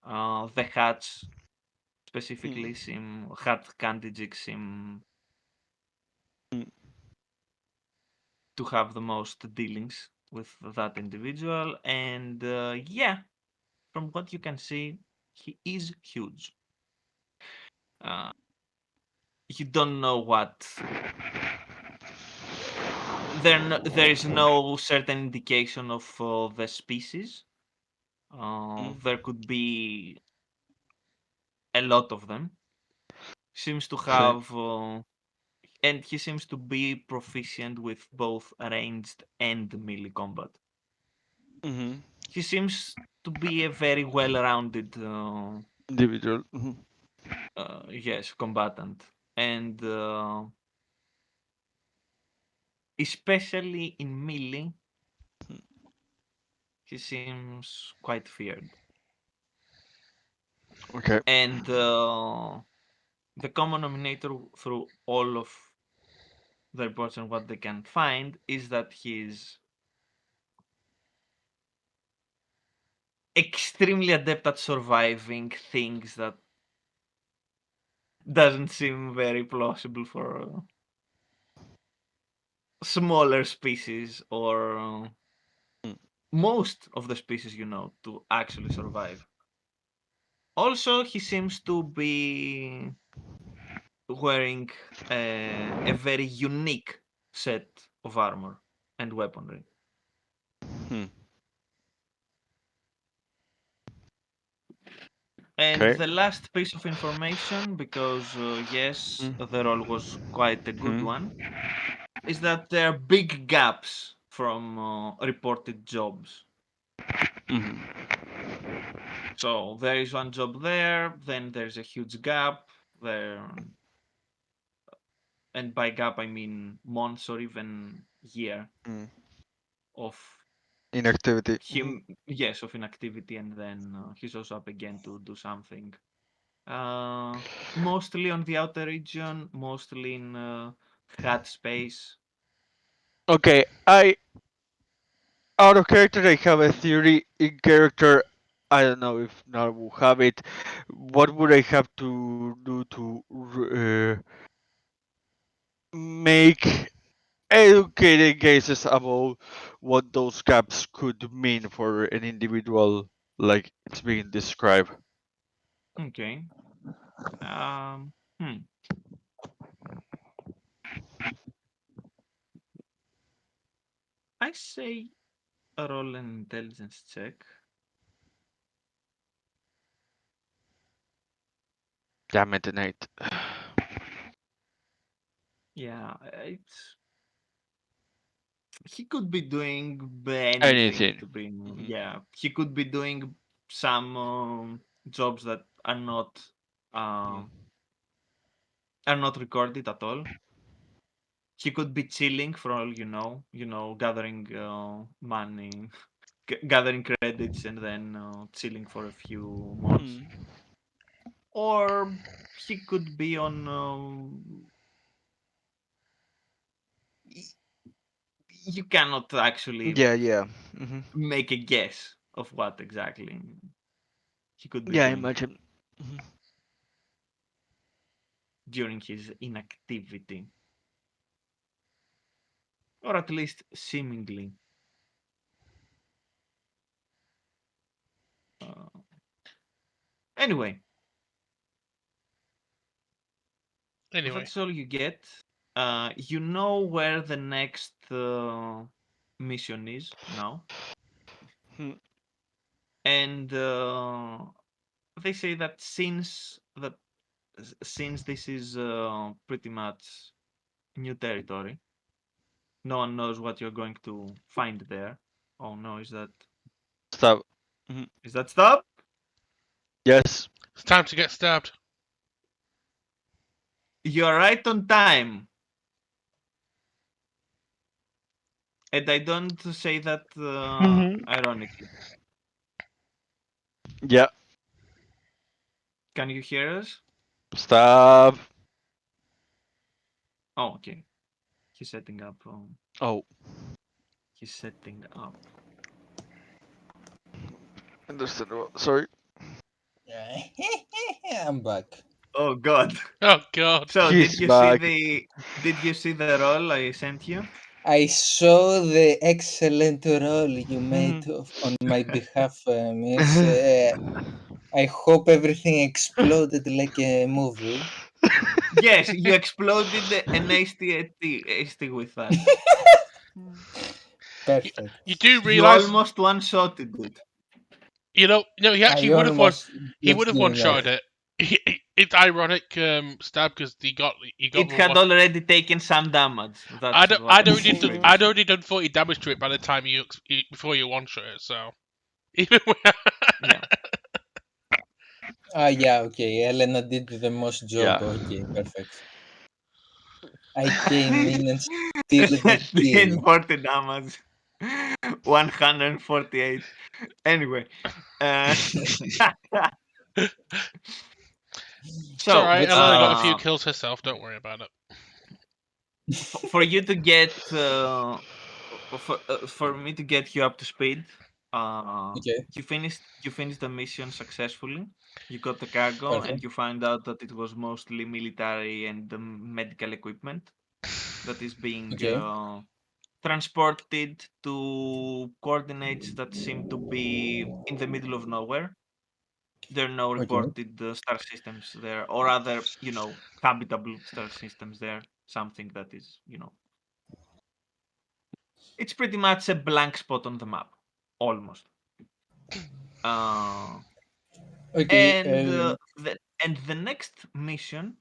the Hats specifically seem Hat candidates seem to have the most dealings with that individual, and yeah, from what you can see, he is huge. Uh, you don't know what there is no certain indication of the species. There could be a lot of them. Seems to Okay. have and he seems to be proficient with both ranged and melee combat. Mhm. He seems to be a very well-rounded Individual. Mhm. yes, combatant, and especially in melee, he seems quite feared. Okay. And the common denominator through all of the reports and what they can find is that he's extremely adept at surviving things that doesn't seem very plausible for smaller species or most of the species to actually survive. Also, he seems to be wearing a very unique set of armor and weaponry. Hmm. And Okay. the last piece of information, because yes, the role was quite a good one, is that there are big gaps from reported jobs. Mhm. So there is one job there, then there's a huge gap there, and by gap I mean months or even year Mm. of Inactivity. him, yes, of inactivity, and then he's also up again to do something. Mostly on the outer region, mostly in hat space. Okay, out of character, I have a theory. In character, I don't know if Nar will have it. What would I have to do to make educated guesses about what those gaps could mean for an individual, like it's being described? Okay. Um, hmm. I say roll an intelligence check. Damn it, Nate. Yeah, it's he could be doing anything Anything. to be. Mhm. Yeah, he could be doing some jobs that Mm. um are not recorded at all. He could be chilling for all gathering money, gathering credits, and then chilling for a few months. Mm. Or he could be on. You cannot actually Yeah, yeah. Hmm. make a guess of what exactly he could be Yeah, I doing imagine. Mhm. during his inactivity, or at least seemingly. Uh, anyway, Anyway, that's all you get. You know where the next mission is now, Hmm. and they say that since this is pretty much new territory, no one knows what you're going to find there. Oh no, Stop. Mhm. is that stop? Yes. it's time to get stabbed. You're right on time. And I don't say that Mhm. ironically. Yeah. Can you hear us? Stop. Oh, okay. He's setting up. Oh, He's setting up. understandable. Sorry. I'm back. Oh God. Oh God. So He's back. did you see the role I sent you? I saw the excellent role you made Mhm. on my behalf, Miss. I hope everything exploded like a movie. Yes, you exploded an AST with that. You, Perfect. you do You realise, almost one-shotted it. no, he actually I would have won. almost He just would have did one that. shot it. It's ironic, Stab, because he got It the had one. already taken some damage. That's what I'd I'm already saying done, previously. I'd already done 40 damage to it by the time before you one shot it. So even Yeah. Ah, yeah, okay. Elena did the most job. Yeah. Okay, perfect. I came in and Till the kill. 40 damage. 148. Anyway. It's So, alright, That's Elena got a few uh, kills herself, don't worry about it. for you to get for me to get you up to speed, okay. you finished the mission successfully. You got the cargo and Perfect. you find out that it was mostly military and medical equipment that is being Okay. transported to coordinates that seem to be in the middle of nowhere. There are no Okay. reported star systems there or other, habitable star systems there. Something that is, it's pretty much a blank spot on the map, almost. Uh, Okay. and the next mission,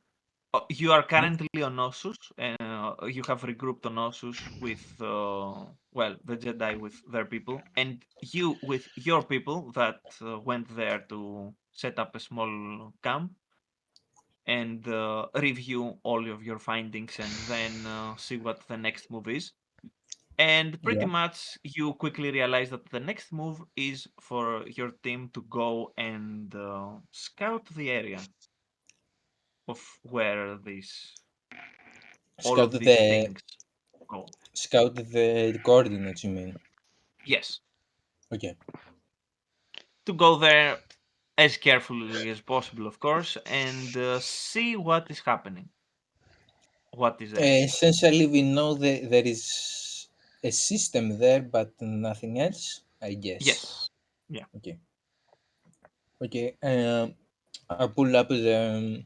you are currently on Ossus. You have regrouped on Ossus with, the Jedi with their people, and you with your people that went there to set up a small camp and review all of your findings and then see what the next move is. And pretty Yeah. much you quickly realize that the next move is for your team to go and scout the area of where all Scout of these the things go. scout the coordinates. You mean? Yes, Okay. to go there as carefully as possible, of course, and see what is happening, what is there. Essentially, we know that there is a system there, but nothing else. I guess. Yes. Yeah. Okay. Okay. I'll pull up the.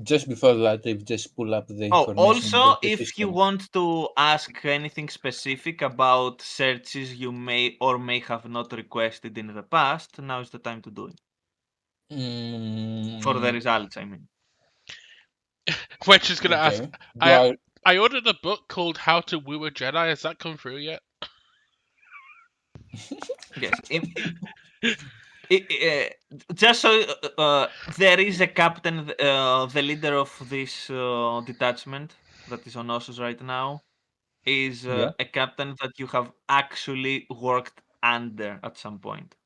Just before that, I just pull up the Oh, information also, about the if you system. want to ask anything specific about searches you may or may have not requested in the past, now is the time to do it. For the Mm, results, I mean. Wedge is gonna ask. okay. Do I I? I ordered a book called How to Woo a Jedi. Has that come through yet? Yes. Just so there is a captain, the leader of this detachment that is on Ossus right now, is Yeah. a captain that you have actually worked under at some point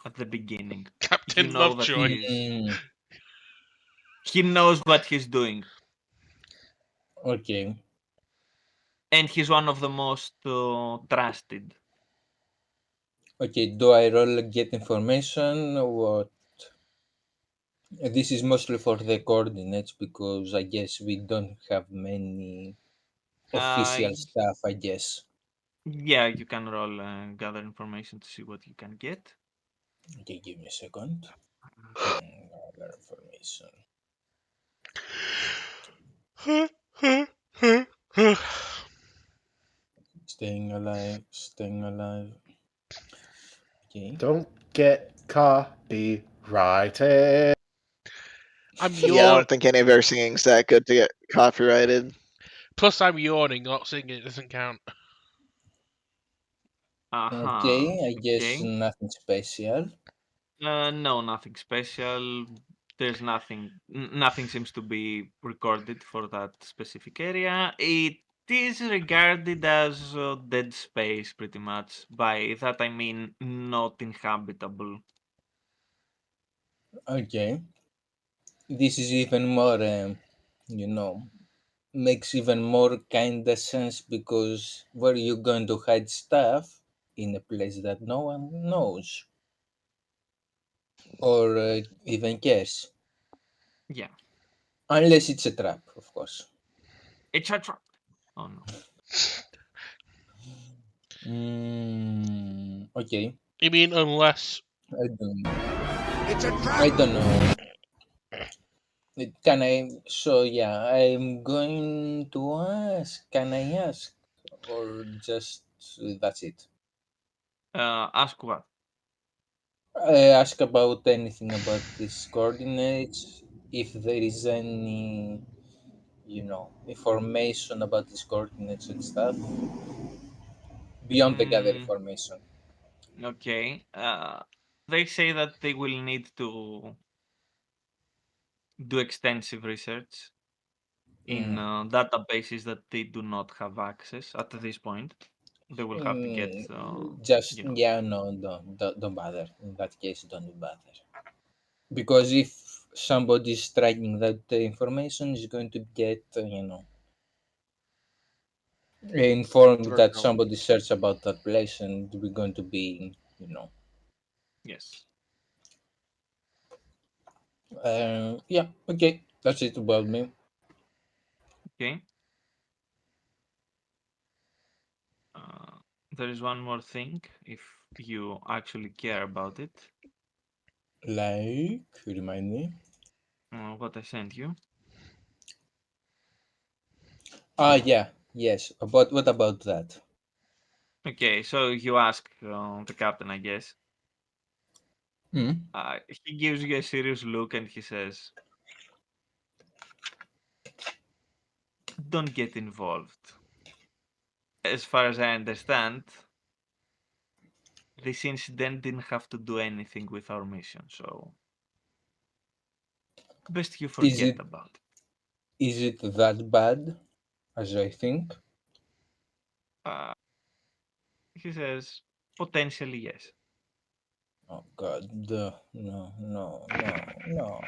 at the beginning. You Captain know that Lovejoy. he knows what he's doing, Okay. and he's one of the most trusted. Okay. Do I roll get information? Or what? This is mostly for the coordinates because I guess we don't have many Uh, official stuff. I guess. yeah, you can roll and gather information to see what you can get. Okay. Give me a second. Other information. Staying alive. Staying alive. Okay. Don't get copyrighted. I'm Yeah, I yawn. don't think any of our singing's that good to get copyrighted. Plus, I'm yawning. Not singing it doesn't count. Okay. I guess Okay. nothing special. No, nothing special. There's nothing seems to be recorded for that specific area. It is regarded as dead space, pretty much. By that I mean not inhabitable. Okay. This is even more, you know, makes even more kind of sense because where you going to hide stuff in a place that no one knows or even cares, Yeah, unless it's a trap, of course. it's a trap. Oh no. Okay, You mean unless? I don't know. I don't know. Can I? So yeah, I'm going to ask. Can I ask, or just that's it? Ask what? Ask about anything about these coordinates, if there is any, information about these coordinates and stuff beyond the gather Mm, information. okay. They say that they will need to do extensive research. in databases that they do not have access at this point. They will have to get, Just you know. yeah, no, don't bother. In that case, don't bother. Because if somebody is tracking that information, is going to get informed Very that common. somebody searched about that place, and we're going to be Yes. yeah, okay, that's it about me. Okay. There is one more thing, if you actually care about it. Like, remind me. What I sent you. Yeah, yes. About what about that? Okay, so you ask the captain, I guess. Hmm? He gives you a serious look and he says, "Don't get involved. As far as I understand, this incident didn't have to do anything with our mission, so best you Is forget it about it." is it that bad as I think? Uh, he says, "Potentially, yes." Oh God, no, no, no, no.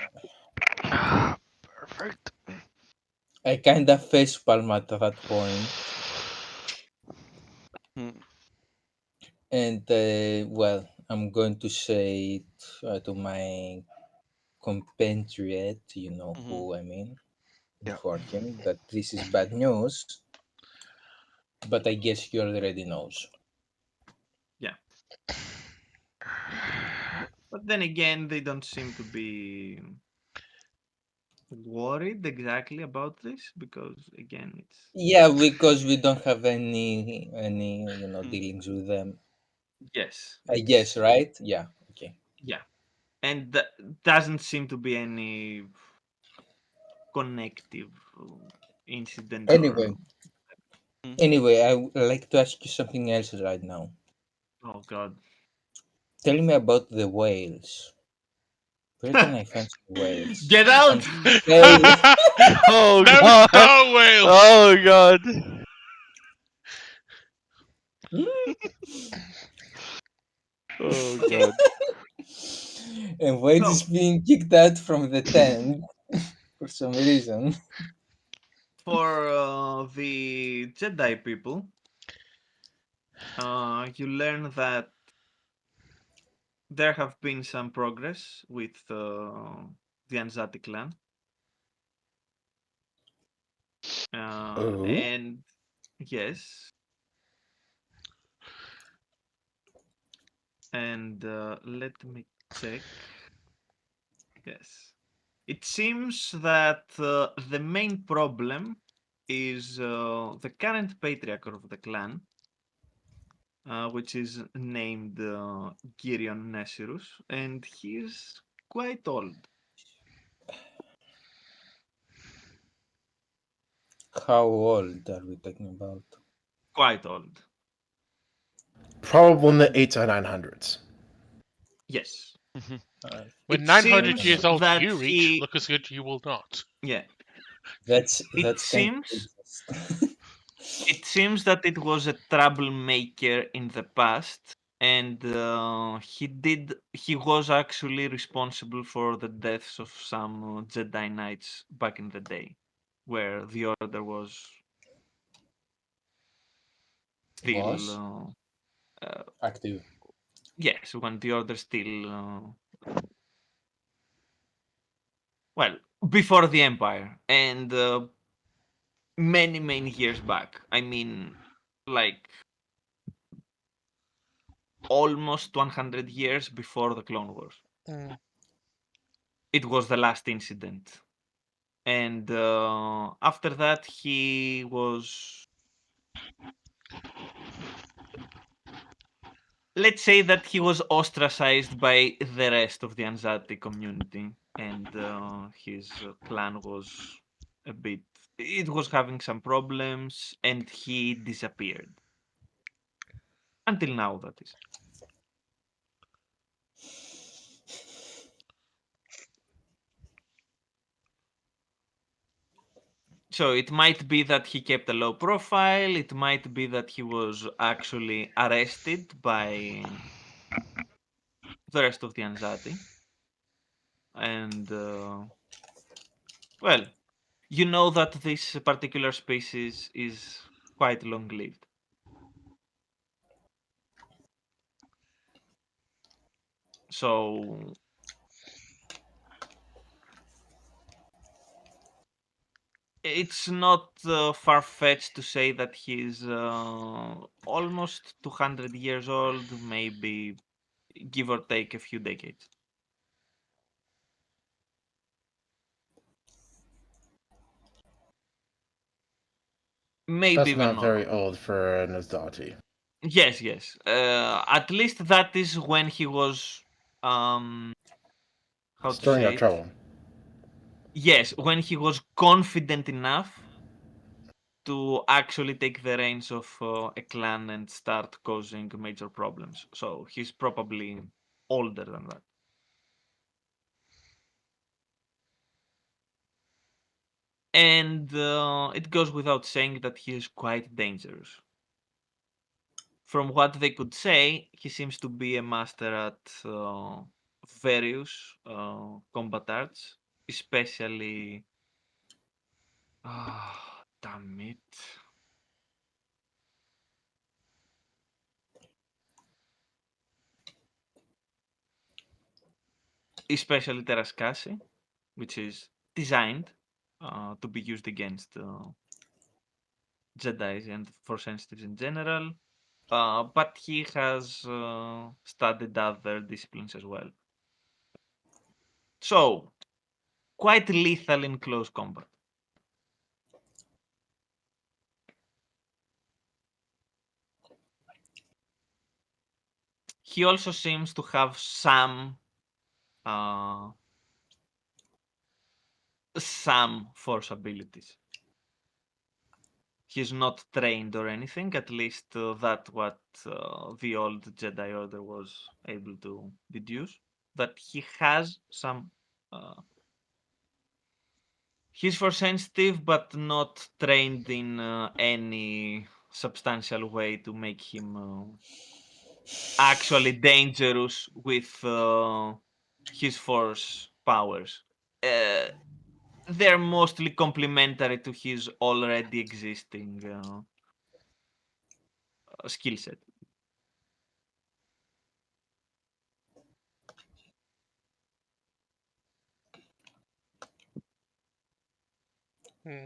Perfect. I kind of facepalm at that point, Hmm. and well, I'm going to say it to my compatriot, you know Mhm. who I mean, Yeah. before him, that this is bad news. But I guess he already knows. Yeah. But then again, they don't seem to be worried exactly about this because, again, it's. Yeah, because we don't have any Hmm. dealings with them. Yes, I guess, it's. right? Yeah. Okay. Yeah. And doesn't seem to be any connective incident or. Anyway, Hmm. I would like to ask you something else right now. Oh, God. Tell me about the whales. Where can I find some whales? Get out! Some whale. Oh No god. star whales. Oh god. Oh Okay. god. And Wade is So, being kicked out from the tent for some reason. for the Jedi people, you learn that there have been some progress with the Anzati clan. Oh. And yes, and let me check. Yes. It seems that the main problem is the current patriarch of the clan, which is named Girion Nesirus, and he's quite old. How old are we talking about? Quite old. Probably in the 8 to 900s. Yes. Mhm. Uh, When It 900 seems years old that you reach, he, look as good you will not. yeah, it that's kind seems of it seems that it was a troublemaker in the past, and he was actually responsible for the deaths of some Jedi Knights back in the day, where the order was still was active. yes, when the order still well, before the Empire, and many years back. I mean, like almost 100 years before the Clone Wars. Mm. It was the last incident. And after that, he was. Let's say that he was ostracized by the rest of the Anzati community, and his clan was a bit. It was having some problems, and he disappeared. Until now, that is. So it might be that he kept a low profile. It might be that he was actually arrested by the rest of the Anzati. And, well, you know that this particular species is quite long-lived. So it's not far-fetched to say that he's almost 200 years old, maybe give or take a few decades. Maybe That's even not more. very old for an Azati. Yes, yes. At least that is when he was, how to Stirring say up it? trouble. Yes, when he was confident enough to actually take the reins of a clan and start causing major problems. So he's probably older than that. And it goes without saying that he is quite dangerous. From what they could say, he seems to be a master at various combat arts, especially. Ah, damn it. Especially Terraskasi, which is designed to be used against Jedi's and Force sensitives in general. But he has studied other disciplines as well. So, quite lethal in close combat. He also seems to have uh, some force abilities. He's not trained or anything, at least that what the old Jedi Order was able to deduce. That he has some. He's force sensitive, but not trained in any substantial way to make him actually dangerous with his force powers. Uh, they're mostly complementary to his already existing skill set. Hmm.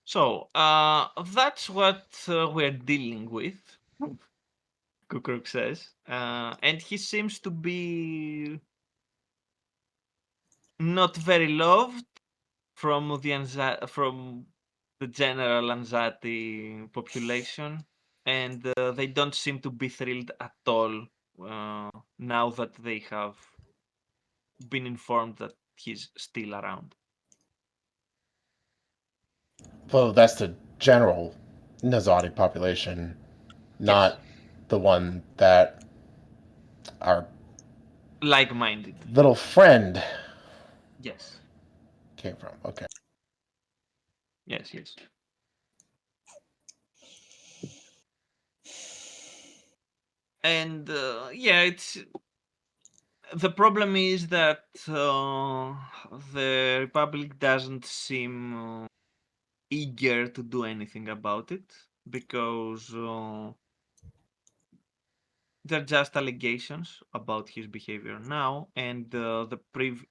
So that's what we're dealing with. Kukruk says, and he seems to be not very loved from from the general Anzati population, and they don't seem to be thrilled at all now that they have been informed that he's still around. Well, that's the general Nazati population, Yes, not the one that our like-minded. little friend Yes, came from. Okay. yes, yes. And yeah, it's the problem is that the Republic doesn't seem eager to do anything about it because they're just allegations about his behavior now, and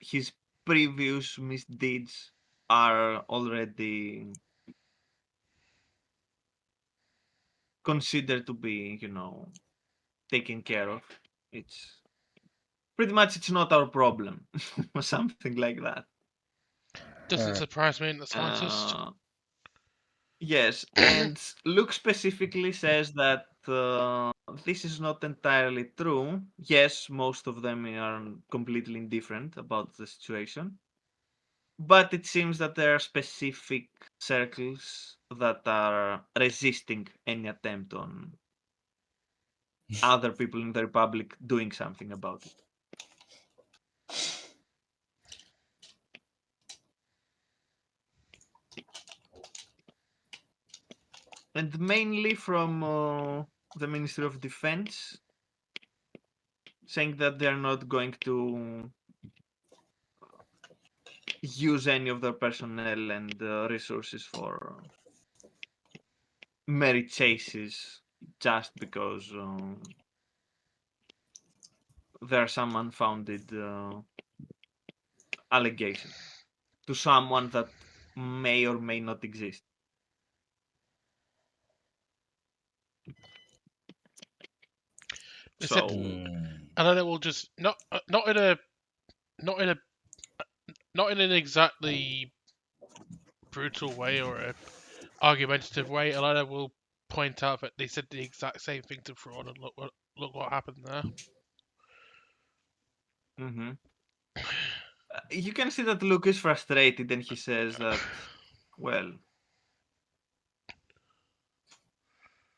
his previous misdeeds are already considered to be, taken care of. It's pretty much it's not our problem, or something like that. Doesn't surprise me in the slightest. Uh, yes, and Luke specifically says that this is not entirely true. Yes, most of them are completely indifferent about the situation, but it seems that there are specific circles that are resisting any attempt on other people in the Republic doing something about it. and mainly from the Ministry of Defense, saying that they are not going to use any of their personnel and resources for merit chases just because there are some unfounded allegations to someone that may or may not exist. They So said, and then it will just not in a not in a not in an exactly brutal way or a argumentative way. Elena will point out that they said the exact same thing to Fraud, and look what happened there. mhm. You can see that Luke is frustrated and he says that, well,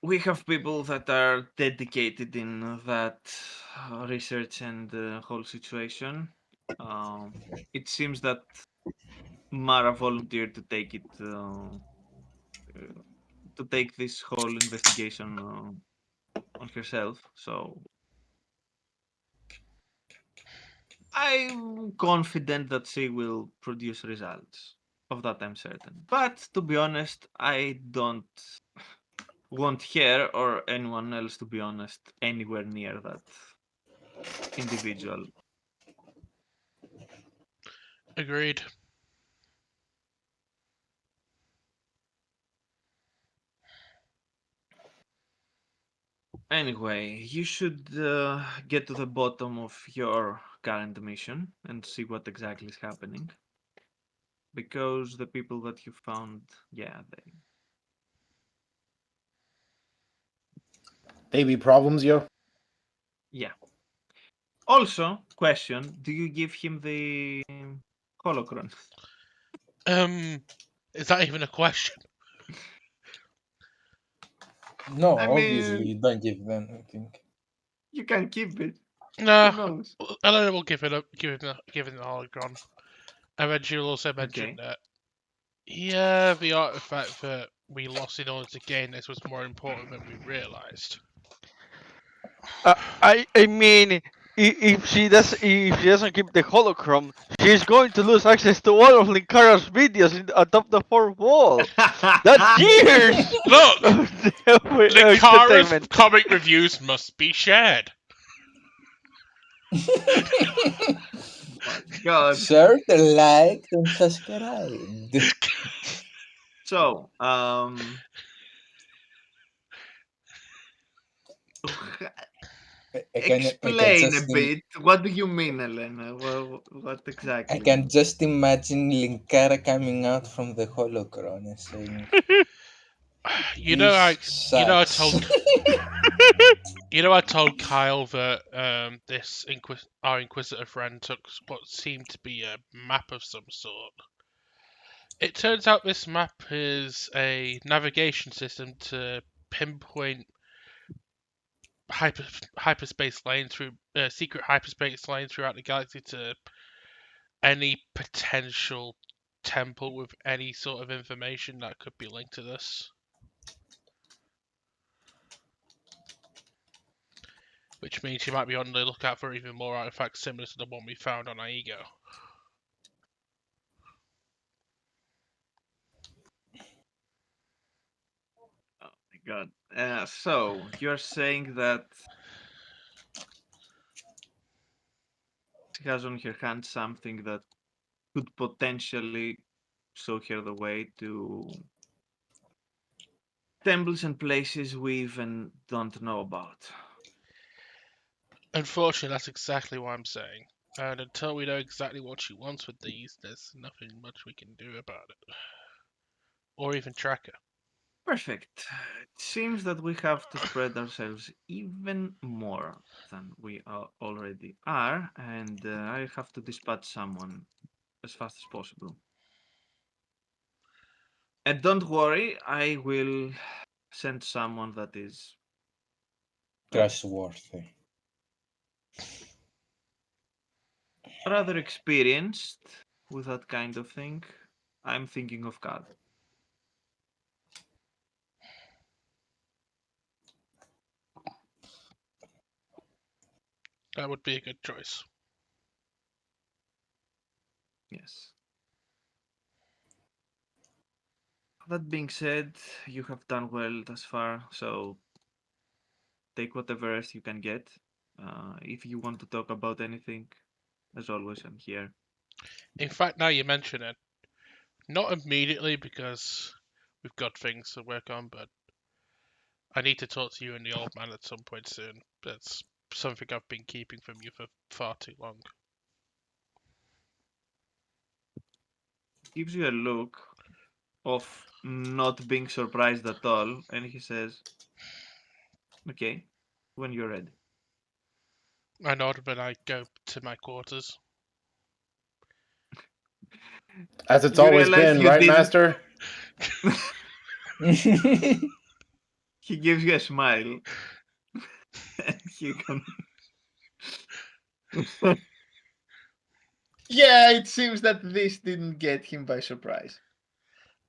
we have people that are dedicated in that research and whole situation. It seems that Mara volunteered to take it, to take this whole investigation on herself. So I'm confident that she will produce results. Of that, I'm certain. But to be honest, I don't want her or anyone else, to be honest, anywhere near that individual. Agreed. Anyway, you should get to the bottom of your current mission and see what exactly is happening. Because the people that you found, yeah, They be problems, yo. yeah. Also, question: do you give him the holocron? Is that even a question? No, I obviously mean, you don't give them anything. you can keep it. Who No, knows? Elena will give him the holocron. And then she'll also mention Okay. that the artifact that we lost in order to gain this was more important than we realized. I mean, if she doesn't keep the holocron, she's going to lose access to all of Linkara's videos atop the fourth wall. That's years Look, of Linkara's entertainment. comic reviews must be shared. My God. Share, like, and subscribe. So, I can explain a just bit. What do you mean, Elena? What I exactly? can just imagine Linkara coming out from the holocron and saying, You know, "This I sucks." told I told Kyle that our Inquisitor friend took what seemed to be a map of some sort. It turns out this map is a navigation system to pinpoint hyperspace lane through secret hyperspace lane throughout the galaxy to any potential temple with any sort of information that could be linked to this. Which means you might be on the lookout for even more artifacts similar to the one we found on Aigo. Oh my God. So you're saying that she has on her hand something that could potentially show her the way to temples and places we even don't know about. Unfortunately, that's exactly what I'm saying. And until we know exactly what she wants with these, there's nothing much we can do about it. Or even track her. Perfect. It seems that we have to spread ourselves even more than we already are, and I have to dispatch someone as fast as possible. And don't worry, I will send someone that is Trustworthy. rather experienced with that kind of thing. I'm thinking of God. That would be a good choice. Yes. That being said, you have done well thus far, so take whatever rest you can get. If you want to talk about anything, as always, I'm here. In fact, now you mention it, not immediately because we've got things to work on, but I need to talk to you and the old man at some point soon. That's something I've been keeping from you for far too long. Gives you a look of not being surprised at all, and he says, "Okay, when you're ready." I nod when I go to my quarters. As it's You always realize been, you right, didn't. Master? He gives you a smile, and he Yeah, it seems that this didn't get him by surprise.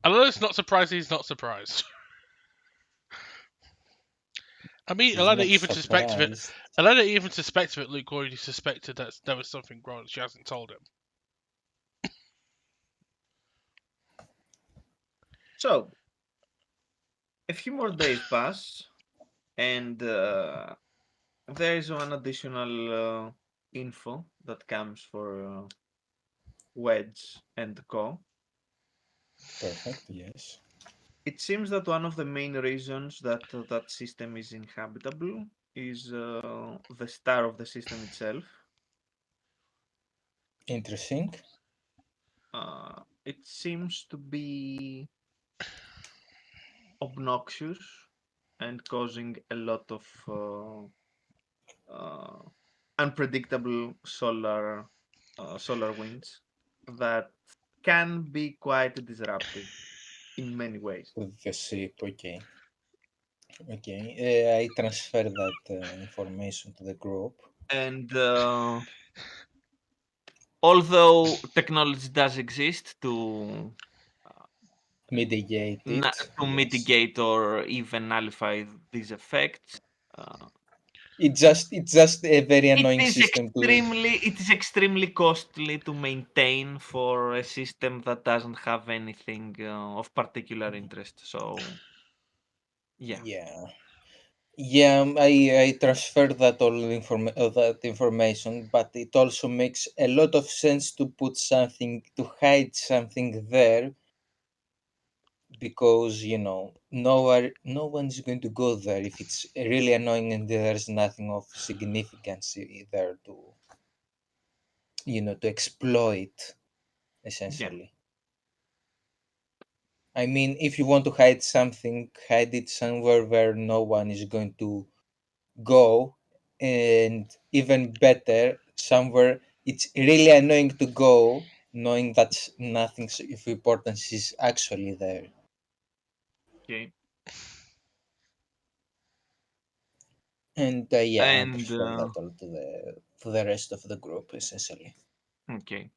Although it's not surprising, he's not surprised. I mean, He's Elena not even suspects of it. surprised. Elena even suspects of it. Luke already suspected that there was something wrong. She hasn't told him. So, a few more days pass, and there is one additional info that comes for Wedge and Co. Perfect, yes. It seems that one of the main reasons that that system is inhabitable is the star of the system itself. Interesting. It seems to be obnoxious and causing a lot of unpredictable solar winds that can be quite disruptive in many ways. With the ship, okay. Okay, I transfer that information to the group. And although technology does exist to Mitigate it, to yes. mitigate or even nullify these effects, uh, It's just a very annoying system to. it is extremely costly to maintain for a system that doesn't have anything of particular interest. So yeah, Yeah. Yeah, I transfer that that information, but it also makes a lot of sense to put something to hide something there because no one's going to go there if it's really annoying and there's nothing of significance there to exploit yeah, essentially. I mean, if you want to hide something, hide it somewhere where no one is going to go, and even better, somewhere it's really annoying to go, knowing that nothing of importance is actually there. okay, And yeah, I and transfer that all to the rest of the group essentially. okay,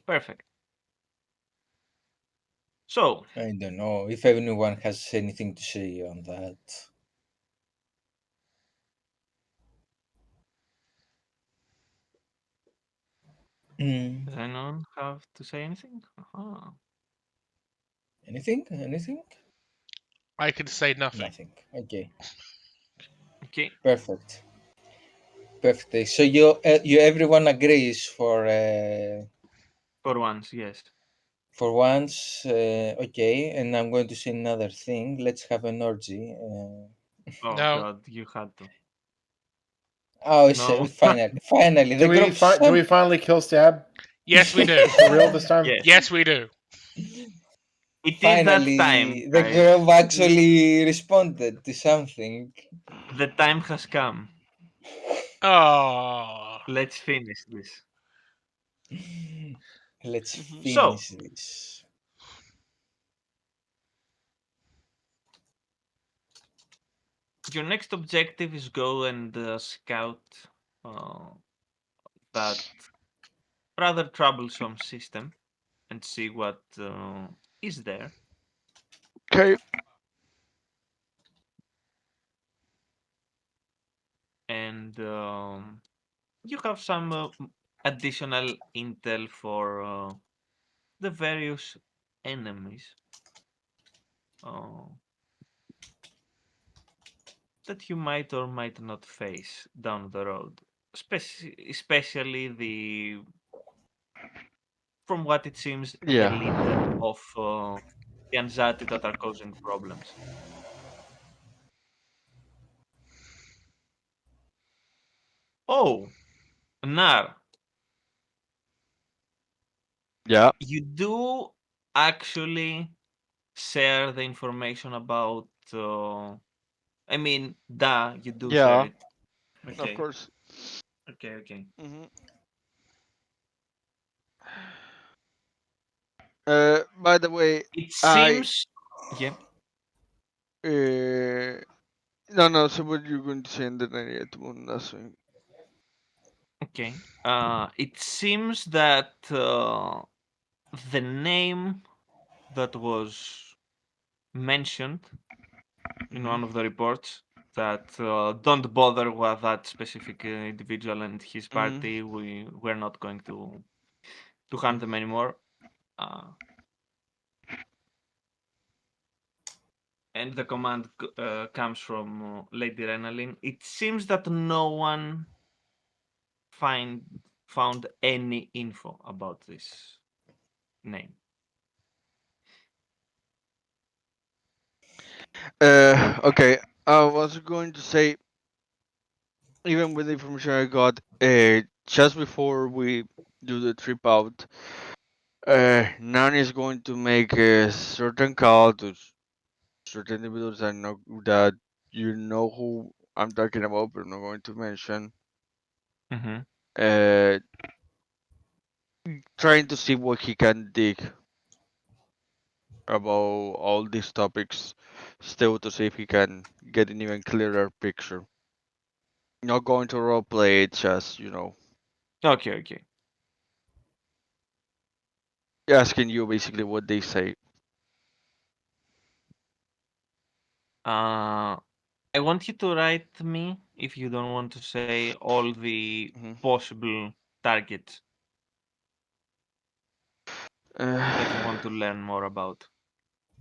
perfect. So I don't know if anyone has anything to say on that. Mm, does anyone have to say anything? Uh-huh. anything? I can say nothing. Nothing. Okay, Okay, perfect. Perfect. So you everyone agrees for once, yes. for once. Okay, and I'm going to say another thing. Let's have an orgy. Oh No, God, you had to. Oh, No, finally, the Do we group. do we finally kill Stab yes we do. for real this time? yes, Yes we do. it is that time, Finally, the guys. group actually responded to something. The time has come. Oh, Let's finish this. Let's So, finish this. your next objective is go and scout uh, that rather troublesome system and see what is there. Okay. and you have some additional intel for the various enemies uh, that you might or might not face down the road. Especially from what it seems, the Yeah. leader of the anxiety that are causing problems. Oh, Nar, Yeah. you do actually share the information about. I mean, you do share Yeah. it. Of Okay, course. okay. Hmm. By the way, It I seems. Yeah. no, no. So what you going to say, and then I need to move nothing. Okay. It seems that the name that was mentioned in one of the reports that don't bother with that specific individual and his party. We're not going to hunt them anymore. Uh, and the command comes from Lady Renalyn. It seems that no one find found any info about this name. Okay. I was going to say, even with the information I got, just before we do the trip out, Nani is going to make a certain call to certain individuals I know that you know who I'm talking about, but I'm not going to mention. Mm-hmm. Uh, Trying to see what he can dig about all these topics, still to see if he can get an even clearer picture. Not going to roleplay it, just Okay. asking you basically what they say. I want you to write me, if you don't want to say, all the Hmm. possible targets that you want to Uh, learn more about.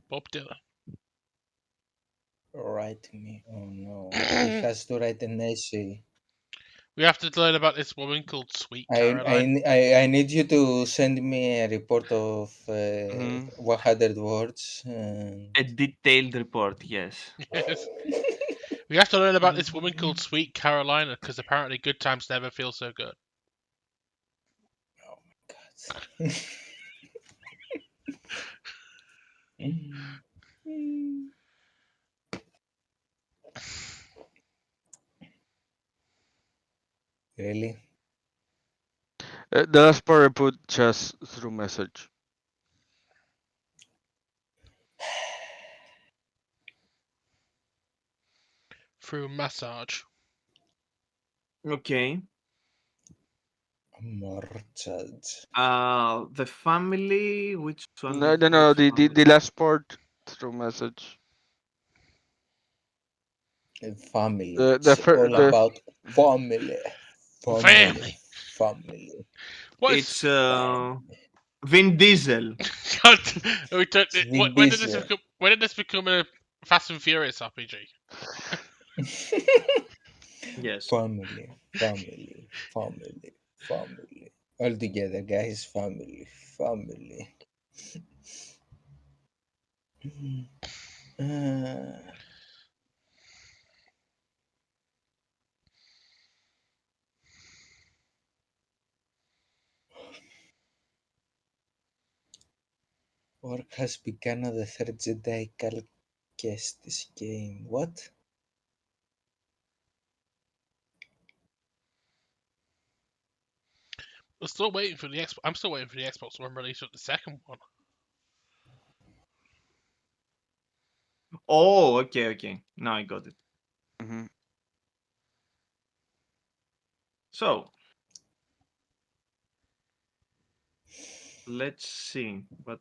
Bob Dylan. Write me. Oh no. He has to write an essay. We have to learn about this woman called Sweet I, Caroline. I need you to send me a report of mhm. 100 words. And A detailed report, yes. Yes. We have to learn about this woman called Sweet Carolina because apparently good times never feel so good. God. Really? The last part I put just through message. Through massage. Okay. Morchad. The family, which one No, is no, no. which The family? last part through message. Family. The It's fir- all the about family. Family. Family. Family. What is? It's Family. Vin Diesel. God, It's Vin when did this Diesel. become? When did this become a Fast and Furious RPG? Yes. Family. Family. Family. Family. All together, guys. Family. Family. Uh, Work has begun on the third Jedi Calcestis game. What? I'm still waiting for the Xbox One release of the second one. Oh, okay. Now I got it. Mhm. So let's see what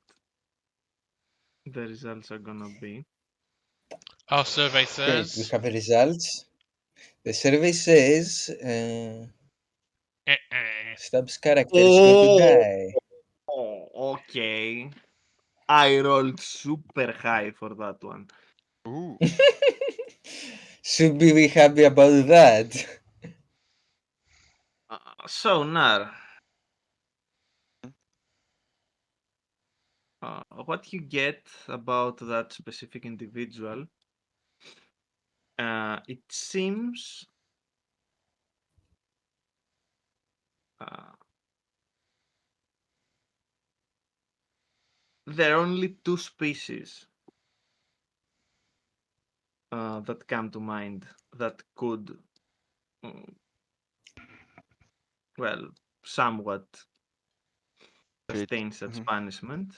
the results are gonna be. Our survey Wait, we says have results. The survey says Stubbs' character is going to die. Oh, okay. I rolled super high for that one. Ooh. Should we be happy about that? So, Nar, what you get about that specific individual, it seems there are only two species that come to mind that could, mm, well, somewhat sustain such punishment.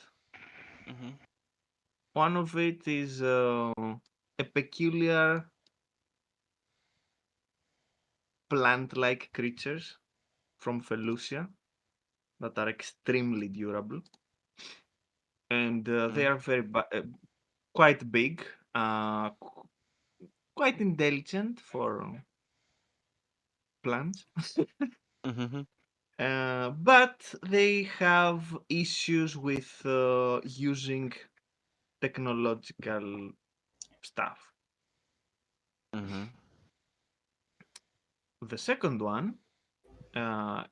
Mm-hmm. One of it is a peculiar plant-like creatures from Felucia that are extremely durable, and they are quite big, quite intelligent for plants. Mm-hmm. But they have issues with using technological stuff. Mm-hmm. The second one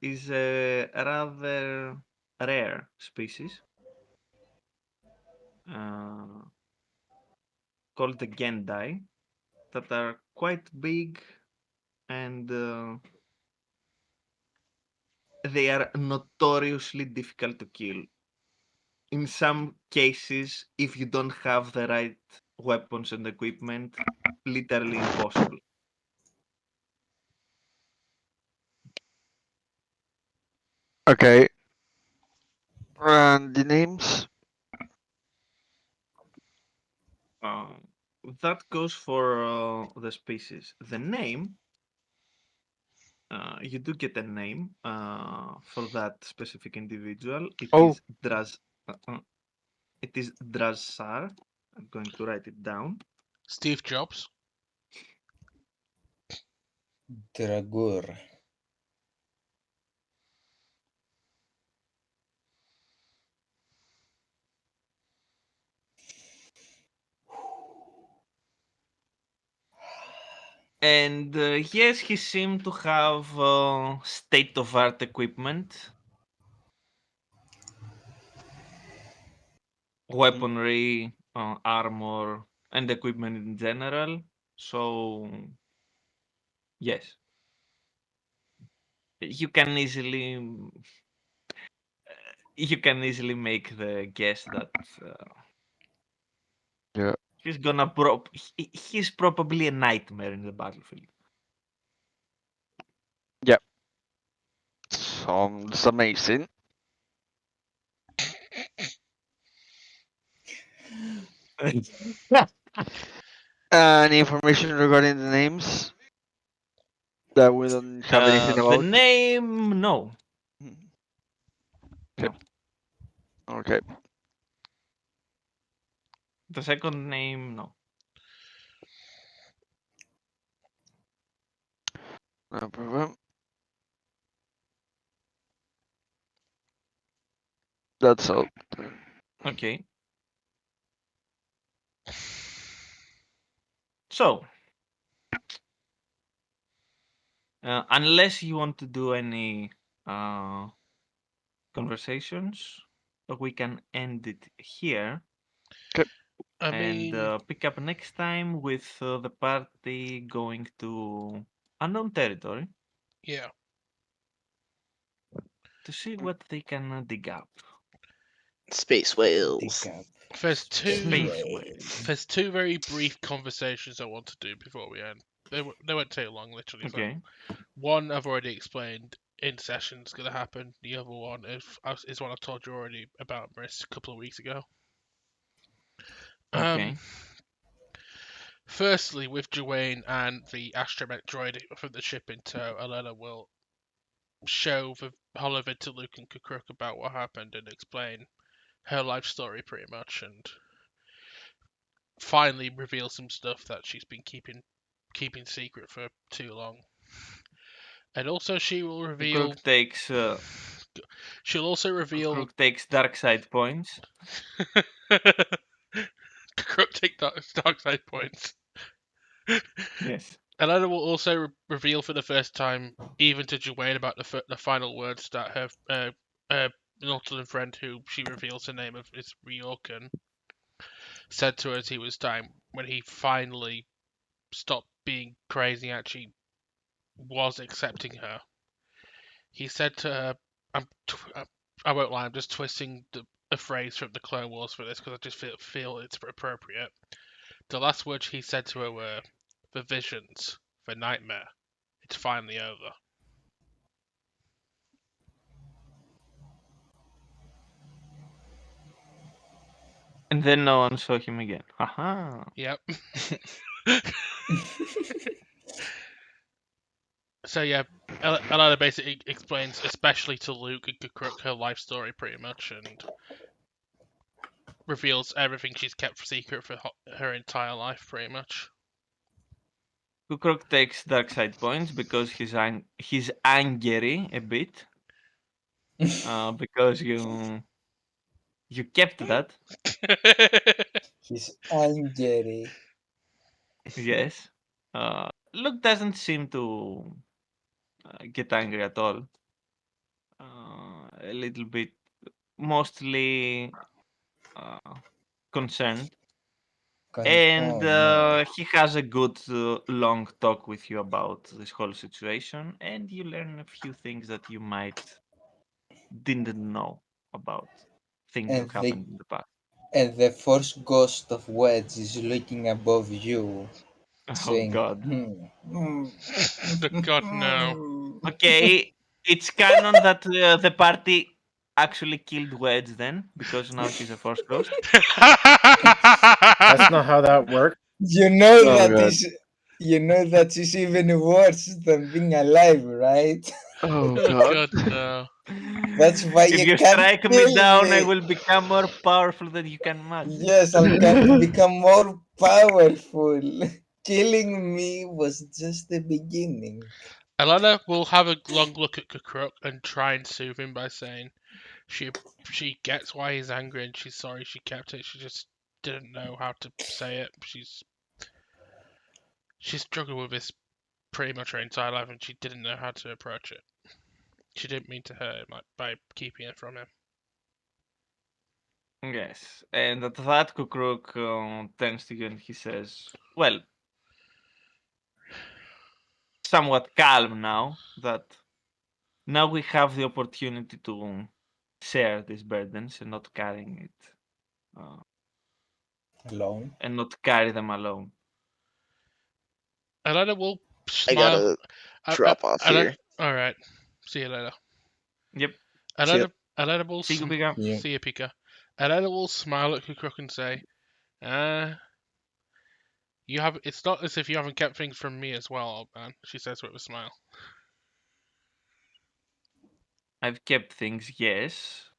is a rather rare species uh, called the Gendai that are quite big and they are notoriously difficult to kill. In some cases, if you don't have the right weapons and equipment, literally impossible. Okay. And the names? Uh, that goes for the species. The name, you do get a name for that specific individual. It Oh. is it is Drazar. I'm going to write it down. Steve Jobs. Dragur. And yes, he seemed to have state-of-art equipment, weaponry, armor, and equipment in general. So yes, you can easily make the guess that Yeah. he's probably a nightmare in the battlefield. Yeah. Sounds amazing. Any information regarding the names that we don't have anything The about? name, no. Mhm. No. Okay. The second name, no. No problem. That's all. Okay. So, unless you want to do any uh, conversations, we can end it here I and mean, pick up next time with the party going to unknown territory yeah. to see what they can dig up. Space whales. Dig up. There's Space Whale. whales. there's two very brief conversations I want to do before we end. They won't take long, literally. So. Okay. One I've already explained in session's going to happen. The other one is one I told you already about, Maris, a couple of weeks ago. Okay. Firstly, with Dwayne and the astromech droid from the ship in tow, Alena will show the whole of it to Luke and Kukruk about what happened and explain her life story pretty much, and finally reveal some stuff that she's been keeping keeping secret for too long. And also, she will reveal. Crook takes She'll also reveal. Crook takes dark side points. Crook take dark side points. Yes. Elena will also reveal for the first time, even to Juwayne, about the final words that her Northern friend, who she reveals the name of is Ryorkan, said to her as he was dying, when he finally stopped being crazy and actually was accepting her. He said to her, I won't lie, I'm just twisting a phrase from the Clone Wars for this because I just feel it's appropriate. The last words he said to her were, "For visions, for nightmare, it's finally over." And then no one saw him again. Haha. Yep. So yeah, Elena basically explains, especially to Luke and Crook, her life story pretty much, and reveals everything she's kept secret for her entire life, pretty much. Crook takes dark side points because he's angry a bit. Because you kept that. He's angry. Yes. Luke doesn't seem to get angry at all. A little bit, mostly concerned. And No. he has a good long talk with you about this whole situation, and you learn a few things that you might didn't know about things And that happened in the past. the Force Ghost of Wedge is looking above you, Oh saying, God. God, no. Okay, it's canon that the party actually killed Wedge then, because now he's a Force Ghost. That's not how that works. You know Oh, that God. is even worse than being alive, right? Oh Oh God. God, no. That's why If you you can't strike me kill down, I me. will become more powerful than you can imagine. Yes, I can become more powerful. Killing me was just the beginning. Elena will have a long look at Crook and try and soothe him by saying she gets why he's angry and she's sorry she kept it. She just didn't know how to say it. She's struggled with this pretty much her entire life and she didn't know how to approach it. She didn't mean to hurt him by keeping it from him. Yes, and at that, Kukruk turns to you and he says, well, somewhat calm now that now we have the opportunity to share these burdens and not carrying it Alone. and not carry them alone. Elena will I smile. gotta drop off here. Alright. See you later. Yep. Elena will See you, Pika. Yeah. see you, Pika. Elena will smile at Kukruk and say, you have. It's not as if you haven't kept things from me as well, old man. She says with a smile. I've kept things, yes,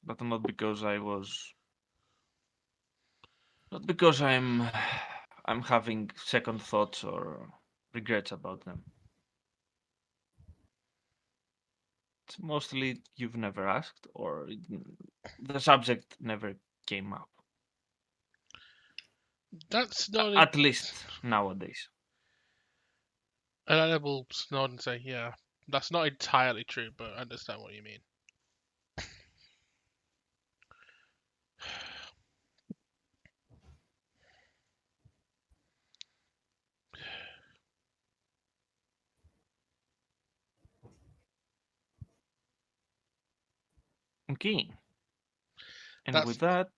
but not because I'm having second thoughts or regrets about them. It's mostly you've never asked or the subject never came up. That's not. At least nowadays. Elena will nod and say, "Yeah, that's not entirely true, but I understand what you mean." Okay. And That's with that,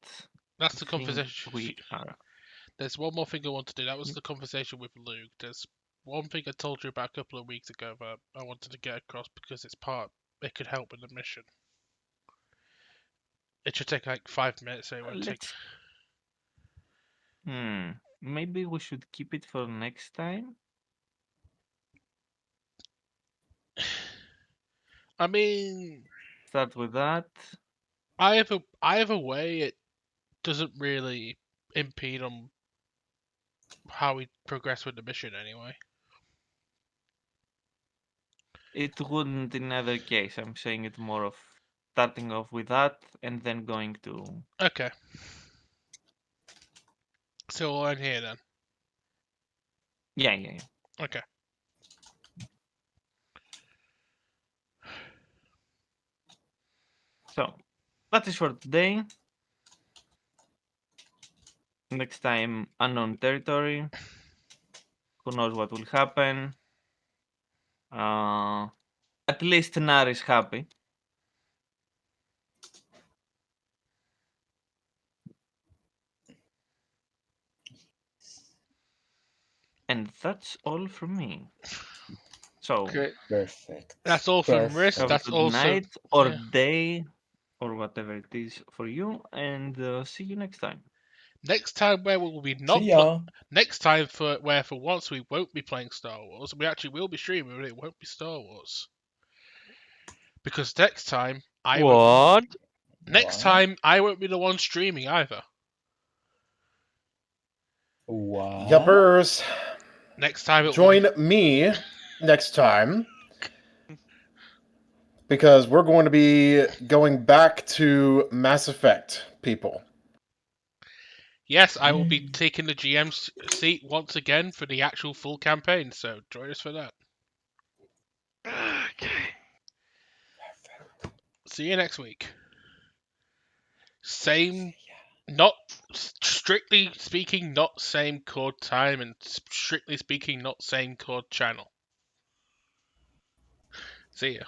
that's I the think conversation. we are. There's one more thing I want to do. That was the conversation with Luke. There's one thing I told you about a couple of weeks ago that I wanted to get across because it's part. It could help with the mission. It should take like 5 minutes, so it won't take. Maybe we should keep it for next time. I mean, Start with that. either way, it doesn't really impede on how we progress with the mission anyway. It wouldn't in either case. I'm saying it more of starting off with that and then going to. Okay. So we'll end here then. Yeah. Okay. So that is for today. Next time, unknown territory. Who knows what will happen? At least Nar is happy. And that's all from me. So Okay. Perfect. That's all from Risk. have a That's good also night or yeah. day or whatever it is for you, and see you next time. Next time where we will be not See ya. next time for once we won't be playing Star Wars. We actually will be streaming, but it won't be Star Wars. Because next time I won't What? next What? time I won't be the one streaming either. What? Yuppers. Next time it will Join be me next time because we're going to be going back to Mass Effect, people. Yes, I will be taking the GM seat once again for the actual full campaign, so join us for that. Okay. See you next week. Same, not strictly speaking, not same cord time, and strictly speaking, not same cord channel. See ya.